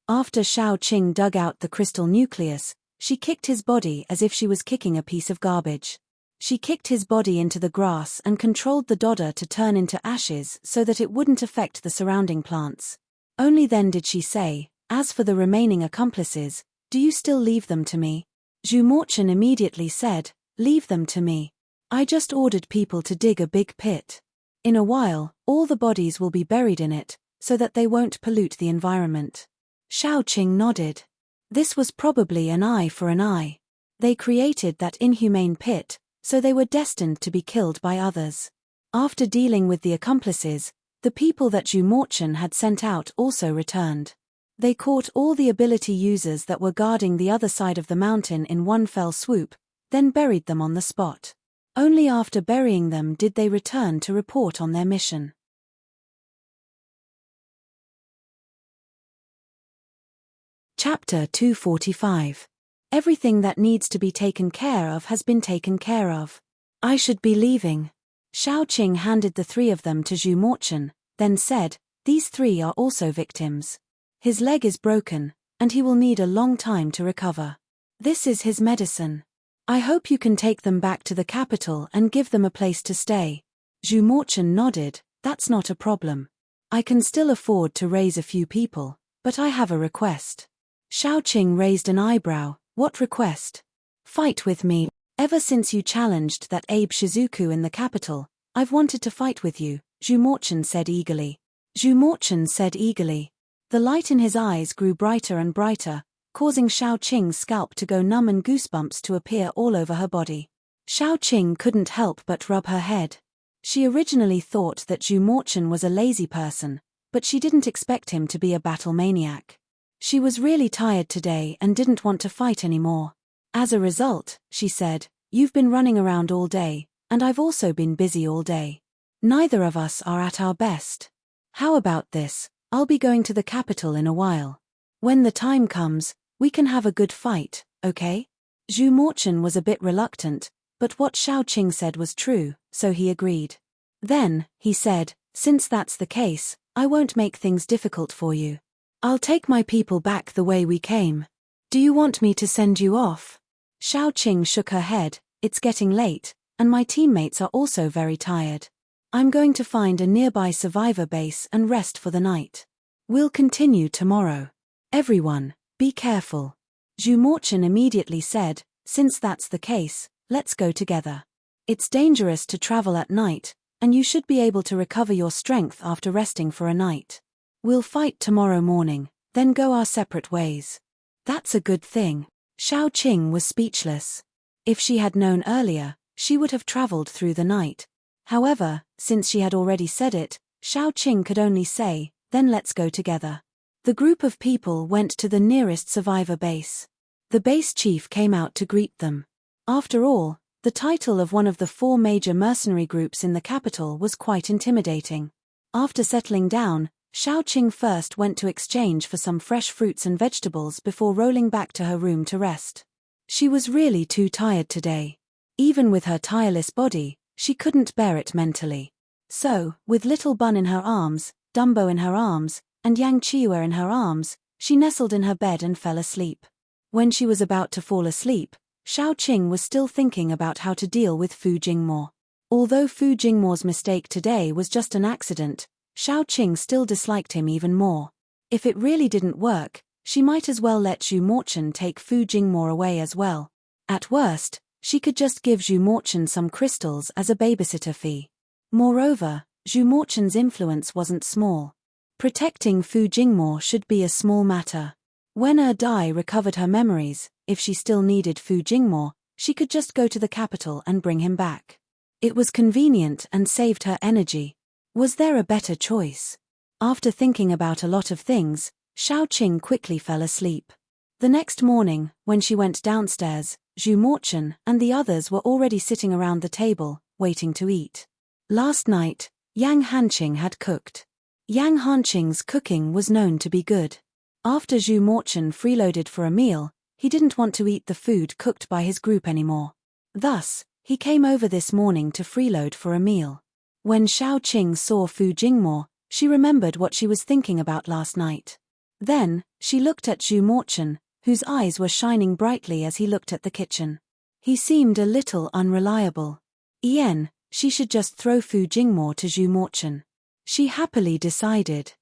After Xiaoqing dug out the crystal nucleus, she kicked his body as if she was kicking a piece of garbage. She kicked his body into the grass and controlled the Dodder to turn into ashes so that it wouldn't affect the surrounding plants. Only then did she say, "As for the remaining accomplices, do you still leave them to me?" Zhu Morchen immediately said, "Leave them to me. I just ordered people to dig a big pit. In a while, all the bodies will be buried in it, so that they won't pollute the environment." Xiaoqing nodded. This was probably an eye for an eye. They created that inhumane pit, so they were destined to be killed by others. After dealing with the accomplices, the people that Zhu Morchen had sent out also returned. They caught all the ability users that were guarding the other side of the mountain in one fell swoop, then buried them on the spot. Only after burying them did they return to report on their mission. Chapter 245. Everything that needs to be taken care of has been taken care of. I should be leaving. Xiaoqing handed the three of them to Zhu Morchen, then said, "These three are also victims. His leg is broken, and he will need a long time to recover. This is his medicine. I hope you can take them back to the capital and give them a place to stay." Zhu Morchen nodded, "That's not a problem. I can still afford to raise a few people, but I have a request." Xiaoqing raised an eyebrow. "What request?" "Fight with me. Ever since you challenged that Abe Shizuku in the capital, I've wanted to fight with you," Zhu Morchen said eagerly. Zhu Morchen said eagerly. The light in his eyes grew brighter and brighter, causing Xiaoqing's scalp to go numb and goosebumps to appear all over her body. Xiaoqing couldn't help but rub her head. She originally thought that Zhu Morchen was a lazy person, but she didn't expect him to be a battle maniac. She was really tired today and didn't want to fight anymore. As a result, she said, "You've been running around all day, and I've also been busy all day. Neither of us are at our best. How about this? I'll be going to the capital in a while. When the time comes, we can have a good fight, okay?" Zhu Morchen was a bit reluctant, but what Xiaoqing said was true, so he agreed. Then, he said, "Since that's the case, I won't make things difficult for you. I'll take my people back the way we came. Do you want me to send you off?" Xiaoqing shook her head. "It's getting late, and my teammates are also very tired. I'm going to find a nearby survivor base and rest for the night. We'll continue tomorrow. Everyone, be careful." Zhu Morchen immediately said, "Since that's the case, let's go together. It's dangerous to travel at night, and you should be able to recover your strength after resting for a night. We'll fight tomorrow morning, then go our separate ways." That's a good thing. Xiao Qing was speechless. If she had known earlier, she would have traveled through the night. However, since she had already said it, Xiao Qing could only say, then let's go together. The group of people went to the nearest survivor base. The base chief came out to greet them. After all, the title of one of the 4 major mercenary groups in the capital was quite intimidating. After settling down, Xiao Qing first went to exchange for some fresh fruits and vegetables before rolling back to her room to rest. She was really too tired today. Even with her tireless body, she couldn't bear it mentally. So, with little Bun in her arms, Dumbo in her arms, and Yang Chiwa in her arms, she nestled in her bed and fell asleep. When she was about to fall asleep, Xiao Qing was still thinking about how to deal with Fu Jingmo. Although Fu Jingmo's mistake today was just an accident, Xiao Qing still disliked him even more. If it really didn't work, she might as well let Zhu Morchen take Fu Jingmo away as well. At worst, she could just give Zhu Morchen some crystals as a babysitter fee. Moreover, Zhu Morchen's influence wasn't small. Protecting Fu Jingmo should be a small matter. When Dai recovered her memories, if she still needed Fu Jingmo, she could just go to the capital and bring him back. It was convenient and saved her energy. Was there a better choice? After thinking about a lot of things, Xiao Qing quickly fell asleep. The next morning, when she went downstairs, Zhu Morchen and the others were already sitting around the table, waiting to eat. Last night, Yang Hanqing had cooked. Yang Hanqing's cooking was known to be good. After Zhu Morchen freeloaded for a meal, he didn't want to eat the food cooked by his group anymore. Thus, he came over this morning to freeload for a meal. When Xiao Qing saw Fu Jingmo, she remembered what she was thinking about last night. Then, she looked at Zhu Morchen, whose eyes were shining brightly as he looked at the kitchen. He seemed a little unreliable. She should just throw Fu Jingmo to Zhu Morchen. She happily decided.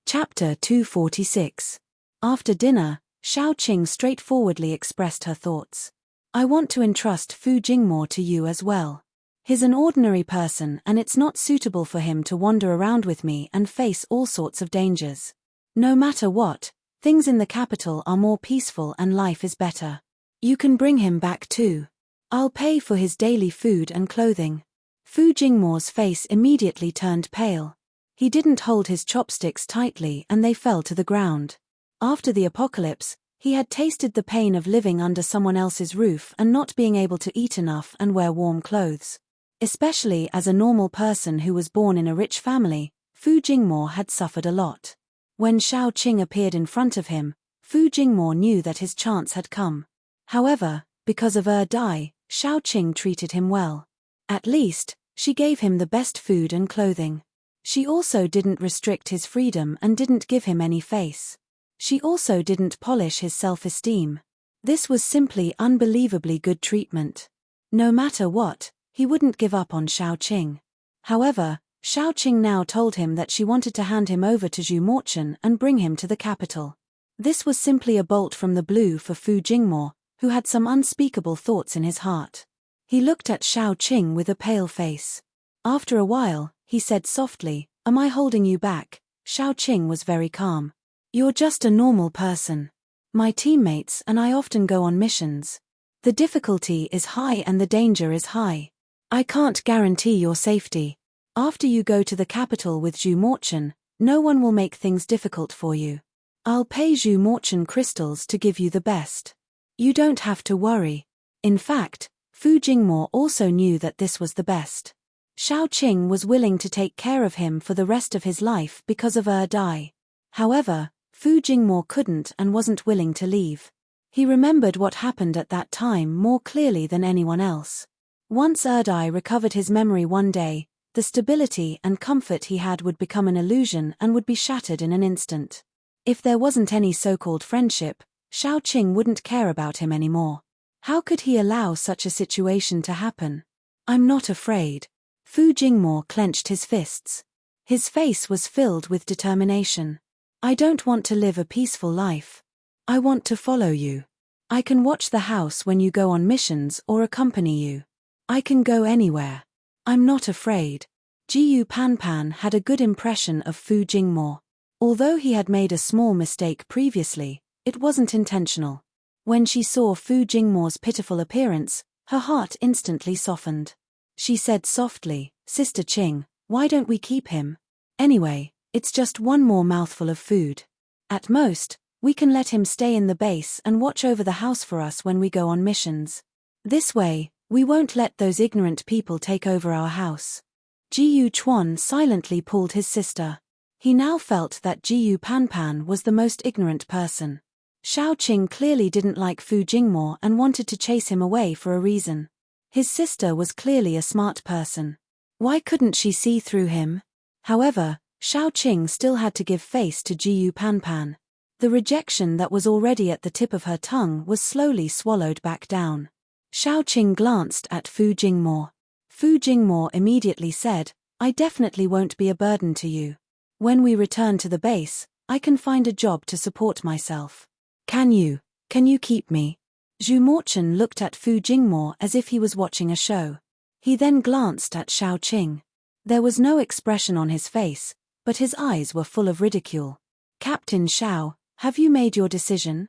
Chapter 246. After dinner, Xiao Qing straightforwardly expressed her thoughts. I want to entrust Fu Jingmo to you as well. He's an ordinary person and it's not suitable for him to wander around with me and face all sorts of dangers. No matter what, things in the capital are more peaceful and life is better. You can bring him back too. I'll pay for his daily food and clothing. Fu Jingmo's face immediately turned pale. He didn't hold his chopsticks tightly and they fell to the ground. After the apocalypse, he had tasted the pain of living under someone else's roof and not being able to eat enough and wear warm clothes. Especially as a normal person who was born in a rich family, Fu Jingmo had suffered a lot. When Xiao Qing appeared in front of him, Fu Jingmo knew that his chance had come. However, because of Dai, Xiao Qing treated him well. At least, she gave him the best food and clothing. She also didn't restrict his freedom and didn't give him any face. She also didn't polish his self-esteem. This was simply unbelievably good treatment. No matter what, he wouldn't give up on Xiao Qing. However, Xiao Qing now told him that she wanted to hand him over to Zhu Morchen and bring him to the capital. This was simply a bolt from the blue for Fu Jingmo, who had some unspeakable thoughts in his heart. He looked at Xiao Qing with a pale face. After a while, he said softly, "Am I holding you back?" Xiao Qing was very calm. "You're just a normal person. My teammates and I often go on missions. The difficulty is high and the danger is high. I can't guarantee your safety. After you go to the capital with Zhu Morchen, no one will make things difficult for you. I'll pay Zhu Morchen crystals to give you the best. You don't have to worry." In fact, Fu Jingmo also knew that this was the best. Xiao Qing was willing to take care of him for the rest of his life because of Dai. However, Fu Jingmo couldn't and wasn't willing to leave. He remembered what happened at that time more clearly than anyone else. Once Dai recovered his memory one day, the stability and comfort he had would become an illusion and would be shattered in an instant. If there wasn't any so-called friendship, Xiao Qing wouldn't care about him anymore. How could he allow such a situation to happen? "I'm not afraid." Fu Jingmo clenched his fists. His face was filled with determination. "I don't want to live a peaceful life. I want to follow you. I can watch the house when you go on missions or accompany you. I can go anywhere. I'm not afraid." Jiyu Panpan had a good impression of Fu Jingmo. Although he had made a small mistake previously, it wasn't intentional. When she saw Fu Jingmo's pitiful appearance, her heart instantly softened. She said softly, "Sister Qing, why don't we keep him? Anyway, it's just one more mouthful of food. At most, we can let him stay in the base and watch over the house for us when we go on missions. This way, we won't let those ignorant people take over our house." Jiyu Chuan silently pulled his sister. He now felt that Jiyu Panpan was the most ignorant person. Shao Qing clearly didn't like Fu Jingmo and wanted to chase him away for a reason. His sister was clearly a smart person. Why couldn't she see through him? However, Shao Qing still had to give face to Jiyu Panpan. The rejection that was already at the tip of her tongue was slowly swallowed back down. Shao Qing glanced at Fu Jingmo. Fu Jingmo immediately said, "I definitely won't be a burden to you. When we return to the base, I can find a job to support myself." Can you keep me?" Zhu Morchen looked at Fu Jingmo as if he was watching a show. He then glanced at Shao Qing. There was no expression on his face, but his eyes were full of ridicule. "Captain Shao, have you made your decision?"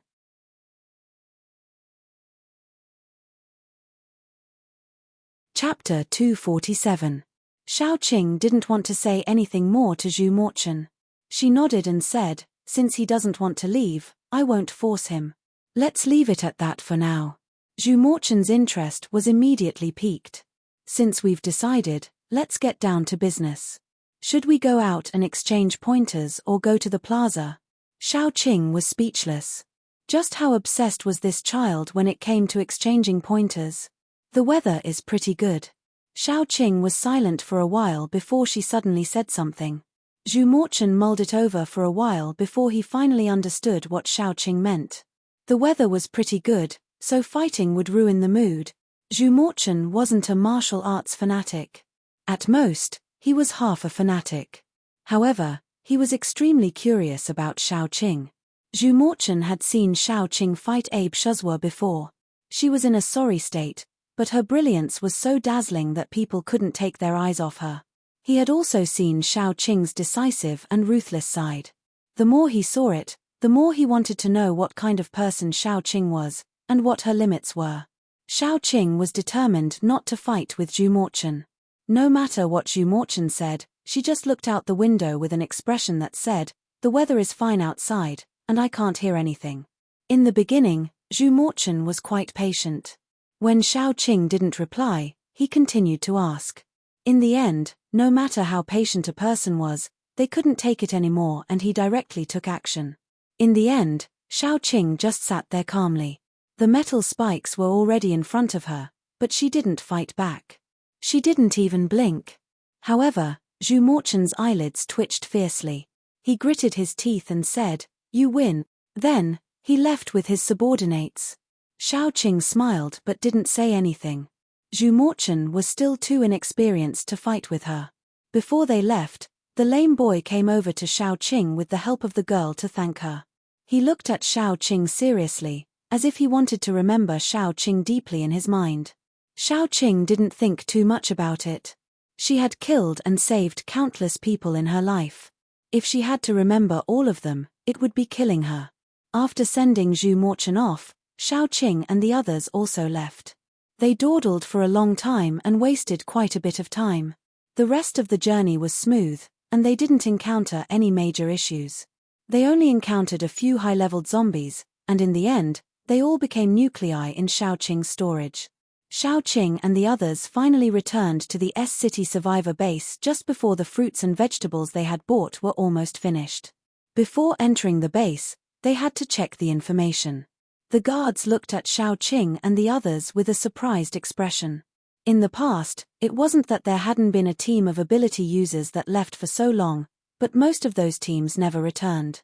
Chapter 247. Shao Qing didn't want to say anything more to Zhu Morchen. She nodded and said, "Since he doesn't want to leave, I won't force him. Let's leave it at that for now." Zhu Morchen's interest was immediately piqued. "Since we've decided, let's get down to business. Should we go out and exchange pointers or go to the plaza?" Shao Qing was speechless. Just how obsessed was this child when it came to exchanging pointers? "The weather is pretty good." Shao Qing was silent for a while before she suddenly said something. Zhu Morchen mulled it over for a while before he finally understood what Shao Qing meant. The weather was pretty good, so fighting would ruin the mood. Zhu Morchen wasn't a martial arts fanatic. At most, he was half a fanatic. However, he was extremely curious about Shao Qing. Zhu Morchen had seen Shao Qing fight Abe Shuzhua before. She was in a sorry state, but her brilliance was so dazzling that people couldn't take their eyes off her. He had also seen Shao Qing's decisive and ruthless side. The more he saw it, the more he wanted to know what kind of person Shao Qing was, and what her limits were. Shao Qing was determined not to fight with Zhu Morchen. No matter what Zhu Morchen said, she just looked out the window with an expression that said, "The weather is fine outside, and I can't hear anything." In the beginning, Zhu Morchen was quite patient. When Shao Qing didn't reply, he continued to ask. In the end, no matter how patient a person was, they couldn't take it anymore and he directly took action. In the end, Shao Qing just sat there calmly. The metal spikes were already in front of her, but she didn't fight back. She didn't even blink. However, Zhu Morchen's eyelids twitched fiercely. He gritted his teeth and said, "You win." Then, he left with his subordinates. Shao Qing smiled but didn't say anything. Zhu Morchen was still too inexperienced to fight with her. Before they left, the lame boy came over to Shao Qing with the help of the girl to thank her. He looked at Shao Qing seriously, as if he wanted to remember Shao Qing deeply in his mind. Shao Qing didn't think too much about it. She had killed and saved countless people in her life. If she had to remember all of them, it would be killing her. After sending Zhu Morchen off, Shao Qing and the others also left. They dawdled for a long time and wasted quite a bit of time. The rest of the journey was smooth, and they didn't encounter any major issues. They only encountered a few high-leveled zombies, and in the end, they all became nuclei in Shao Qing's storage. Shao Qing and the others finally returned to the S-City Survivor base just before the fruits and vegetables they had bought were almost finished. Before entering the base, they had to check the information. The guards looked at Shao Qing and the others with a surprised expression. In the past, it wasn't that there hadn't been a team of ability users that left for so long, but most of those teams never returned.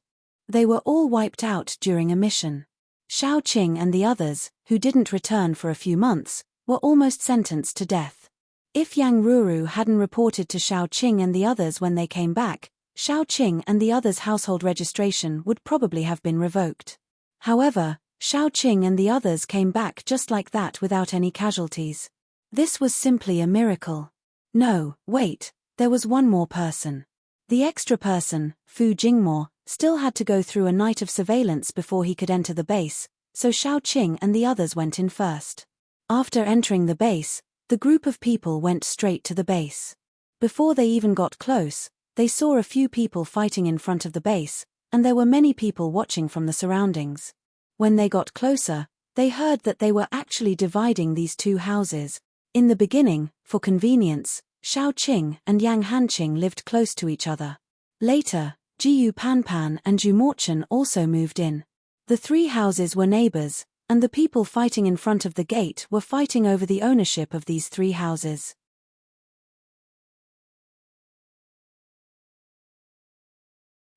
They were all wiped out during a mission. Shao Qing and the others, who didn't return for a few months, were almost sentenced to death. If Yang Ruru hadn't reported to Shao Qing and the others when they came back, Shao Qing and the others' household registration would probably have been revoked. However, Shao Qing and the others came back just like that without any casualties. This was simply a miracle. No, wait, there was one more person. The extra person, Fu Jingmo, still had to go through a night of surveillance before he could enter the base, so Xiaoqing and the others went in first. After entering the base, the group of people went straight to the base. Before they even got close, they saw a few people fighting in front of the base, and there were many people watching from the surroundings. When they got closer, they heard that they were actually dividing these two houses. In the beginning, for convenience, Xiaoqing and Yang Hanqing lived close to each other. Later, Jiyu Panpan and Zhu Morchen also moved in. The three houses were neighbors, and the people fighting in front of the gate were fighting over the ownership of these three houses.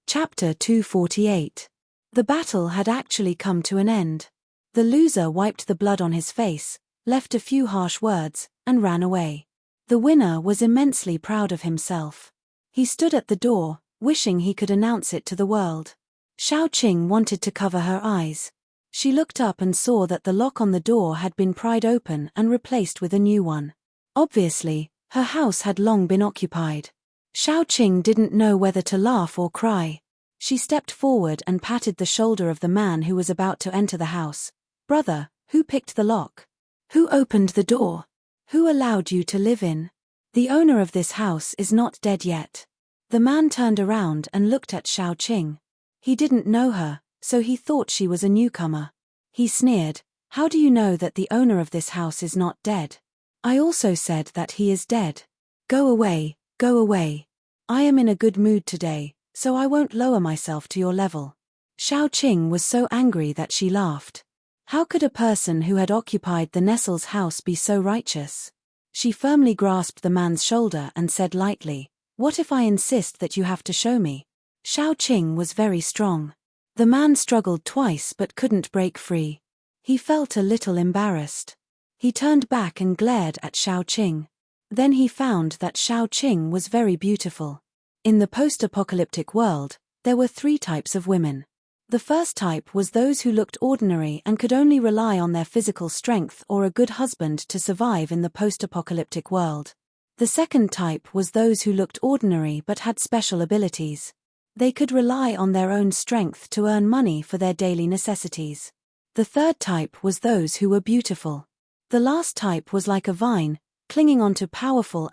Chapter 248. The battle had actually come to an end. The loser wiped the blood on his face, left a few harsh words, and ran away. The winner was immensely proud of himself. He stood at the door, wishing he could announce it to the world. Xiaoqing wanted to cover her eyes. She looked up and saw that the lock on the door had been pried open and replaced with a new one. Obviously, her house had long been occupied. Xiaoqing didn't know whether to laugh or cry. She stepped forward and patted the shoulder of the man who was about to enter the house. "Brother, who picked the lock? Who opened the door? Who allowed you to live in? The owner of this house is not dead yet." The man turned around and looked at Xiaoqing. He didn't know her, so he thought she was a newcomer. He sneered, "How do you know that the owner of this house is not dead? I also said that he is dead. Go away, go away. I am in a good mood today, so I won't lower myself to your level." Xiaoqing was so angry that she laughed. How could a person who had occupied the Nestle's house be so righteous? She firmly grasped the man's shoulder and said lightly, "What if I insist that you have to show me?" Xiaoqing was very strong. The man struggled twice but couldn't break free. He felt a little embarrassed. He turned back and glared at Xiaoqing. Then he found that Xiaoqing was very beautiful. In the post-apocalyptic world, there were three types of women. The first type was those who looked ordinary and could only rely on their physical strength or a good husband to survive in the post-apocalyptic world. The second type was those who looked ordinary but had special abilities. They could rely on their own strength to earn money for their daily necessities. The third type was those who were beautiful. The last type was like a vine, clinging onto powerful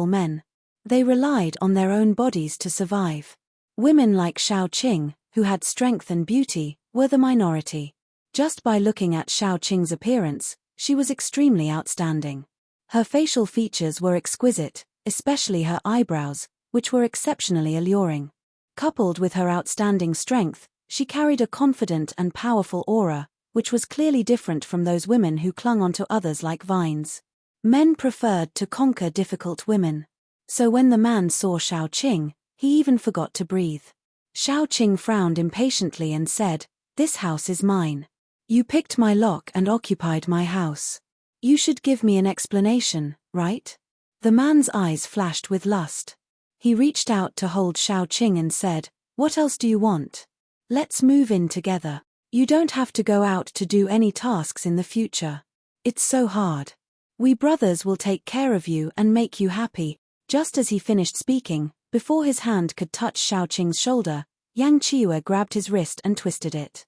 men. They relied on their own bodies to survive. Women like Xiaoqing, who had strength and beauty, were the minority. Just by looking at Xiaoqing's appearance, she was extremely outstanding. Her facial features were exquisite, especially her eyebrows, which were exceptionally alluring. Coupled with her outstanding strength, she carried a confident and powerful aura, which was clearly different from those women who clung onto others like vines. Men preferred to conquer difficult women. So when the man saw Xiaoqing, he even forgot to breathe. Xiaoqing frowned impatiently and said, "This house is mine. You picked my lock and occupied my house. You should give me an explanation, right?" The man's eyes flashed with lust. He reached out to hold Xiaoqing and said, "What else do you want? Let's move in together. You don't have to go out to do any tasks in the future. It's so hard. We brothers will take care of you and make you happy." Just as he finished speaking, before his hand could touch Xiaoqing's shoulder, Yang Qiyu grabbed his wrist and twisted it.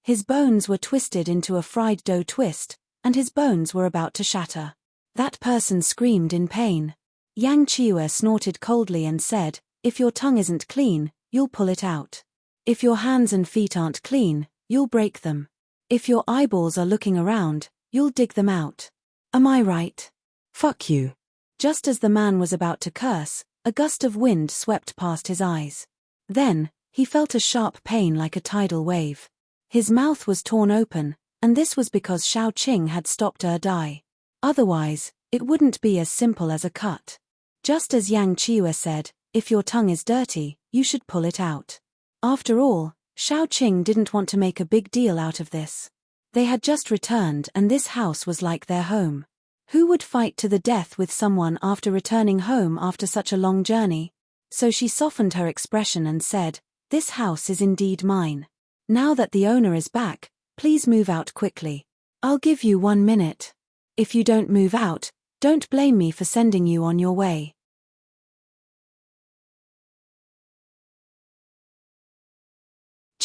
His bones were twisted into a fried dough twist, and his bones were about to shatter. That person screamed in pain. Yang Qiyu snorted coldly and said, "If your tongue isn't clean, you'll pull it out. If your hands and feet aren't clean, you'll break them. If your eyeballs are looking around, you'll dig them out. Am I right? Fuck you." Just as the man was about to curse, a gust of wind swept past his eyes. Then, he felt a sharp pain like a tidal wave. His mouth was torn open, and this was because Xiaoqing had stopped her die. Otherwise, it wouldn't be as simple as a cut. Just as Yang Qiyu said, "If your tongue is dirty, you should pull it out." After all, Xiaoqing didn't want to make a big deal out of this. They had just returned and this house was like their home. Who would fight to the death with someone after returning home after such a long journey? So she softened her expression and said, "This house is indeed mine. Now that the owner is back, please move out quickly. I'll give you 1 minute. If you don't move out, don't blame me for sending you on your way."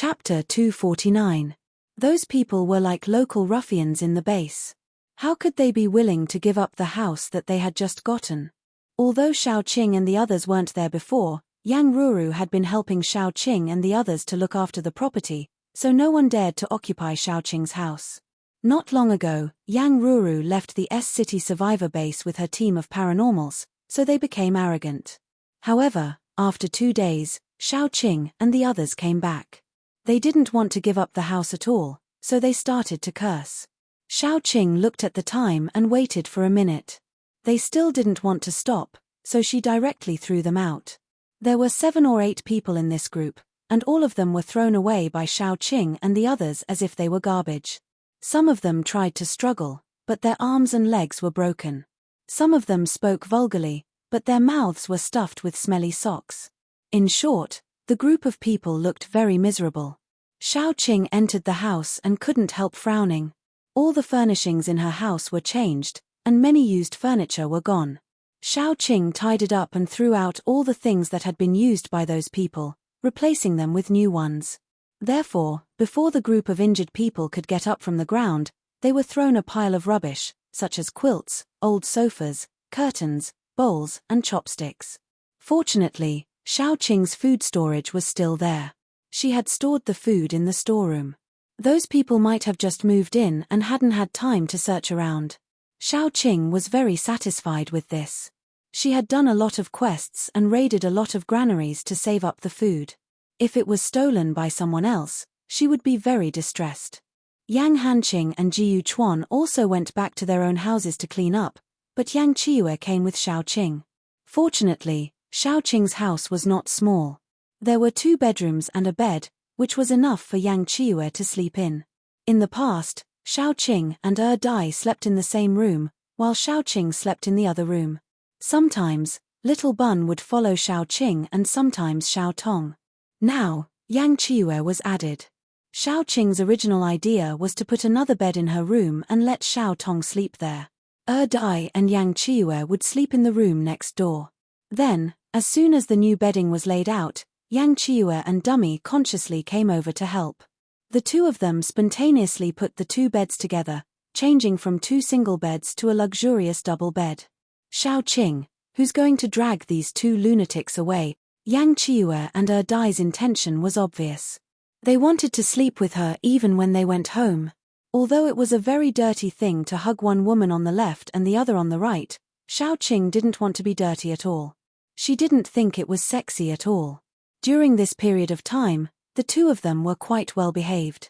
Chapter 249. Those people were like local ruffians in the base. How could they be willing to give up the house that they had just gotten? Although Xiaoqing and the others weren't there before, Yang Ruru had been helping Xiaoqing and the others to look after the property, so no one dared to occupy Xiaoqing's house. Not long ago, Yang Ruru left the S-City survivor base with her team of paranormals, so they became arrogant. However, after 2 days, Xiaoqing and the others came back. They didn't want to give up the house at all, so they started to curse. Xiaoqing looked at the time and waited for a minute. They still didn't want to stop, so she directly threw them out. There were 7 or 8 people in this group, and all of them were thrown away by Xiaoqing and the others as if they were garbage. Some of them tried to struggle, but their arms and legs were broken. Some of them spoke vulgarly, but their mouths were stuffed with smelly socks. In short, the group of people looked very miserable. Xiaoqing entered the house and couldn't help frowning. All the furnishings in her house were changed, and many used furniture were gone. Xiaoqing tidied up and threw out all the things that had been used by those people, replacing them with new ones. Therefore, before the group of injured people could get up from the ground, they were thrown a pile of rubbish, such as quilts, old sofas, curtains, bowls, and chopsticks. Fortunately, Xiaoqing's food storage was still there. She had stored the food in the storeroom. Those people might have just moved in and hadn't had time to search around. Xiaoqing was very satisfied with this. She had done a lot of quests and raided a lot of granaries to save up the food. If it was stolen by someone else, she would be very distressed. Yang Hanqing and Jiyu Chuan also went back to their own houses to clean up, but Yang Qiyu came with Xiaoqing. Fortunately, Xiaoqing's house was not small. There were 2 bedrooms and a bed, which was enough for Yang Qiyu to sleep in. In the past, Xiaoqing and Dai slept in the same room, while Xiaoqing slept in the other room. Sometimes, Little Bun would follow Xiaoqing and sometimes Xiaotong. Now, Yang Qiyu was added. Xiaoqing's original idea was to put another bed in her room and let Xiaotong sleep there. Dai and Yang Qiyu would sleep in the room next door. Then, as soon as the new bedding was laid out, Yang Qiyu and Dummy consciously came over to help. The 2 of them spontaneously put the 2 beds together, changing from 2 single beds to a luxurious double bed. Xiaoqing, who's going to drag these 2 lunatics away? Yang Qiyu and Dai's intention was obvious. They wanted to sleep with her even when they went home. Although it was a very dirty thing to hug one woman on the left and the other on the right, Xiaoqing didn't want to be dirty at all. She didn't think it was sexy at all. During this period of time, the 2 of them were quite well behaved.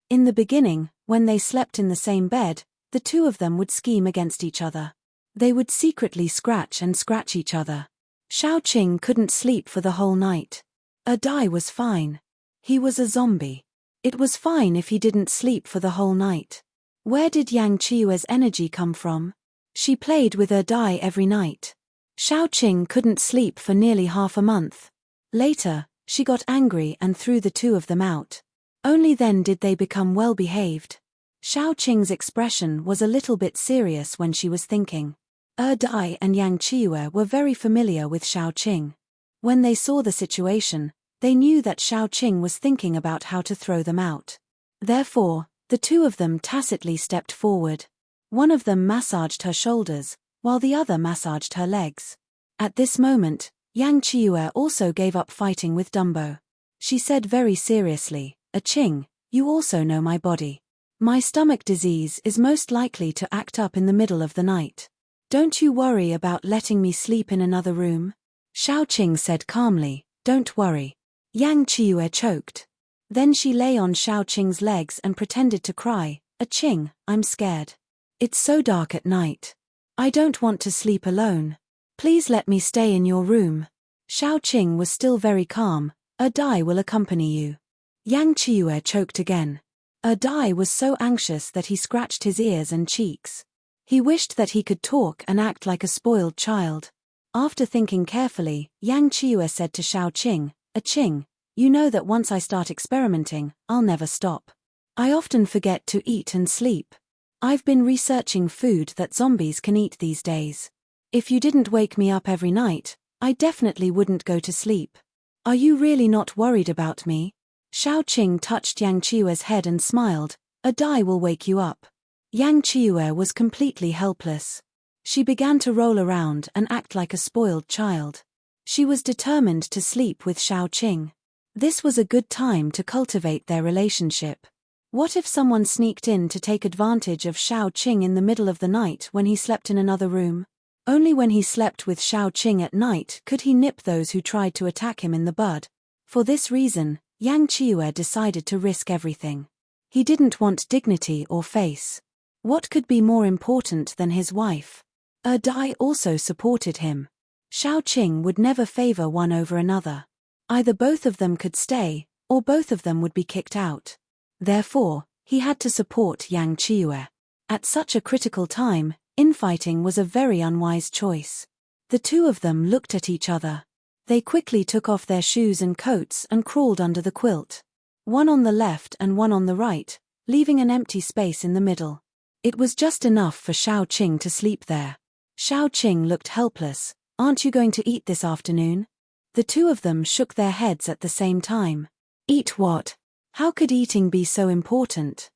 In the beginning, when they slept in the same bed, the 2 of them would scheme against each other. They would secretly scratch each other. Xiaoqing couldn't sleep for the whole night. Dai was fine. He was a zombie. It was fine if he didn't sleep for the whole night. Where did Yang Qiyu's energy come from? She played with Dai every night. Xiaoqing couldn't sleep for nearly half a month. Later, she got angry and threw the 2 of them out. Only then did they become well behaved. Xiaoqing's expression was a little bit serious when she was thinking. Dai and Yang Qiyu were very familiar with Xiaoqing. When they saw the situation, they knew that Xiaoqing was thinking about how to throw them out. Therefore, the 2 of them tacitly stepped forward. One of them massaged her shoulders, while the other massaged her legs. At this moment, Yang Qiyu also gave up fighting with Dumbo. She said very seriously, "Ching, you also know my body. My stomach disease is most likely to act up in the middle of the night. Don't you worry about letting me sleep in another room?" Xiaoqing said calmly, "Don't worry." Yang Qiyu choked. Then she lay on Xiaoqing's legs and pretended to cry, "Ching, I'm scared. It's so dark at night. I don't want to sleep alone. Please let me stay in your room." Xiaoqing was still very calm. Dai will accompany you." Yang Qiyu choked again. Dai was so anxious that he scratched his ears and cheeks. He wished that he could talk and act like a spoiled child. After thinking carefully, Yang Qiyu said to Xiaoqing, "Ching, you know that once I start experimenting, I'll never stop. I often forget to eat and sleep. I've been researching food that zombies can eat these days. If you didn't wake me up every night, I definitely wouldn't go to sleep. Are you really not worried about me?" Xiaoqing touched Yang Qiue's head and smiled. A dye will wake you up. Yang Qiue was completely helpless. She began to roll around and act like a spoiled child. She was determined to sleep with Xiaoqing. This was a good time to cultivate their relationship. What if someone sneaked in to take advantage of Xiaoqing in the middle of the night when he slept in another room? Only when he slept with Xiaoqing at night could he nip those who tried to attack him in the bud. For this reason, Yang Qiue decided to risk everything. He didn't want dignity or face. What could be more important than his wife? Dai also supported him. Xiaoqing would never favor one over another. Either both of them could stay, or both of them would be kicked out. Therefore, he had to support Yang Qiue. At such a critical time, infighting was a very unwise choice. The two of them looked at each other. They quickly took off their shoes and coats and crawled under the quilt. One on the left and one on the right, leaving an empty space in the middle. It was just enough for Xiaoqing to sleep there. Xiaoqing looked helpless. Aren't you going to eat this afternoon? The two of them shook their heads at the same time. Eat what? How could eating be so important?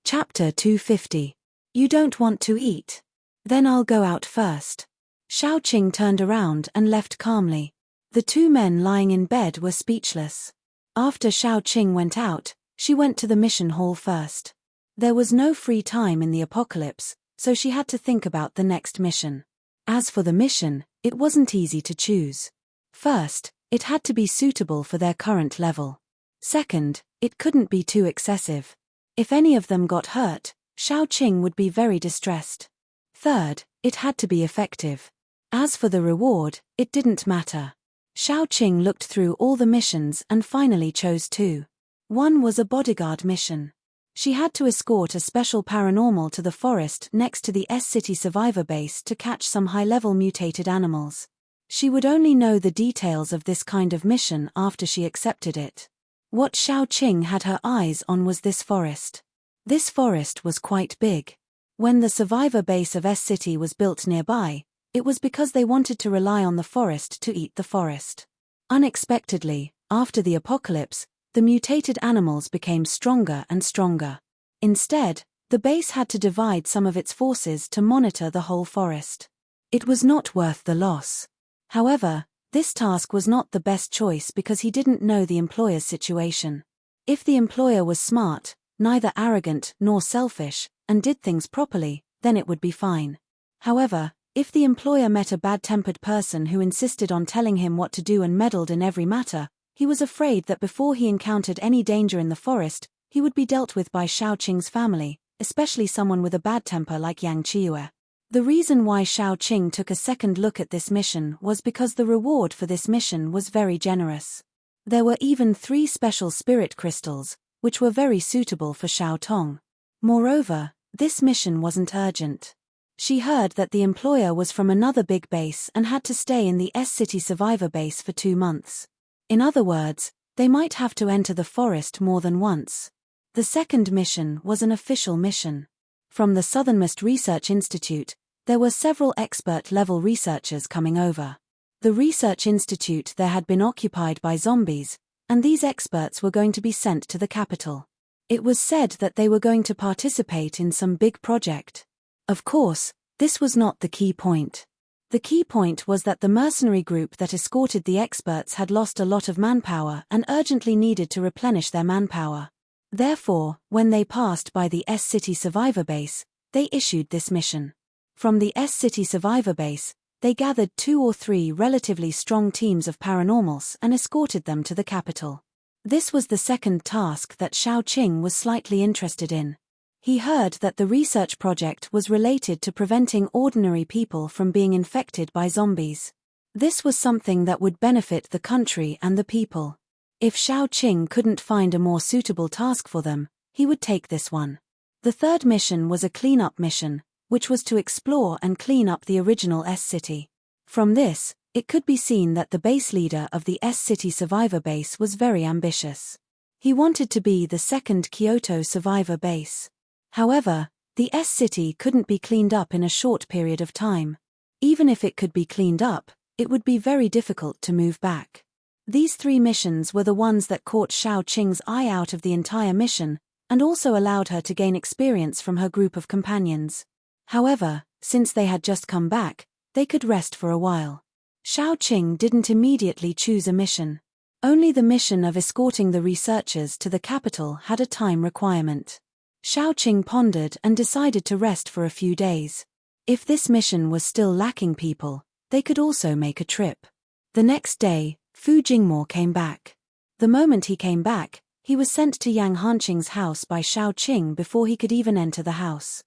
Chapter 250. You don't want to eat? Then I'll go out first. Xiaoqing turned around and left calmly. The two men lying in bed were speechless. After Xiaoqing went out, she went to the mission hall first. There was no free time in the apocalypse, so she had to think about the next mission. As for the mission, it wasn't easy to choose. First, it had to be suitable for their current level. Second, it couldn't be too excessive. If any of them got hurt, Xiaoqing would be very distressed. Third, it had to be effective. As for the reward, it didn't matter. Xiaoqing looked through all the missions and finally chose two. One was a bodyguard mission. She had to escort a special paranormal to the forest next to the S-City survivor base to catch some high-level mutated animals. She would only know the details of this kind of mission after she accepted it. What Xiaoqing had her eyes on was this forest. This forest was quite big. When the survivor base of S-City was built nearby, it was because they wanted to rely on the forest to eat the forest. Unexpectedly, after the apocalypse, the mutated animals became stronger and stronger. Instead, the base had to divide some of its forces to monitor the whole forest. It was not worth the loss. However, this task was not the best choice because he didn't know the employer's situation. If the employer was smart, neither arrogant nor selfish, and did things properly, then it would be fine. However, if the employer met a bad-tempered person who insisted on telling him what to do and meddled in every matter, he was afraid that before he encountered any danger in the forest, he would be dealt with by Xiaoqing's family, especially someone with a bad temper like Yang Qiue. The reason why Xiaoqing took a second look at this mission was because the reward for this mission was very generous. There were even 3 special spirit crystals, which were very suitable for Xiaotong. Moreover, this mission wasn't urgent. She heard that the employer was from another big base and had to stay in the S-City survivor base for 2 months. In other words, they might have to enter the forest more than once. The second mission was an official mission. From the Southernmost Research Institute, there were several expert-level researchers coming over. The research institute there had been occupied by zombies, and these experts were going to be sent to the capital. It was said that they were going to participate in some big project. Of course, this was not the key point. The key point was that the mercenary group that escorted the experts had lost a lot of manpower and urgently needed to replenish their manpower. Therefore, when they passed by the S-City survivor base, they issued this mission. From the S-City survivor base, they gathered 2 or 3 relatively strong teams of paranormals and escorted them to the capital. This was the second task that Xiaoqing was slightly interested in. He heard that the research project was related to preventing ordinary people from being infected by zombies. This was something that would benefit the country and the people. If Xiaoqing couldn't find a more suitable task for them, he would take this one. The third mission was a cleanup mission, which was to explore and clean up the original S-City. From this, it could be seen that the base leader of the S-City survivor base was very ambitious. He wanted to be the second Kyoto survivor base. However, the S-City couldn't be cleaned up in a short period of time. Even if it could be cleaned up, it would be very difficult to move back. These 3 missions were the ones that caught Xiao Qing's eye out of the entire mission, and also allowed her to gain experience from her group of companions. However, since they had just come back, they could rest for a while. Xiao Qing didn't immediately choose a mission. Only the mission of escorting the researchers to the capital had a time requirement. Xiao Qing pondered and decided to rest for a few days. If this mission was still lacking people, they could also make a trip. The next day, Fu Jingmo came back. The moment he came back, he was sent to Yang Hanqing's house by Xiao Qing before he could even enter the house.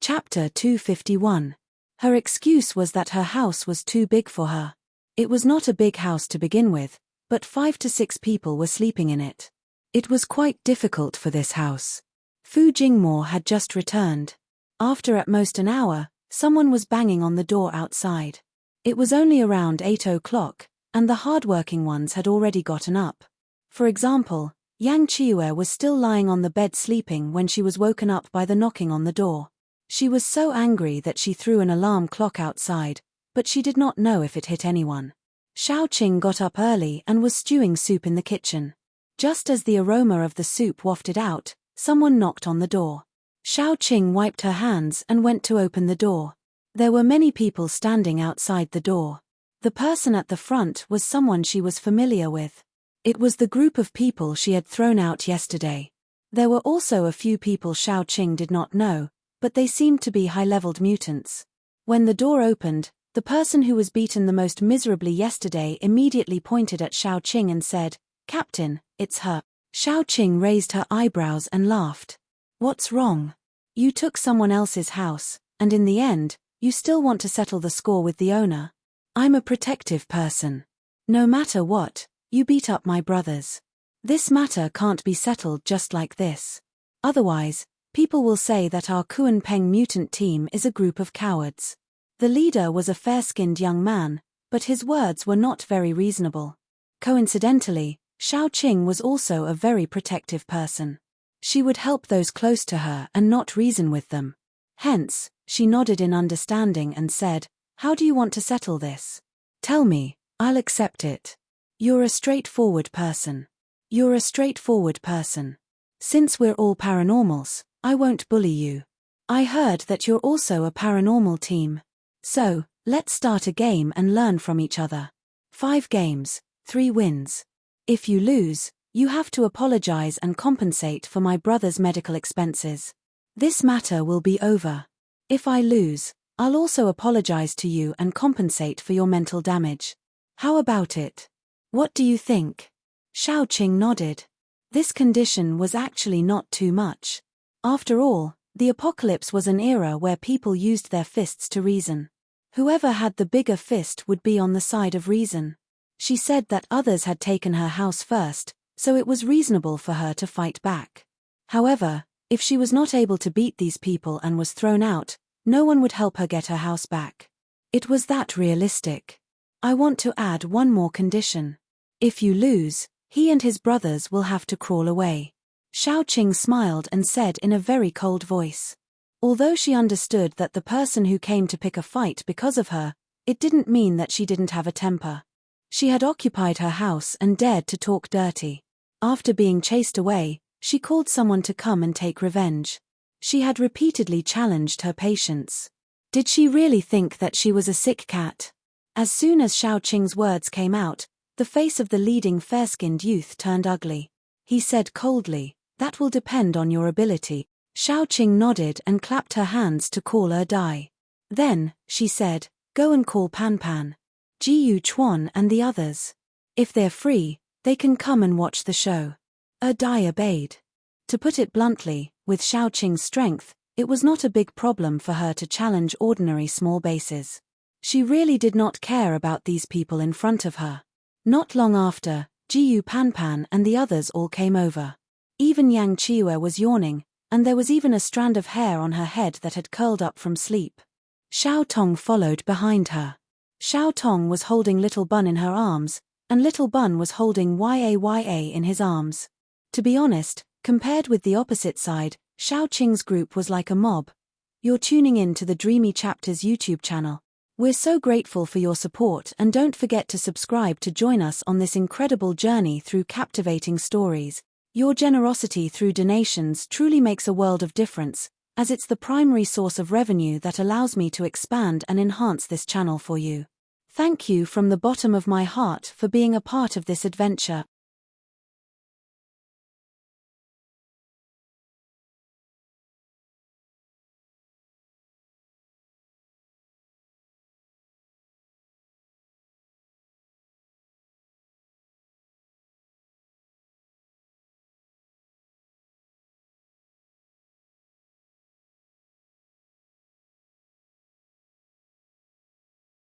Chapter 251. Her excuse was that her house was too big for her. It was not a big house to begin with, but 5 to 6 people were sleeping in it. It was quite difficult for this house. Fu Jingmo had just returned. After at most an hour, someone was banging on the door outside. It was only around 8 o'clock, and the hardworking ones had already gotten up. For example, Yang Chiue was still lying on the bed sleeping when she was woken up by the knocking on the door. She was so angry that she threw an alarm clock outside, but she did not know if it hit anyone. Xiao Qing got up early and was stewing soup in the kitchen. Just as the aroma of the soup wafted out, someone knocked on the door. Xiao Qing wiped her hands and went to open the door. There were many people standing outside the door. The person at the front was someone she was familiar with. It was the group of people she had thrown out yesterday. There were also a few people Xiao Qing did not know, but they seemed to be high-leveled mutants. When the door opened, the person who was beaten the most miserably yesterday immediately pointed at Xiao Qing and said, "Captain, it's her." Xiao Qing raised her eyebrows and laughed. "What's wrong? You took someone else's house, and in the end, you still want to settle the score with the owner. I'm a protective person. No matter what, you beat up my brothers. This matter can't be settled just like this. Otherwise, people will say that our Kuan-Peng mutant team is a group of cowards." The leader was a fair-skinned young man, but his words were not very reasonable. Coincidentally, Xiao Qing was also a very protective person. She would help those close to her and not reason with them. Hence, she nodded in understanding and said, "How do you want to settle this? Tell me, I'll accept it. You're a straightforward person. You're a straightforward person. Since we're all paranormals, I won't bully you. I heard that you're also a paranormal team. So, let's start a game and learn from each other. 5 games, 3 wins. If you lose, you have to apologize and compensate for my brother's medical expenses. This matter will be over. If I lose, I'll also apologize to you and compensate for your mental damage. How about it? What do you think?" Xiao Qing nodded. This condition was actually not too much. After all, the apocalypse was an era where people used their fists to reason. Whoever had the bigger fist would be on the side of reason. She said that others had taken her house first, so it was reasonable for her to fight back. However, if she was not able to beat these people and was thrown out, no one would help her get her house back. It was that realistic. "I want to add one more condition. If you lose, he and his brothers will have to crawl away." Xiao Qing smiled and said in a very cold voice. Although she understood that the person who came to pick a fight because of her, it didn't mean that she didn't have a temper. She had occupied her house and dared to talk dirty. After being chased away, she called someone to come and take revenge. She had repeatedly challenged her patience. Did she really think that she was a sick cat? As soon as Xiao Qing's words came out, the face of the leading fair-skinned youth turned ugly. He said coldly, "That will depend on your ability." Xiao Qing nodded and clapped her hands to call die. Then, she said, "Go and call Pan Pan, Jiyu Chuan and the others. If they're free, they can come and watch the show." Dai obeyed. To put it bluntly, with Xiao Qing's strength, it was not a big problem for her to challenge ordinary small bases. She really did not care about these people in front of her. Not long after, Jiyu Panpan and the others all came over. Even Yang Chiue was yawning, and there was even a strand of hair on her head that had curled up from sleep. Xiao Tong followed behind her. Xiao Tong was holding Little Bun in her arms, and Little Bun was holding Yaya in his arms. To be honest, compared with the opposite side, Xiao Qing's group was like a mob, You're tuning in to the Dreamy Chapters YouTube channel. We're so grateful for your support, and don't forget to subscribe to join us on this incredible journey through captivating stories. Your generosity through donations truly makes a world of difference, as it's the primary source of revenue that allows me to expand and enhance this channel for you. Thank you from the bottom of my heart for being a part of this adventure.